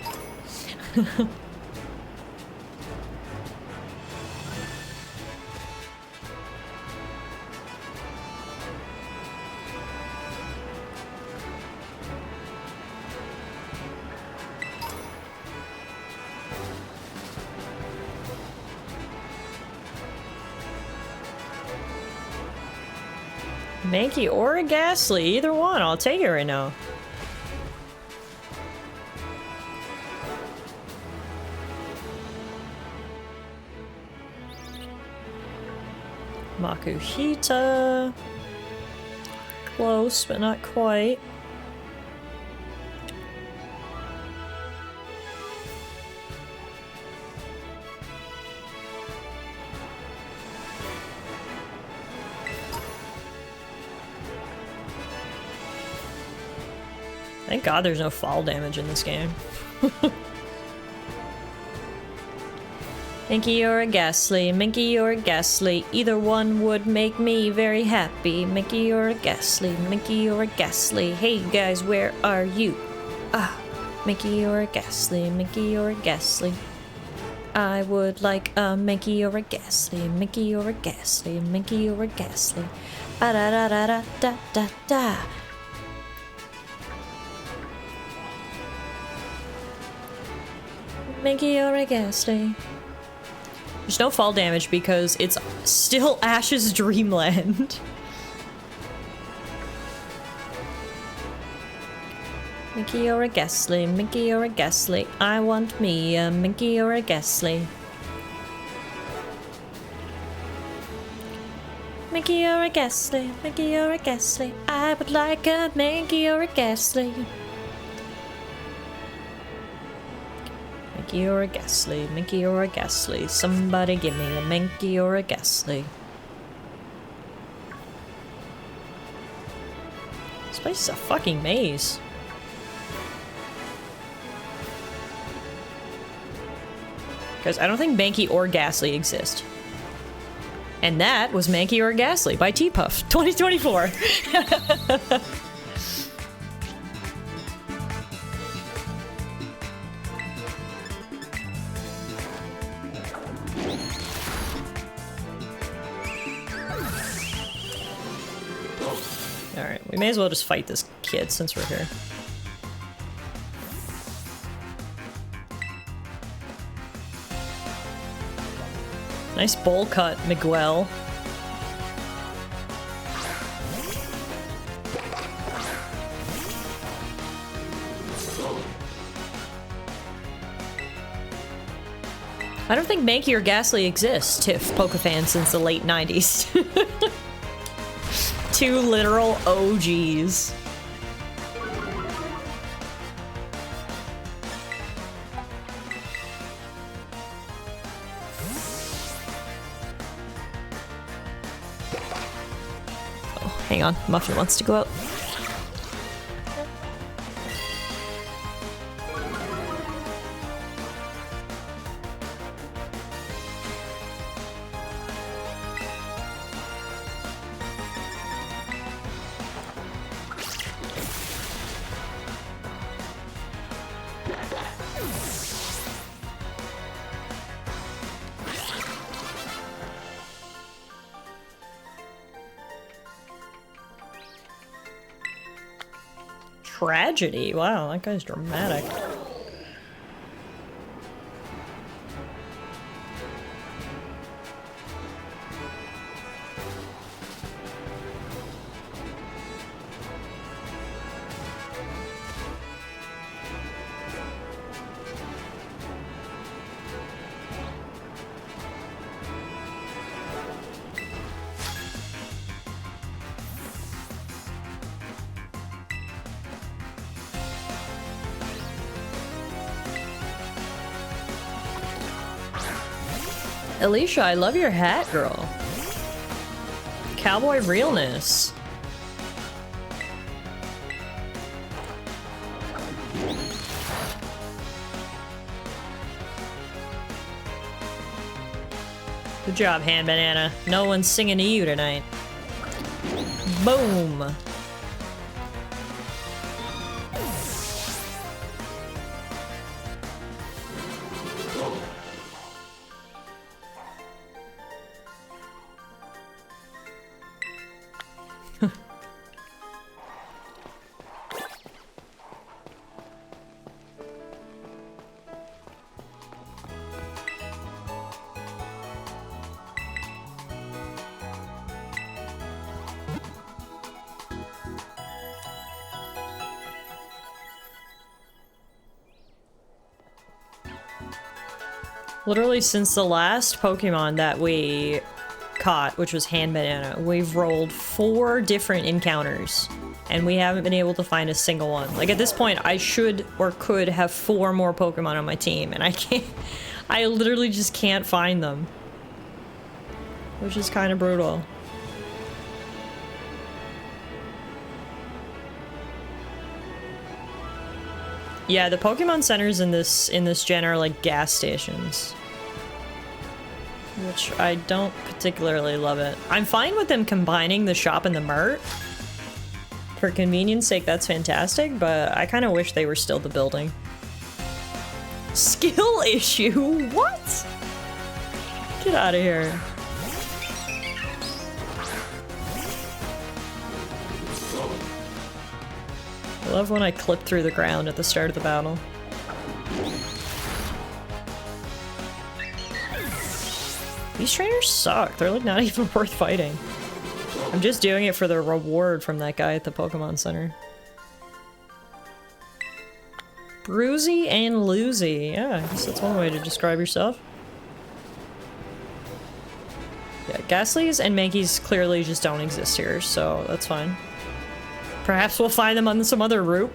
Mankey or a Ghastly, either one, I'll take it right now. Makuhita. Close, but not quite. Thank God there's no fall damage in this game. Minky or a Ghastly, Minky or a Ghastly, either one would make me very happy. Minky or a Ghastly, Minky or a Ghastly, hey guys, where are you? Ah, Minky or a Ghastly, Minky or a Ghastly. I would like a Minky or a Ghastly, Minky or a Ghastly, Minky or a Ghastly. Ba da da da da da da da. Minky or a Ghastly. There's no fall damage because it's still Ash's dreamland. Minky or a Ghastly, Minky or a Ghastly. I want me a Minky or a Ghastly. Minky or a Ghastly, Minky or a Ghastly. I would like a Minky or a Ghastly. Minky or a Ghastly, Minky or a Ghastly. Somebody give me a Minky or a Ghastly. This place is a fucking maze. Because I don't think Mankey or Ghastly exist. And that was Mankey or Ghastly by T-Puff 2024. Alright, we may as well just fight this kid since we're here. Nice bowl cut, Miguel. I don't think Mankey or Ghastly exists, Tiff Pokefan, since the late 90s. Two literal OGs. Oh, hang on, Muffin wants to go out. Tragedy. Wow, that guy's dramatic. Alicia, I love your hat, girl. Cowboy realness. Good job, Hand Banana. No one's singing to you tonight. Boom. Literally since the last Pokemon that we caught, which was Hand Banana, we've rolled 4 different encounters, and we haven't been able to find a single one. Like, at this point, I should or could have 4 more Pokemon on my team, and I can't. I literally just can't find them. Which is kind of brutal. Yeah, the Pokemon centers in this gen are like gas stations. Which I don't particularly love it. I'm fine with them combining the shop and the mart. For convenience sake, that's fantastic, but I kind of wish they were still the building. Skill issue? What? Get out of here. I love when I clip through the ground at the start of the battle. These trainers suck. They're like not even worth fighting. I'm just doing it for the reward from that guy at the Pokemon Center. Bruisey and Loosey. Yeah, I guess that's one way to describe yourself. Yeah, Ghastlies and Mankeys clearly just don't exist here, so that's fine. Perhaps we'll find them on some other route.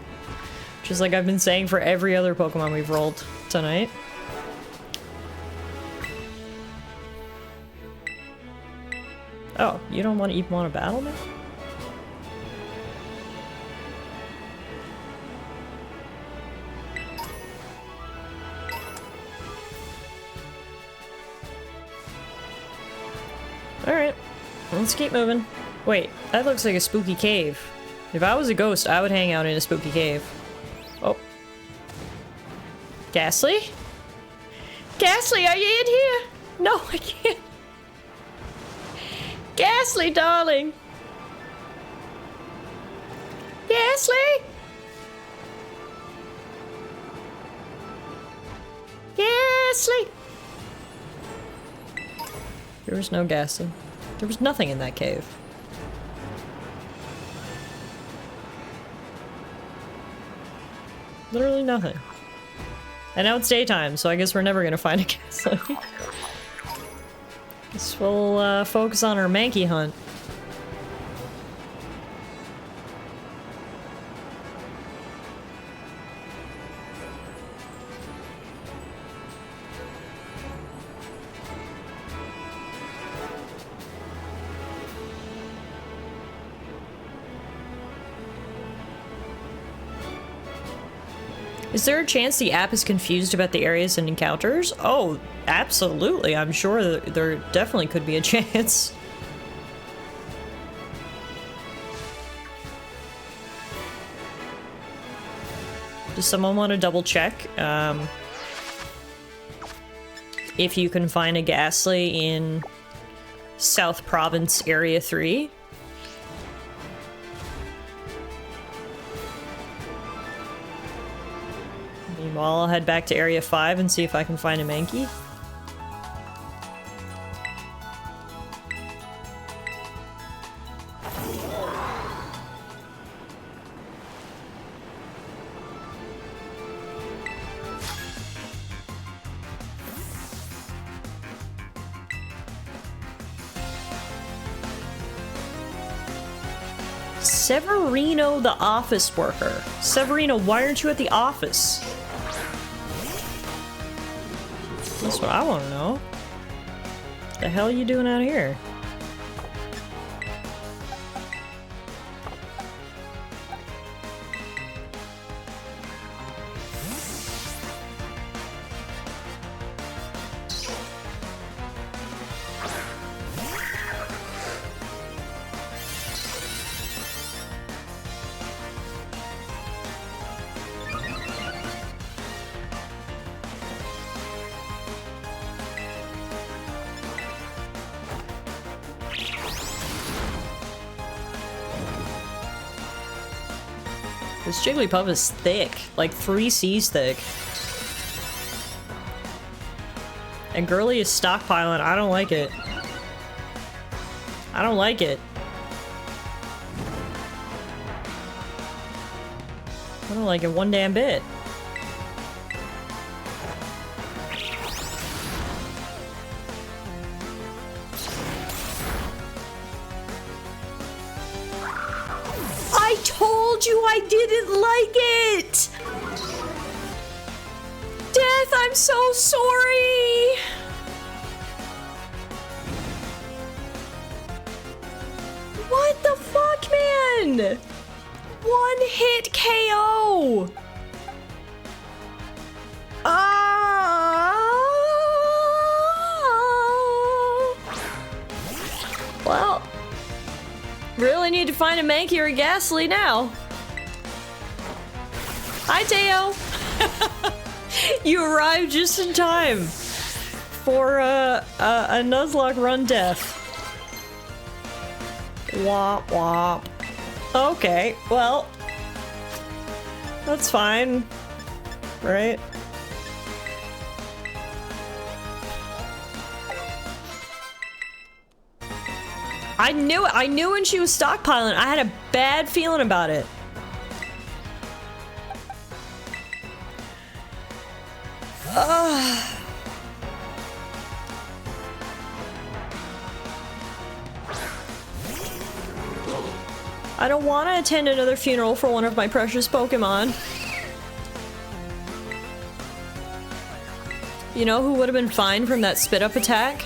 Just like I've been saying for every other Pokemon we've rolled tonight. Oh, you don't even want to battle me? Alright, let's keep moving. Wait, that looks like a spooky cave. If I was a ghost, I would hang out in a spooky cave. Oh. Ghastly? Ghastly, are you in here? No, I can't. Ghastly, darling! Ghastly! Ghastly! There was no Ghastly. There was nothing in that cave. Literally nothing. And now it's daytime, so I guess we're never gonna find a Ghastly. Guess we'll focus on our Mankey hunt. Is there a chance the app is confused about the areas and encounters? Oh, absolutely. I'm sure that there definitely could be a chance. Does someone want to double check if you can find a Ghastly in South Province Area 3? Meanwhile, I'll head back to Area 5 and see if I can find a Mankey. Severino, the office worker. Severino, why aren't you at the office? That's what I want to know. The hell are you doing out here? This Jigglypuff is thick, like 3 C's thick. And Girly is stockpiling. I don't like it. I don't like it. I don't like it one damn bit. I told you I didn't like it! Death, I'm so sorry! What the fuck, man? One hit KO! Well, really need to find a Mankey or a Ghastly now. Hi, Teo! You arrived just in time for a Nuzlocke run death. Womp womp. Okay, well, that's fine, right? I knew when she was stockpiling. I had a bad feeling about it. I don't want to attend another funeral for one of my precious Pokemon. You know who would have been fine from that spit-up attack?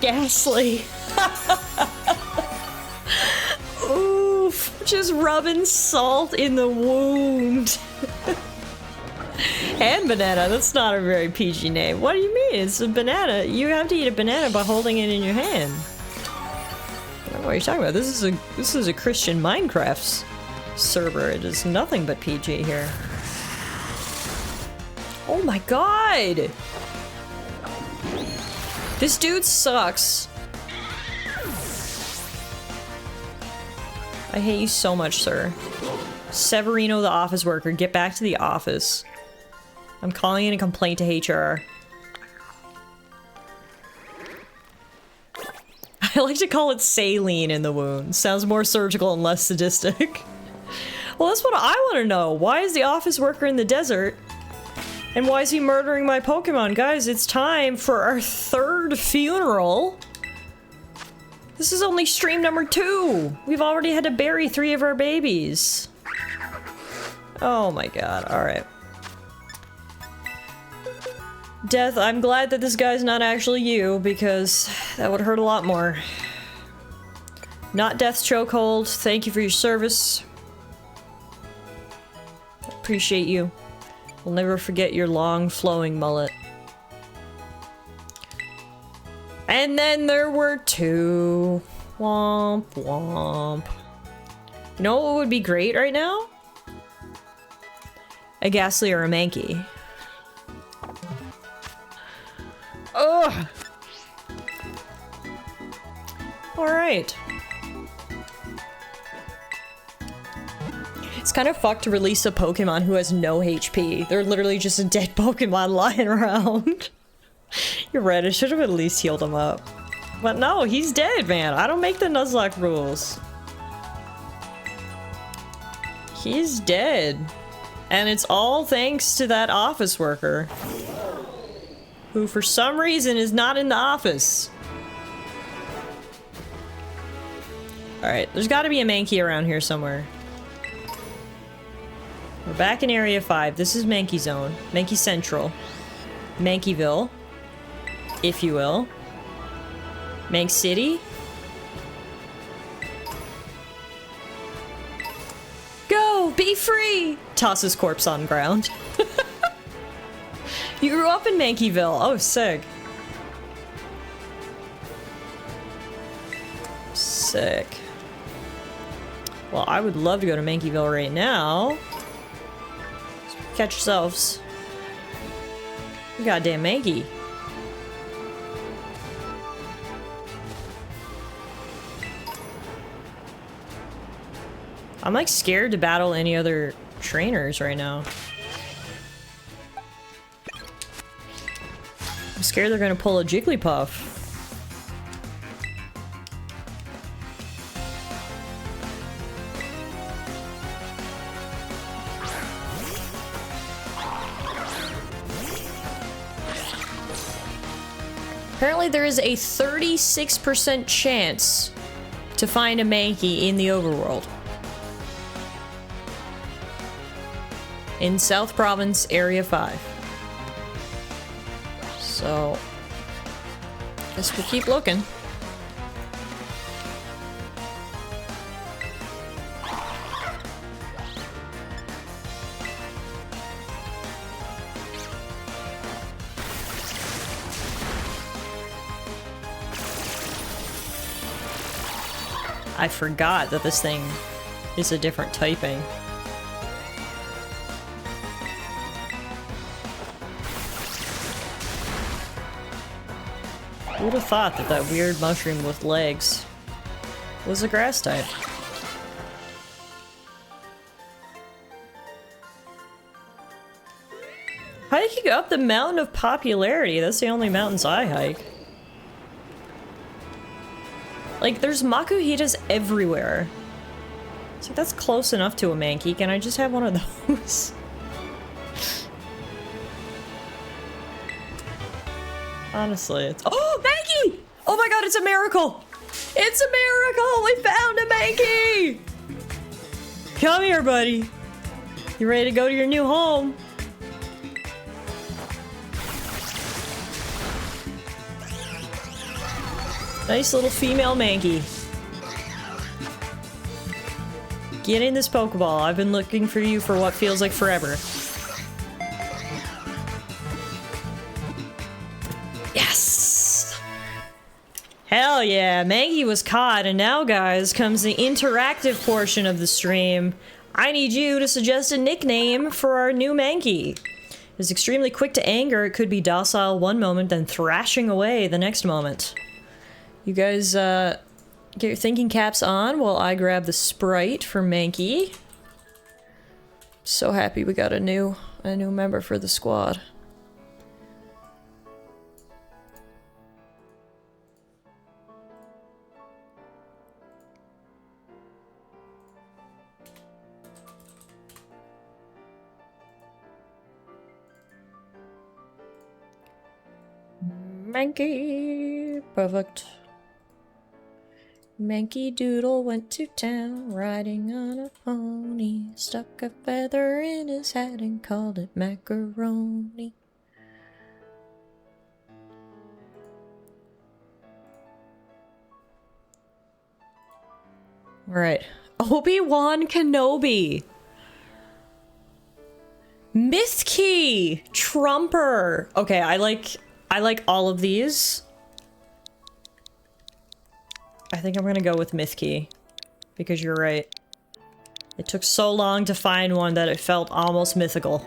Ghastly. Oof. Just rubbing salt in the wound. And banana. That's not a very PG name. What do you mean? It's a banana. You have to eat a banana by holding it in your hand. I don't know what you're talking about. This is a Christian Minecraft server. It is nothing but PG here. Oh my god! This dude sucks. I hate you so much, sir. Severino, the office worker, get back to the office. I'm calling in a complaint to HR. I like to call it saline in the wound. Sounds more surgical and less sadistic. Well, that's what I want to know. Why is the office worker in the desert? And why is he murdering my Pokemon? Guys, it's time for our 3rd funeral. This is only stream number 2. We've already had to bury 3 of our babies. Oh my god, alright. Death, I'm glad that this guy's not actually you, because that would hurt a lot more. Not Death's chokehold. Thank you for your service. Appreciate you. We'll never forget your long, flowing mullet. And then there were 2. Womp womp. You know what would be great right now? A Ghastly or a Mankey. Ugh! Alright. It's kind of fucked to release a Pokemon who has no HP. They're literally just a dead Pokemon lying around. You're right, I should have at least healed him up. But no, he's dead, man. I don't make the Nuzlocke rules. He's dead. And it's all thanks to that office worker. Who for some reason is not in the office. Alright, there's gotta be a Mankey around here somewhere. We're back in Area 5. This is Mankey Zone. Mankey Central. Mankeyville, if you will. Mank City. Go! Be free! Toss his corpse on ground. You grew up in Mankeyville. Oh, sick. Sick. Well, I would love to go to Mankeyville right now. Catch yourselves. Goddamn Mankey. I'm like scared to battle any other trainers right now. I'm scared they're gonna pull a Jigglypuff. Apparently there is a 36% chance to find a Mankey in the overworld. In South Province, Area 5. So, guess we'll keep looking. I forgot that this thing is a different typing. Who would have thought that that weird mushroom with legs was a grass type? Hiking up the mountain of popularity. That's the only mountains I hike. Like, there's Makuhitas everywhere. So that's close enough to a Mankey. Can I just have one of those? Honestly, it's— oh, Mankey! Oh my god, it's a miracle! It's a miracle! We found a Mankey! Come here, buddy. You ready to go to your new home? Nice little female Mankey. Get in this Pokeball. I've been looking for you for what feels like forever. Yes! Hell yeah, Mankey was caught, and now, guys, comes the interactive portion of the stream. I need you to suggest a nickname for our new Mankey. It's extremely quick to anger. It could be docile one moment, then thrashing away the next moment. You guys, get your thinking caps on while I grab the Sprite for Mankey. So happy we got a new member for the squad. Mankey, perfect. Mankey Doodle went to town riding on a pony, stuck a feather in his hat and called it macaroni. Alright. Obi-Wan Kenobi. Mythkey. Trumper. Okay, I like all of these. I think I'm gonna go with Mythkey, because you're right. It took so long to find one that it felt almost mythical.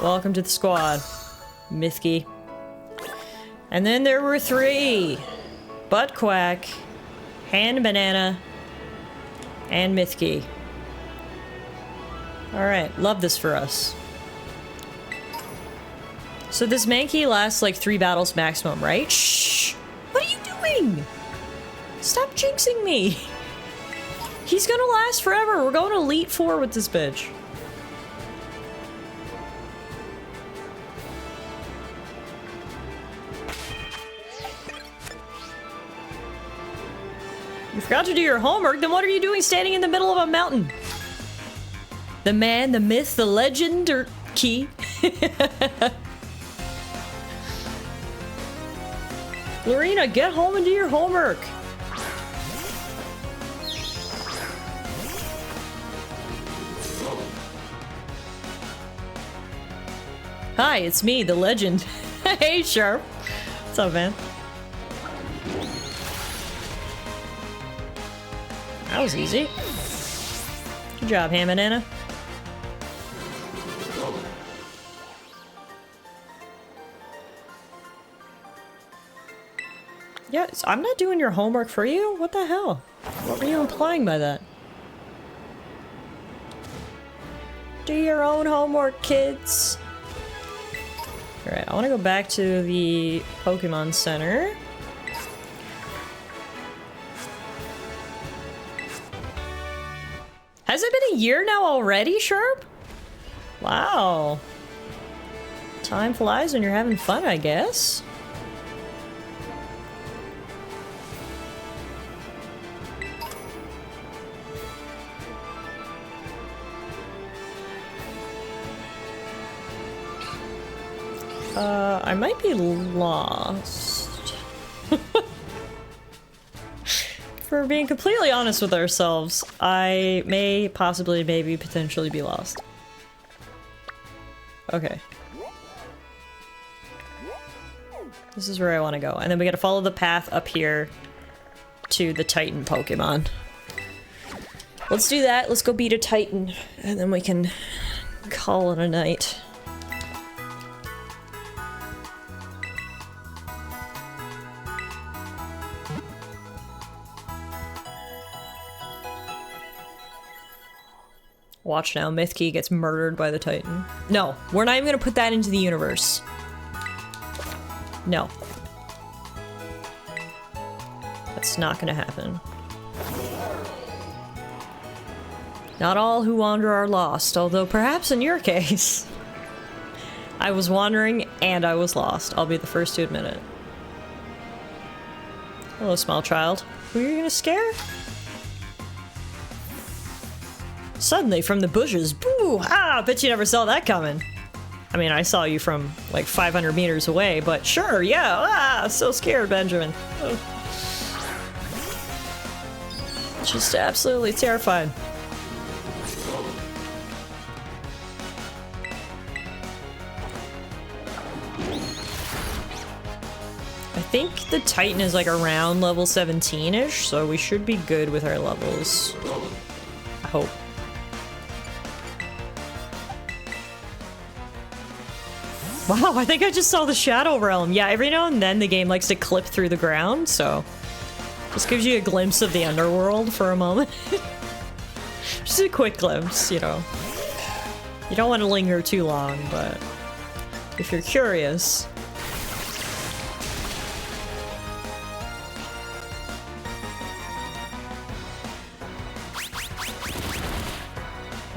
Welcome to the squad, Mythkey. And then there were 3. Butt Quack, Hand Banana, and Mythkey. Alright, love this for us. So this Mankey lasts like 3 battles maximum, right? Shh! What are you doing? Stop jinxing me! He's gonna last forever. We're going Elite 4 with this bitch. You forgot to do your homework? Then what are you doing standing in the middle of a mountain? The man, the myth, the legend, or key. Lorena, get home and do your homework. Hi, it's me, the legend. Hey, Sharp. What's up, man? That was easy. Good job, Ham and Anna. Yes, I'm not doing your homework for you. What the hell? What were you implying by that? Do your own homework, kids. Alright, I want to go back to the Pokemon Center. Has it been a year now already, Sharp? Wow. Time flies when you're having fun, I guess. I might be lost. For being completely honest with ourselves, I may possibly, maybe, potentially be lost. Okay. This is where I want to go. And then we gotta follow the path up here to the Titan Pokemon. Let's do that. Let's go beat a Titan. And then we can call it a night. Watch now, Mythkey gets murdered by the Titan. No, we're not even gonna put that into the universe. No. That's not gonna happen. Not all who wander are lost, although perhaps in your case. I was wandering and I was lost. I'll be the first to admit it. Hello, small child. Who are you gonna scare? Suddenly, from the bushes, boo! Ah, bet you never saw that coming. I mean, I saw you from like 500 meters away, but sure, yeah, ah, so scared, Benjamin. Oh. Just absolutely terrified. I think the Titan is like around level 17-ish, so we should be good with our levels. I hope. Wow, I think I just saw the Shadow Realm. Yeah, every now and then the game likes to clip through the ground, so just gives you a glimpse of the underworld for a moment. Just a quick glimpse, you know. You don't want to linger too long, but if you're curious.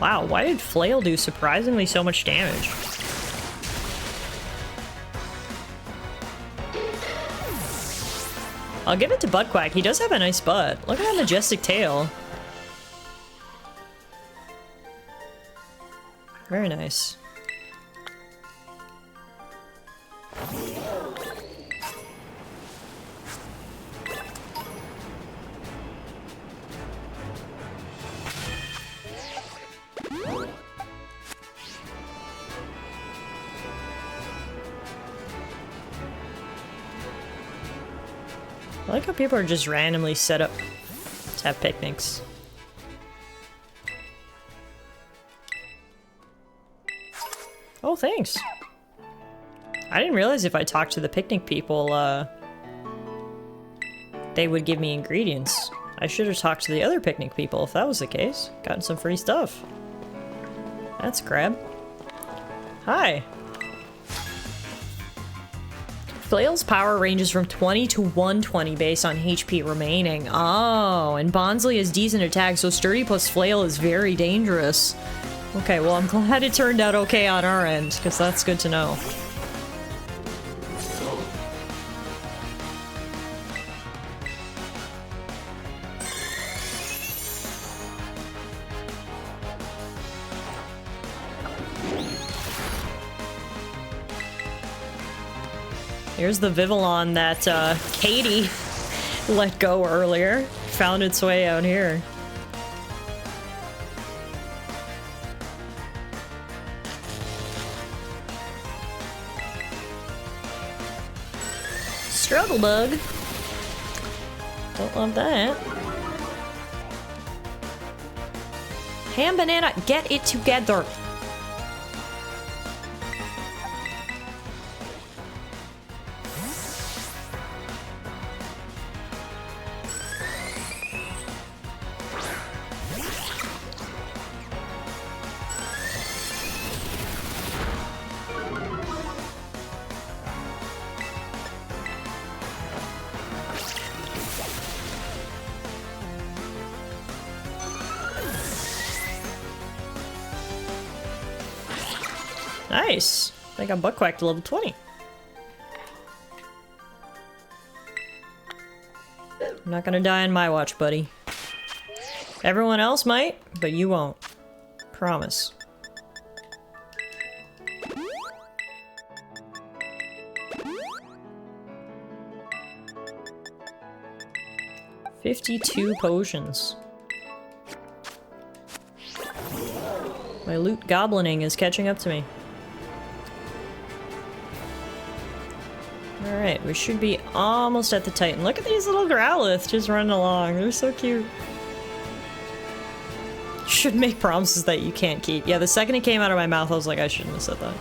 Wow, why did Flail do surprisingly so much damage? I'll give it to Buttquack. He does have a nice butt. Look at that majestic tail. Very nice. I like how people are just randomly set up to have picnics. Oh, thanks. I didn't realize if I talked to the picnic people, they would give me ingredients. I should have talked to the other picnic people if that was the case. Gotten some free stuff. That's crab. Hi. Flail's power ranges from 20 to 120 based on HP remaining. Oh, and Bonsly has decent attack, so Sturdy plus Flail is very dangerous. Okay, well, I'm glad it turned out okay on our end, because that's good to know. Here's the Vivillon that Katie let go earlier. Found its way out here. Struggle bug. Don't love that. Ham banana, get it together. Nice. I got butt quacked to level 20. I'm not gonna die on my watch, buddy. Everyone else might, but you won't. Promise. $52 potions. My loot goblining is catching up to me. Alright, we should be almost at the Titan. Look at these little Growlithe just running along. They're so cute. You should make promises that you can't keep. Yeah, the second it came out of my mouth, I was like, I shouldn't have said that.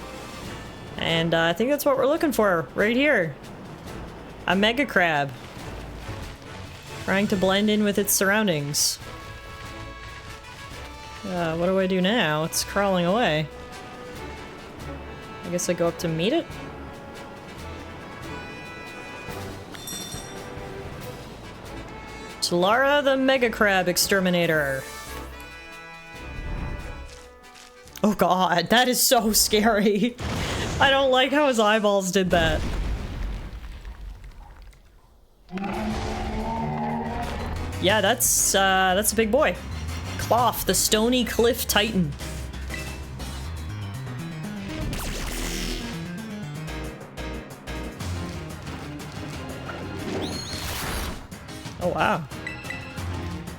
And I think that's what we're looking for right here. A Mega Crab. Trying to blend in with its surroundings. What do I do now? It's crawling away. I guess I go up to meet it? Tallara the Mega Crab Exterminator. Oh god, that is so scary. I don't like how his eyeballs did that. Yeah, that's a big boy. Cloth, the Stony Cliff Titan. Oh wow.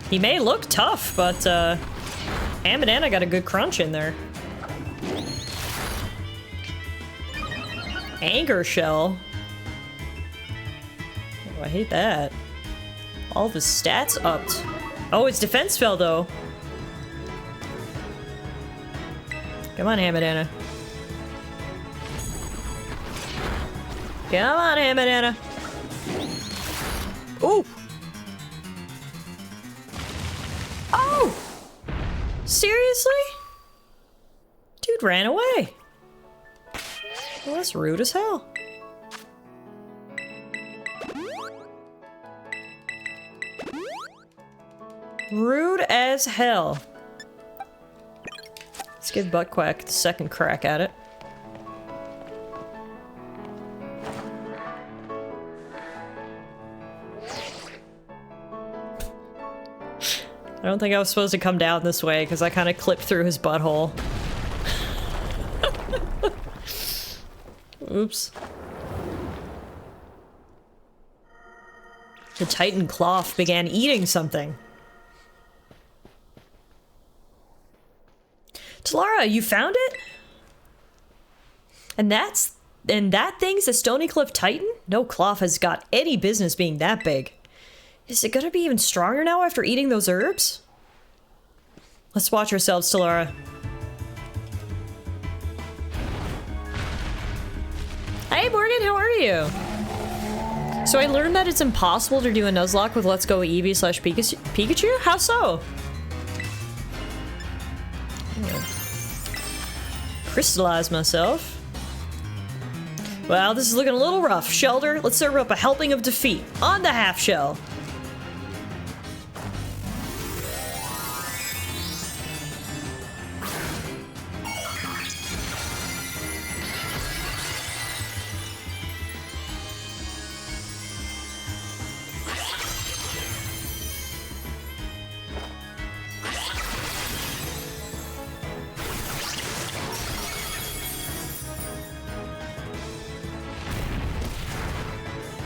He may look tough, but Ham Banana got a good crunch in there. Anger Shell. Oh, I hate that. All of his stats upped. Oh, his defense fell though. Come on, Ham Banana. Come on, Ham Banana. Ooh. Oh! Seriously? Dude ran away. Well, that's rude as hell. Rude as hell. Let's give Buttquack the second crack at it. I don't think I was supposed to come down this way because I kind of clipped through his butthole. Oops. The Titan Cloth began eating something. Tallara, you found it? And that thing's a Stony Cliff Titan? No Cloth has got any business being that big. Is it gonna be even stronger now after eating those herbs? Let's watch ourselves, Tallara. Hey Morgan, how are you? So I learned that it's impossible to do a Nuzlocke with Let's Go Eevee / Pikachu? How so? Crystallize myself. Well, this is looking a little rough. Shelter, let's serve up a helping of defeat on the half shell.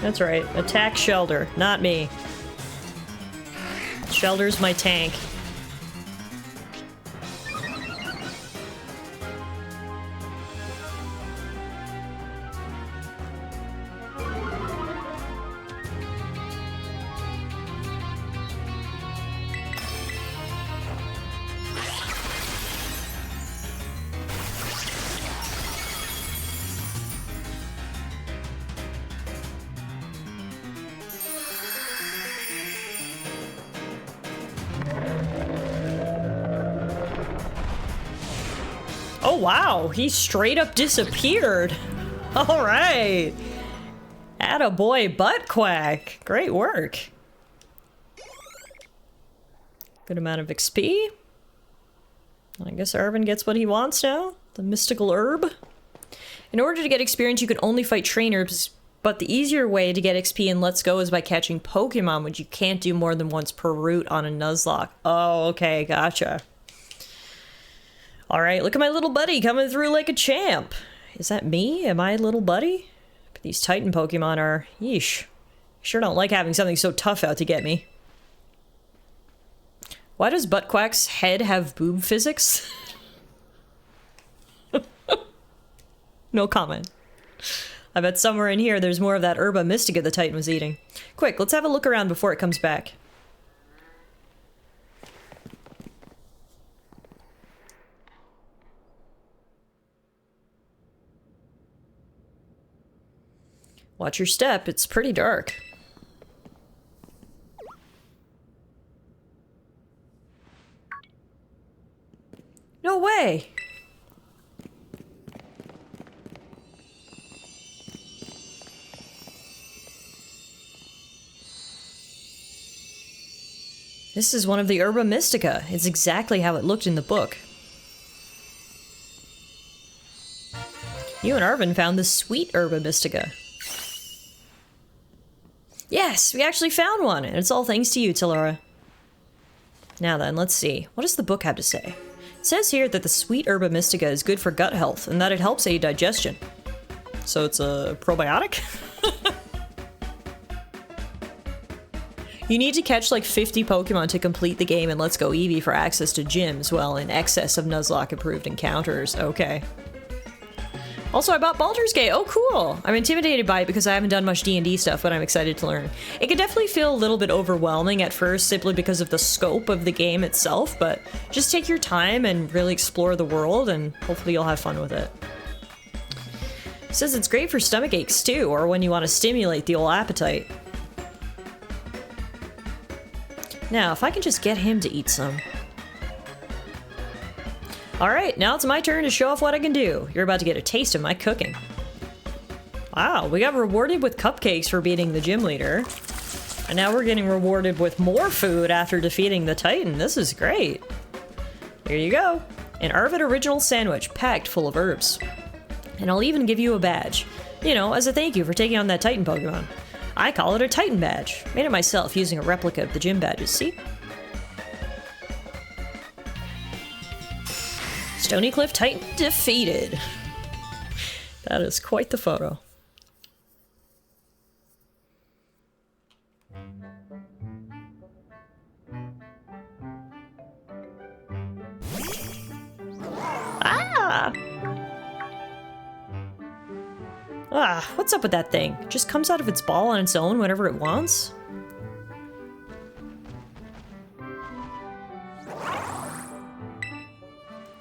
That's right. Attack Shelder, not me. Shelder's my tank. Oh wow, he straight up disappeared. All right. Attaboy butt quack. Great work. Good amount of XP. I guess Arvin gets what he wants now. The mystical herb. In order to get experience, you can only fight trainers, but the easier way to get XP in Let's Go is by catching Pokemon, which you can't do more than once per route on a Nuzlocke. Oh, okay, gotcha. Alright, look at my little buddy coming through like a champ. Is that me? Am I a little buddy? But these Titan Pokemon are... yeesh. Sure don't like having something so tough out to get me. Why does Buttquack's head have boob physics? No comment. I bet somewhere in here there's more of that Herba Mystica the Titan was eating. Quick, let's have a look around before it comes back. Watch your step, it's pretty dark. No way! This is one of the Herba Mystica. It's exactly how it looked in the book. You and Arvin found the sweet Herba Mystica. Yes, we actually found one, and it's all thanks to you, Tallara. Now then, let's see. What does the book have to say? It says here that the sweet Herba Mystica is good for gut health, and that it helps aid digestion. So it's a probiotic? You need to catch like 50 Pokemon to complete the game in Let's Go Eevee for access to gyms, well, in excess of Nuzlocke approved encounters. Okay. Also, I bought Baldur's Gate. Oh, cool. I'm intimidated by it because I haven't done much D&D stuff, but I'm excited to learn. It can definitely feel a little bit overwhelming at first simply because of the scope of the game itself, but just take your time and really explore the world, and hopefully you'll have fun with it. It says it's great for stomach aches too, or when you want to stimulate the old appetite. Now, if I can just get him to eat some. Alright, now it's my turn to show off what I can do. You're about to get a taste of my cooking. Wow, we got rewarded with cupcakes for beating the gym leader. And now we're getting rewarded with more food after defeating the Titan. This is great. Here you go. An Arvid original sandwich packed full of herbs. And I'll even give you a badge. You know, as a thank you for taking on that Titan Pokemon. I call it a Titan badge. Made it myself using a replica of the gym badges, see? Stony Cliff Titan defeated. That is quite the photo. Ah! Ah, what's up with that thing? It just comes out of its ball on its own whenever it wants?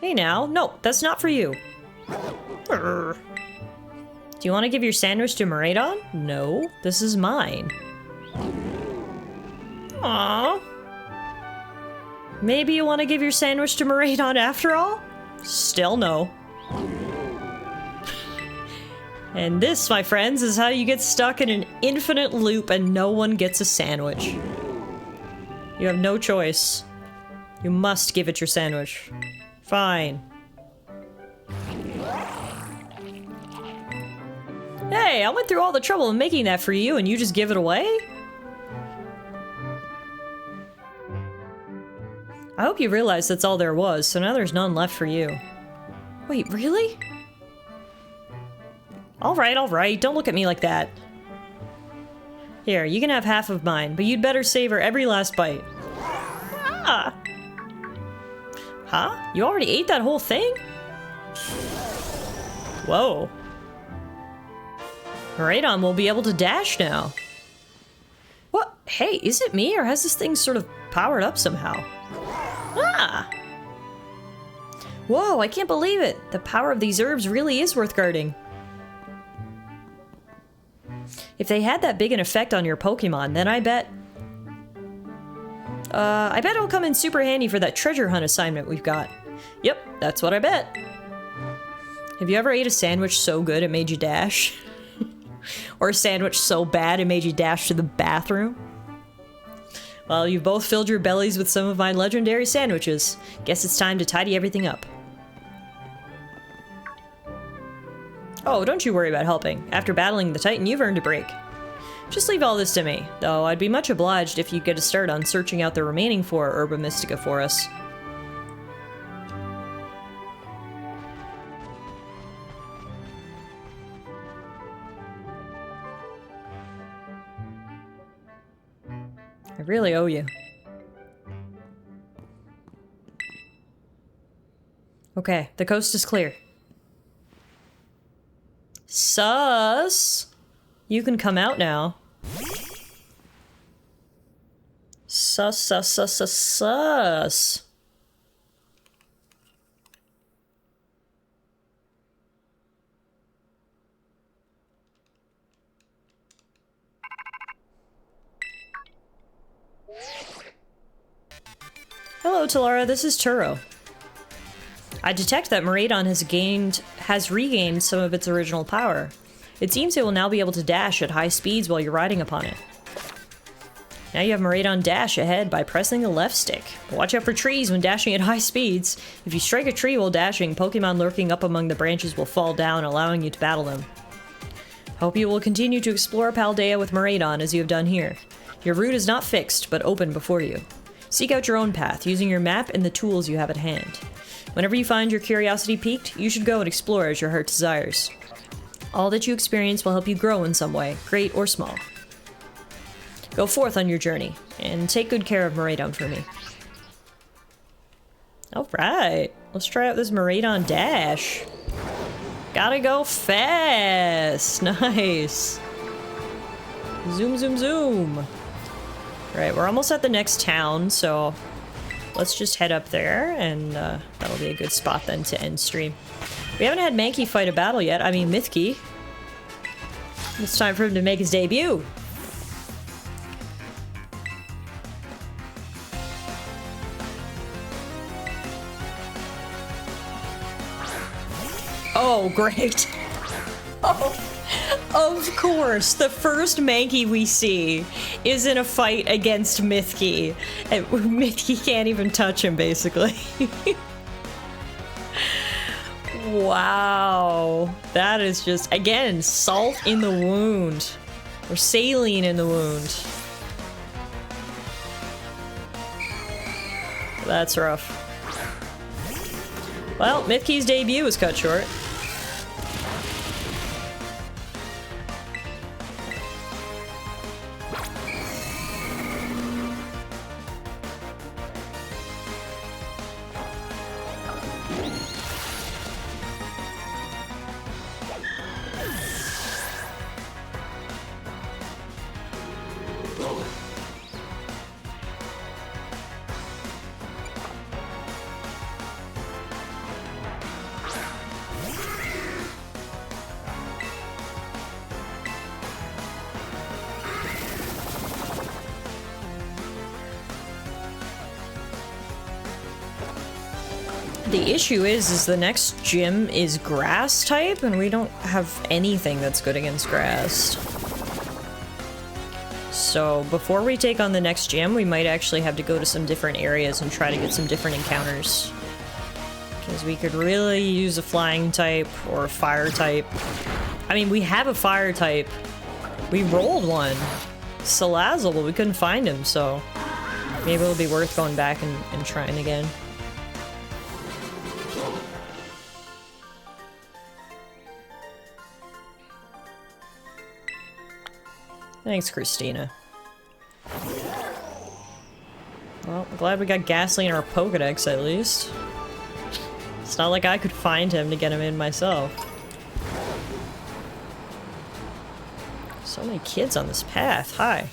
Hey now, no, that's not for you. Urgh. Do you want to give your sandwich to Miraidon? No, this is mine. Aww. Maybe you want to give your sandwich to Miraidon after all? Still no. And this, my friends, is how you get stuck in an infinite loop and no one gets a sandwich. You have no choice. You must give it your sandwich. Fine. Hey, I went through all the trouble of making that for you and you just give it away? I hope you realize that's all there was, so now there's none left for you. Wait, really? Alright, don't look at me like that. Here, you can have half of mine, but you'd better savor every last bite. Ah! Huh? You already ate that whole thing? Whoa. Miraidon will be able to dash now. What? Hey, is it me, or has this thing sort of powered up somehow? Ah! Whoa, I can't believe it! The power of these herbs really is worth guarding. If they had that big an effect on your Pokemon, then I bet it'll come in super handy for that treasure hunt assignment we've got. Yep, that's what I bet. Have you ever ate a sandwich so good it made you dash? Or a sandwich so bad it made you dash to the bathroom? Well, you've both filled your bellies with some of my legendary sandwiches. Guess it's time to tidy everything up. Oh, don't you worry about helping. After battling the Titan, you've earned a break. Just leave all this to me, though I'd be much obliged if you get a start on searching out the remaining 4 Herba Mystica for us. I really owe you. Okay, the coast is clear. Sus! You can come out now. Sus, sus, sus, sus, sus. Hello, Tallara, this is Turo. I detect that Miraidon has regained some of its original power. It seems it will now be able to dash at high speeds while you're riding upon it. Now you have Miraidon dash ahead by pressing the left stick. But watch out for trees when dashing at high speeds. If you strike a tree while dashing, Pokemon lurking up among the branches will fall down, allowing you to battle them. Hope you will continue to explore Paldea with Miraidon as you have done here. Your route is not fixed, but open before you. Seek out your own path, using your map and the tools you have at hand. Whenever you find your curiosity piqued, you should go and explore as your heart desires. All that you experience will help you grow in some way, great or small. Go forth on your journey, and take good care of Miraidon for me. Alright, let's try out this Miraidon dash. Gotta go fast! Nice! Zoom, zoom, zoom! Right, we're almost at the next town, so let's just head up there, and that'll be a good spot then to end stream. We haven't had Mankey fight a battle yet. I mean, Mythkey. It's time for him to make his debut. Oh, great. Oh, of course. The first Mankey we see is in a fight against Mythkey. And Mythkey can't even touch him, basically. Wow. That is just, again, salt in the wound. Or saline in the wound. That's rough. Well, Mythkey's debut was cut short. The issue is the next gym is grass type, and we don't have anything that's good against grass. So before we take on the next gym, we might actually have to go to some different areas and try to get some different encounters. Because we could really use a flying type or a fire type. I mean, we have a fire type. We rolled one. Salazzle, but we couldn't find him, so maybe it'll be worth going back and trying again. Thanks, Christina. Well, I'm glad we got Ghastly in our Pokedex, at least. It's not like I could find him to get him in myself. So many kids on this path. Hi.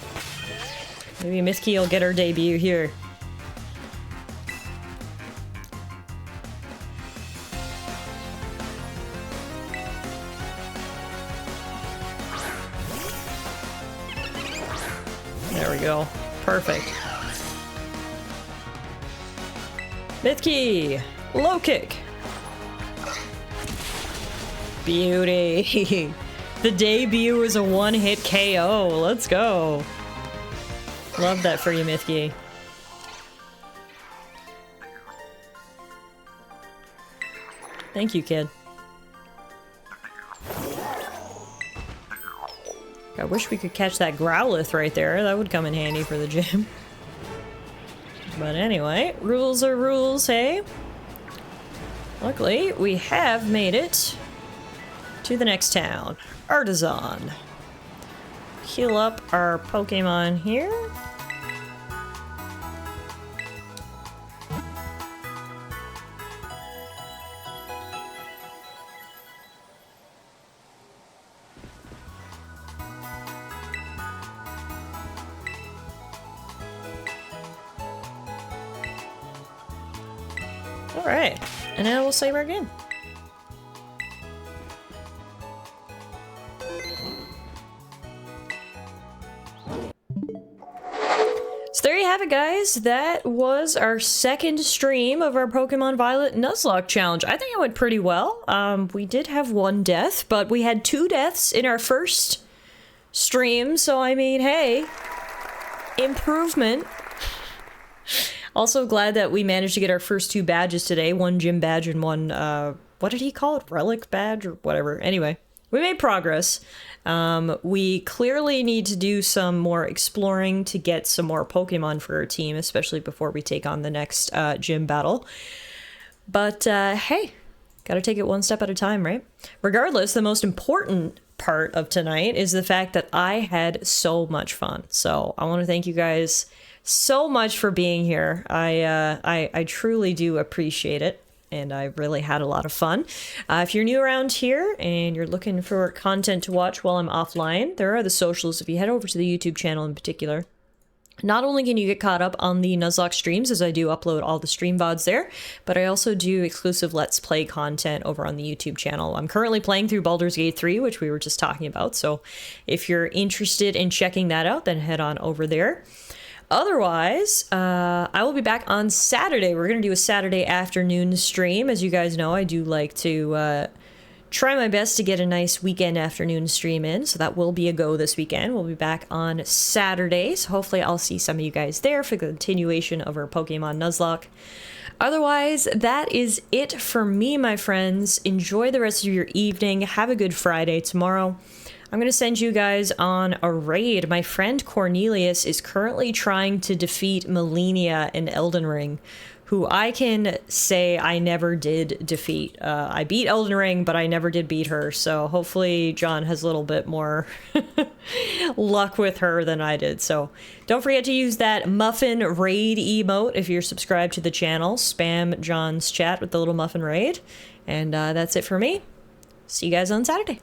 Maybe Mithki will get her debut here. There we go. Perfect. Mithki! Low kick! Beauty! The debut is a one-hit KO. Let's go. Love that for you, Mithki. Thank you, kid. I wish we could catch that Growlithe right there. That would come in handy for the gym. But anyway, rules are rules, hey? Luckily, we have made it to the next town. Artisan. Heal up our Pokemon here. Alright, and now we'll save our game. So there you have it, guys. That was our second stream of our Pokemon Violet Nuzlocke challenge. I think it went pretty well. We did have one death, but we had 2 deaths in our first stream, so I mean, hey, improvement. Also glad that we managed to get our first 2 badges today. 1 gym badge and 1, what did he call it? Relic badge or whatever. Anyway, we made progress. We clearly need to do some more exploring to get some more Pokemon for our team, especially before we take on the next gym battle. But hey, gotta take it one step at a time, right? Regardless, the most important part of tonight is the fact that I had so much fun. So I want to thank you guys so much for being here. I truly do appreciate it, and I really had a lot of fun. If you're new around here and you're looking for content to watch while I'm offline, there are the socials. If you head over to the YouTube channel in particular, not only can you get caught up on the Nuzlocke streams, as I do upload all the stream VODs there, but I also do exclusive Let's Play content over on the YouTube channel. I'm currently playing through Baldur's Gate 3, which we were just talking about, so if you're interested in checking that out, then head on over there. Otherwise, I will be back on Saturday. We're going to do a Saturday afternoon stream. As you guys know, I do like to try my best to get a nice weekend afternoon stream in, so that will be a go this weekend. We'll be back on Saturday, so hopefully I'll see some of you guys there for the continuation of our Pokemon Nuzlocke. Otherwise, that is it for me, my friends. Enjoy the rest of your evening. Have a good Friday tomorrow. I'm going to send you guys on a raid. My friend Cornelius is currently trying to defeat Melania in Elden Ring, who I can say I never did defeat. I beat Elden Ring, but I never did beat her, so hopefully John has a little bit more luck with her than I did. So don't forget to use that muffin raid emote if you're subscribed to the channel. Spam John's chat with the little muffin raid. And that's it for me. See you guys on Saturday.